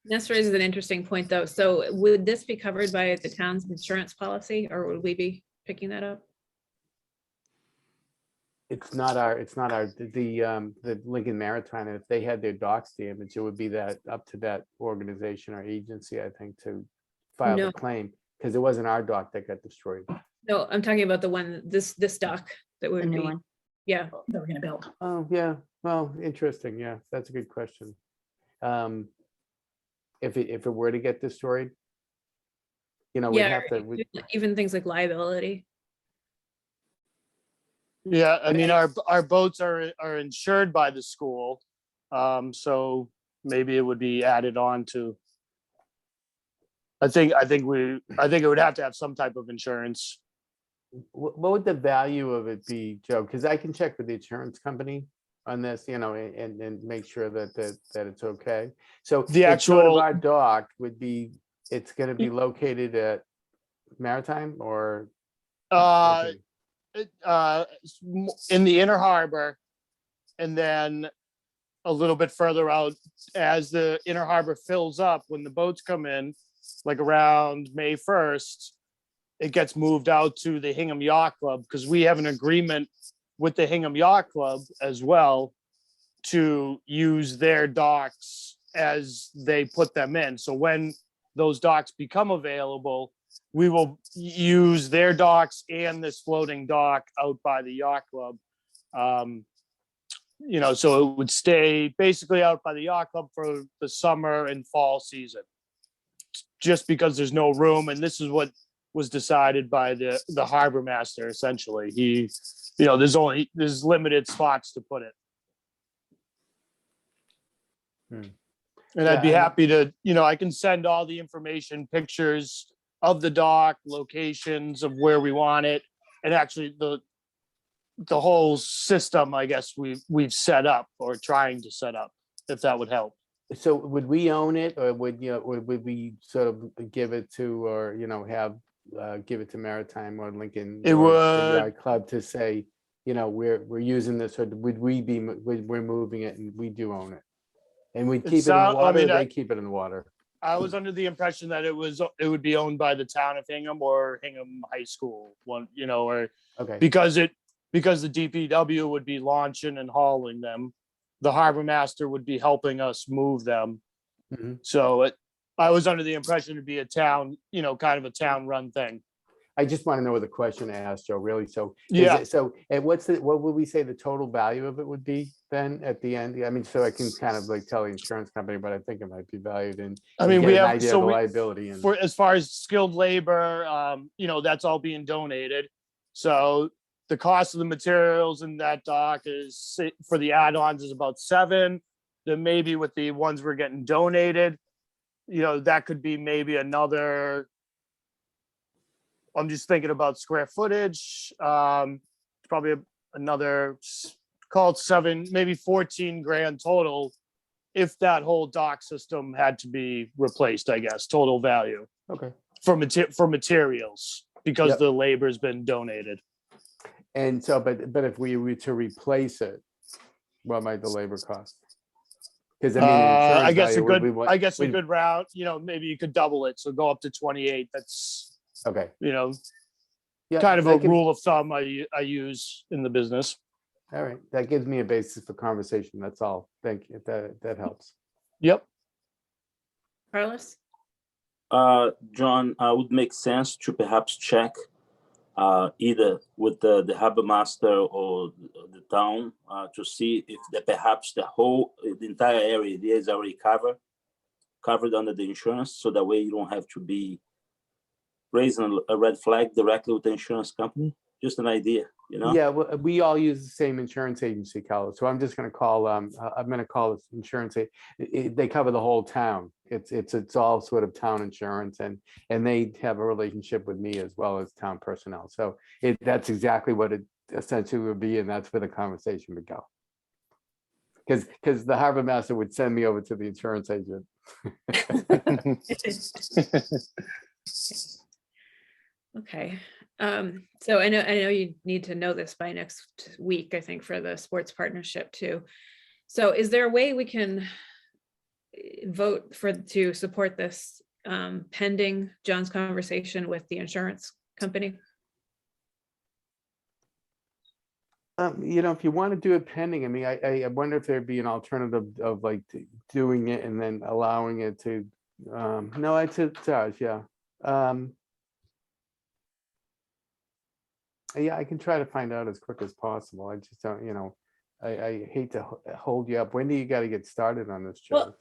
Ness raises an interesting point, though. So would this be covered by the town's insurance policy, or would we be picking that up? It's not the Lincoln Maritime, if they had their docks damaged, it would be up to that organization or agency, I think, to file No. the claim, because it wasn't our dock that got destroyed. No, I'm talking about the one, this dock that The would new be, one. yeah. That we're gonna build. Oh, yeah, well, interesting, yeah, that's a good question. If it were to get destroyed, we'd Yeah, have to, even things like liability. Yeah, I mean, our boats are insured by the school. So maybe it would be added on to. I think it would have to have some type of insurance. what would the value of it be, Joe? Because I can check with the insurance company on this, and make sure that it's okay. So The sort of actual- our dock would be, it's gonna be located at Maritime or? Okay. In the inner harbor, and then a little bit further out as the inner harbor fills up, when the boats come in, like around May 1st, it gets moved out to the Hingham Yacht Club, because we have an agreement with the Hingham Yacht Club as well to use their docks as they put them in. So when those docks become available, we will use their docks and this floating dock out by the yacht club. You know, so it would stay basically out by the yacht club for the summer and fall season. Just because there's no room, and this is what was decided by the harbor master, essentially. He, you know, there's limited spots to put it. And I'd be happy to, you know, I can send all the information, pictures of the dock, locations of where we want it, and actually the whole system, I guess we've set up or trying to set up, if that would help. So would we own it, or would, you know, would we sort of give it to, or, you know, have, give it to Maritime or Lincoln? It or would- the yacht club to say, you know, we're using this, or would we be, we're moving it and we do own it? And we keep it in the I water, mean, or they keep it in the water? I was under the impression that it would be owned by the town of Hingham or Hingham High School, one, you know, or Okay. because the DPW would be launching and hauling them. The harbor master would be helping us move them. Mhm. So I was under the impression it'd be a town, you know, kind of a town run thing. I just want to know what the question I asked, Joe, really. So, Yeah. So, and what would we say the total value of it would be then at the end? I mean, so I can kind of like tell the insurance company, but I think it might be valued in. I mean, get we an have, idea so of the we, liability and. for as far as skilled labor, you know, that's all being donated. So the cost of the materials in that dock is, for the add-ons, is about 7. Then maybe with the ones we're getting donated, you know, that could be maybe another. I'm just thinking about square footage. Probably another, call it 7, maybe 14 grand total, if that whole dock system had to be replaced, I guess, total value Okay. for materials, because Yep. the labor's been donated. And so, but if we were to replace it, what might the labor cost? Because I mean, the I insurance guess a value would be good, what- I guess a we'd- good route, you know, maybe you could double it, so go up to 28. That's, Okay. you know, Yeah, kind of that a gives- rule of thumb I use in the business. All right, that gives me a basis for conversation. That's all. Thank you. That helps. Yep. Carlos? John, would make sense to perhaps check either with the harbor master or the town to see if perhaps the entire area there is already covered under the insurance, so that way you don't have to be raising a red flag directly with the insurance company. Just an idea, you know? Yeah, well, we all use the same insurance agency, Carlos. So I'm just going to call. I'm going to call this insurance. They cover the whole town. It's all sort of town insurance, and they have a relationship with me as well as town personnel. So that's exactly what it essentially would be, and that's where the conversation would go. Because the harbor master would send me over to the insurance agent. Okay, so I know you need to know this by next week, I think, for the sports partnership too. So is there a way we can vote to support this pending John's conversation with the insurance company? You know, if you want to do it pending, I mean, I wonder if there'd be an alternative of like doing it and then allowing it to, no, it's ours, yeah. Yeah, I can try to find out as quick as possible. I just don't, you know, I hate to hold you up. When do you got to get started on this, Joe?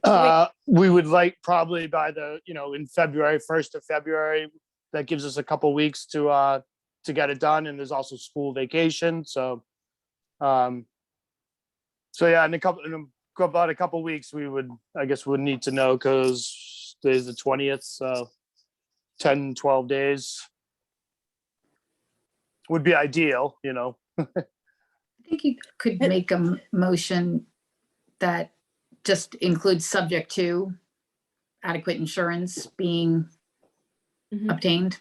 Well, We would like probably by the, you know, in February, 1st of February. That gives us a couple weeks to get it done, and there's also school vacation. So, yeah, in about a couple weeks, we would, I guess, would need to know, because today's the 20th, so 10, 12 days would be ideal, you know. I think you could make a motion that just includes subject to adequate insurance being obtained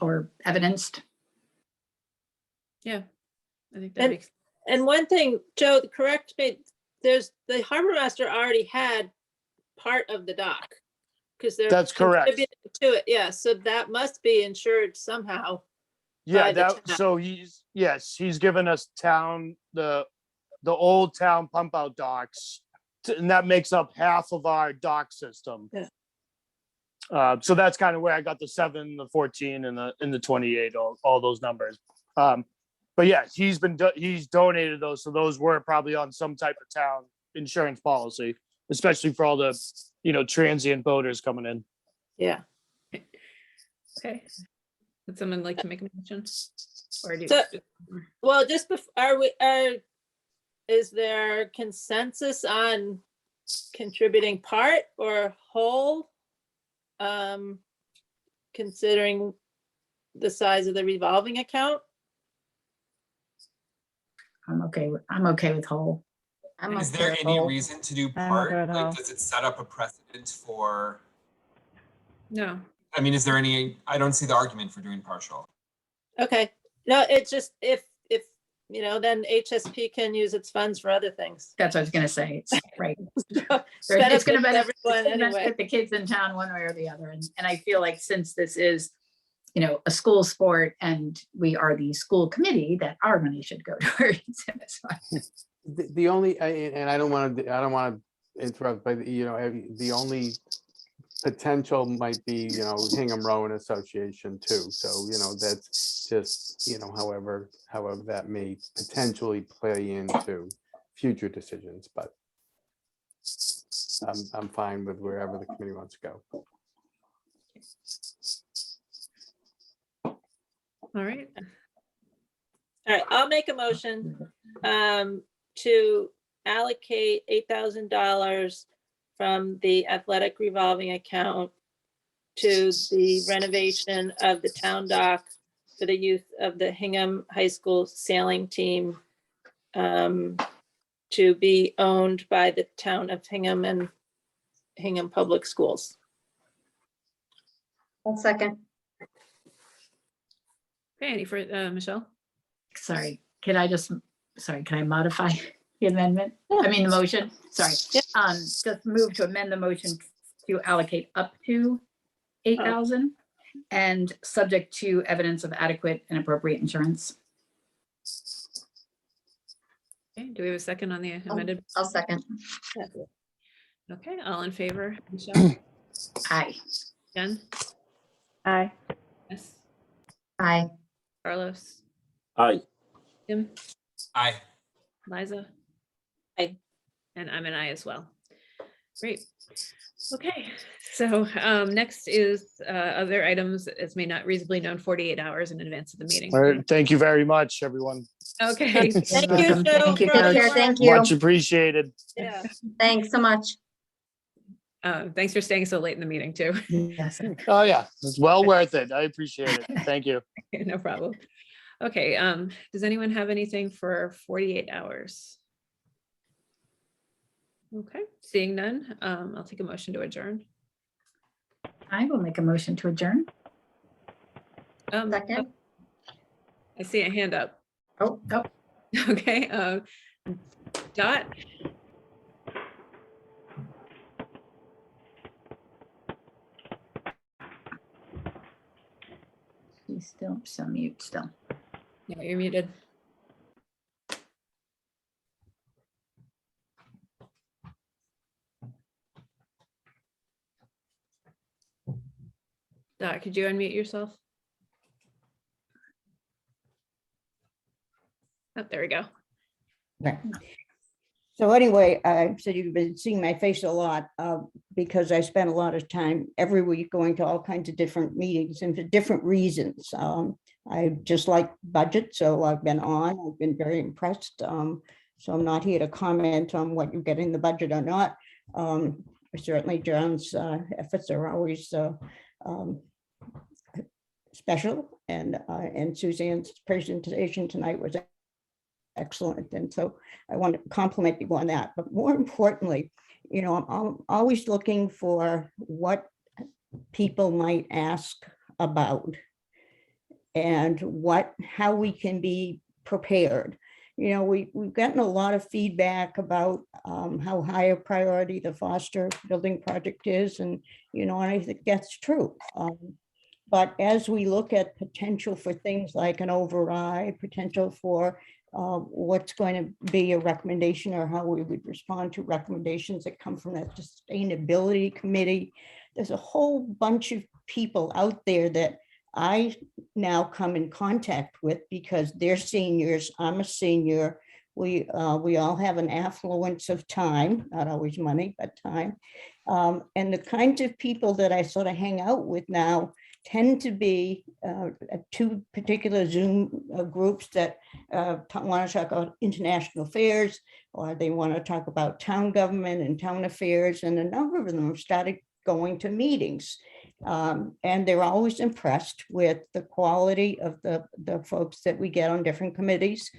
or evidenced. Yeah, I think that And, makes. and one thing, Joe, correct me, the harbor master already had part of the dock. Because they're That's correct. contributing to it, yeah, so that must be insured somehow. Yeah, by the that, town. so he's given us the old town pump out docks, and that makes up half of our dock system. Yeah. So that's kind of where I got the 7, the 14, and the 28, all those numbers. But yeah, he's donated those, so those were probably on some type of town insurance policy, especially for all the, transient voters coming in. Yeah. Okay. Would someone like to make a motion? Or do So- Well, just before, is there consensus on contributing part or whole? Considering the size of the revolving account? I'm okay with whole. I'm Is okay there with any whole. reason to do I'm part? okay with Like, all. does it set up a precedent for, No. I mean, is there any, I don't see the argument for doing partial. Okay, no, it's just if, then HSP can use its funds for other things. That's what I was gonna say. It's right. Benefits It's gonna benefit everyone anyway. benefit the kids in town one way or the other. And I feel like since this is, a school sport and we are the school committee, that our money should go towards it. That's fine. The only, and I don't want to interrupt, but the only potential might be, Hingham Rowan Association too. So, that's just, however that may potentially play into future decisions, but I'm fine with wherever the committee wants to go. All right. All right, I'll make a motion to allocate $8,000 from the athletic revolving account to the renovation of the town dock for the youth of the Hingham High School sailing team, to be owned by the town of Hingham and Hingham Public Schools. One second. Okay, any for Michelle? Sorry, can I modify the amendment? I mean, the motion, sorry. Just move to amend the motion to allocate up to 8,000 and subject to evidence of adequate and appropriate insurance. Okay, do we have a second on the amended? I'll second. Okay, all in favor? Michelle? Aye. Jen? Aye. Yes. Aye. Carlos? Aye. Tim? Aye. Liza? Aye. And I'm an aye as well. Great. Okay, so next is other items as may not reasonably known 48 hours in advance of the meeting. All right, thank you very much, everyone. Okay. Thank you, Welcome. Joe. Thank you, for all Coach. your Care, thank work. you. Much appreciated. Yeah. Thanks so much. Thanks for staying so late in the meeting too. Yes. Oh, yeah, it's well worth it. I appreciate it. Thank you. No problem. Okay, does anyone have anything for 48 hours? Okay, seeing none, I'll take a motion to adjourn. I will make a motion to adjourn. Second. I see a hand up. Oh. Okay, Dot, She's still mute still. no, you're muted. Dot, could you unmute yourself? Oh, there we go. Right. So anyway, I said you've been seeing my face a lot because I spent a lot of time every week going to all kinds of different meetings and for different reasons. I just like budget, so I've been on. I've been very impressed. So I'm not here to comment on what you get in the budget or not. Certainly John's efforts are always special, and Suzanne's presentation tonight was excellent. And so I want to compliment you on that. But more importantly, I'm always looking for what people might ask about and how we can be prepared. We've gotten a lot of feedback about how high a priority the Foster building project is. And I think that's true. But as we look at potential for things like an override, potential for what's going to be a recommendation or how we would respond to recommendations that come from that sustainability committee, there's a whole bunch of people out there that I now come in contact with because they're seniors. I'm a senior. We all have an affluence of time, not always money, but time. And the kinds of people that I sort of hang out with now tend to be two particular Zoom groups that want to talk about international affairs, or they want to talk about town government and town affairs. And a number of them have started going to meetings. And they're always impressed with the quality of the folks that we get on different committees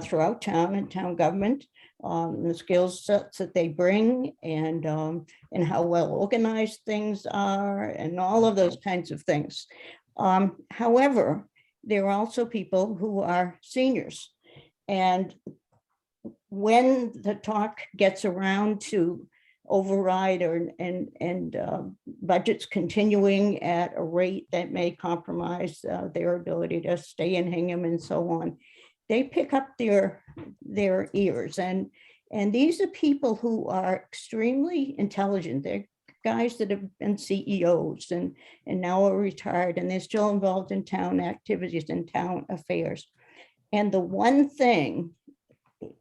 throughout town and town government, the skill sets that they bring, and how well organized things are, and all of those kinds of things. However, there are also people who are seniors, and when the talk gets around to override and budgets continuing at a rate that may compromise their ability to stay in Hingham and so on, they pick up their ears. And these are people who are extremely intelligent. They're guys that have been CEOs and now are retired, and they're still involved in town activities and town affairs. And the one thing,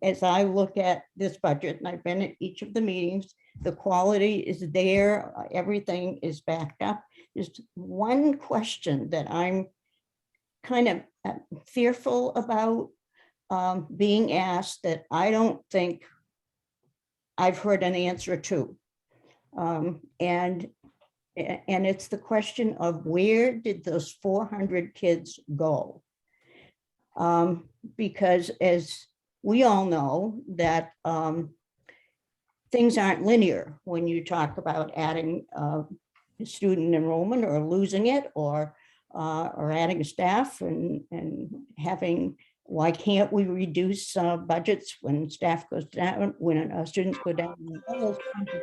as I look at this budget, and I've been at each of the meetings, the quality is there, everything is backed up. There's one question that I'm kind of fearful about being asked that I don't think I've heard an answer to. And it's the question of where did those 400 kids go? Because as we all know that things aren't linear when you talk about adding student enrollment or losing it, or adding staff and having, why can't we reduce budgets when staff goes down, when students go down, all those kinds of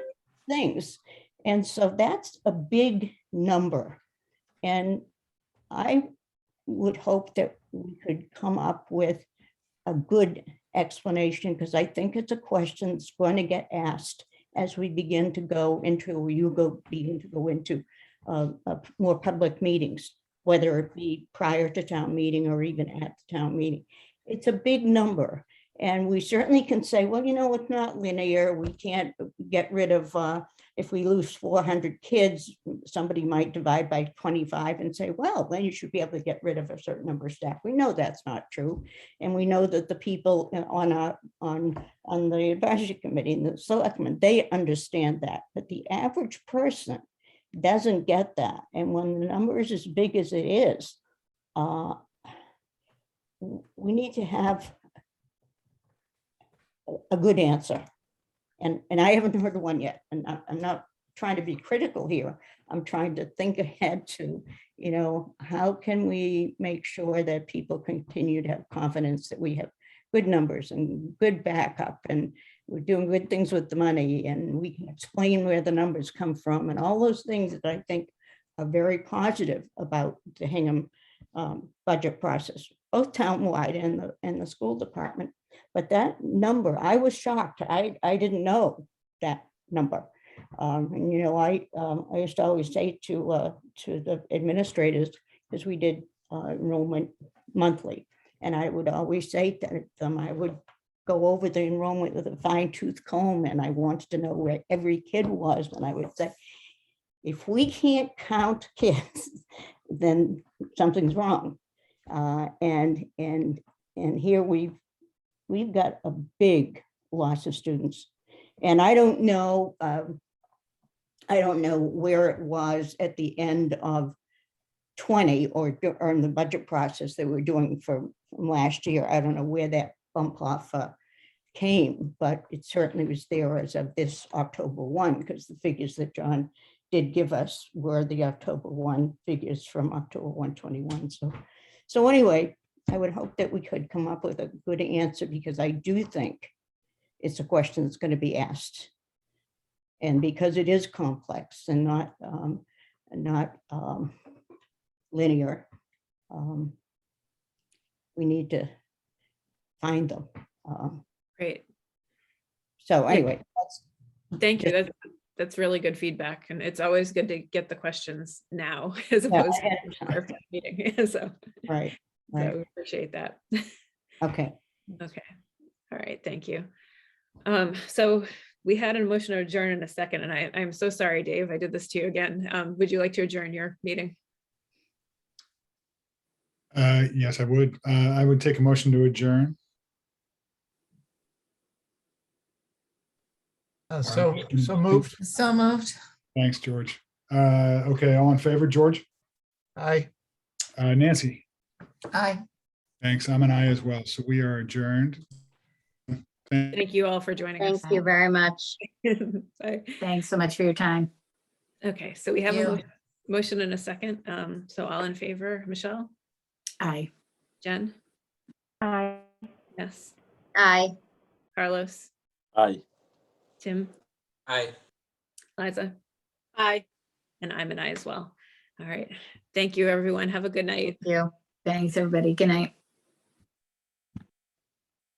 things. And so that's a big number. And I would hope that we could come up with a good explanation, because I think it's a question that's going to get asked as we begin to go into, or you begin to go into more public meetings, whether it be prior to town meeting or even at the town meeting. It's a big number. And we certainly can say, well, you know, it's not linear. We can't get rid of, if we lose 400 kids, somebody might divide by 25 and say, well, then you should be able to get rid of a certain number of staff. We know that's not true. And we know that the people on the advisory committee and the selectmen, they understand that. But the average person doesn't get that. And when the number is as big as it is, we need to have a good answer. And I haven't heard one yet. And I'm not trying to be critical here. I'm trying to think ahead to, you know, how can we make sure that people continue to have confidence that we have good numbers and good backup, and we're doing good things with the money, and we can explain where the numbers come from, and all those things that I think are very positive about the Hingham budget process, both townwide and the school department. But that number, I was shocked. I didn't know that number. And, you know, I used to always say to the administrators, because we did enrollment monthly, and I would always say to them, I would go over the enrollment with a fine tooth comb, and I wanted to know where every kid was. And I would say, if we can't count kids, then something's wrong. And here we've got a big loss of students. And I don't know where it was at the end of 20 or in the budget process that we're doing from last year. I don't know where that bump off came, but it certainly was there as of this October 1, because the figures that John did give us were the October 1 figures from October 1, 21. So anyway, I would hope that we could come up with a good answer, because I do think it's a question that's going to be asked. And because it is complex and not linear, we need to find them. Great. So anyway, Thank you. that's really good feedback. And it's always good to get the questions now as Yeah, opposed ahead of to time. our meeting. So Right, right. we appreciate that. Okay. Okay. All right. Thank you. So we had a motion to adjourn in a second, and I'm so sorry, Dave, I did this to you again. Would you like to adjourn your meeting? Yes, I would. I would take a motion to adjourn. So moved. So moved. Thanks, George. Okay, all in favor, George? Aye. Nancy? Aye. Thanks. I'm an aye as well. So we are adjourned. Thank you all for joining us. Thank you very much. Bye. Thanks so much for your time. Okay, so we have a You. motion in a second. So all in favor, Michelle, Aye. Jen, Aye. yes, Aye. Carlos, Aye. Tim, Aye. Liza, Aye. and I'm an aye as well. All right. Thank you, everyone. Have a good night. Thank you. Thanks, everybody. Good night.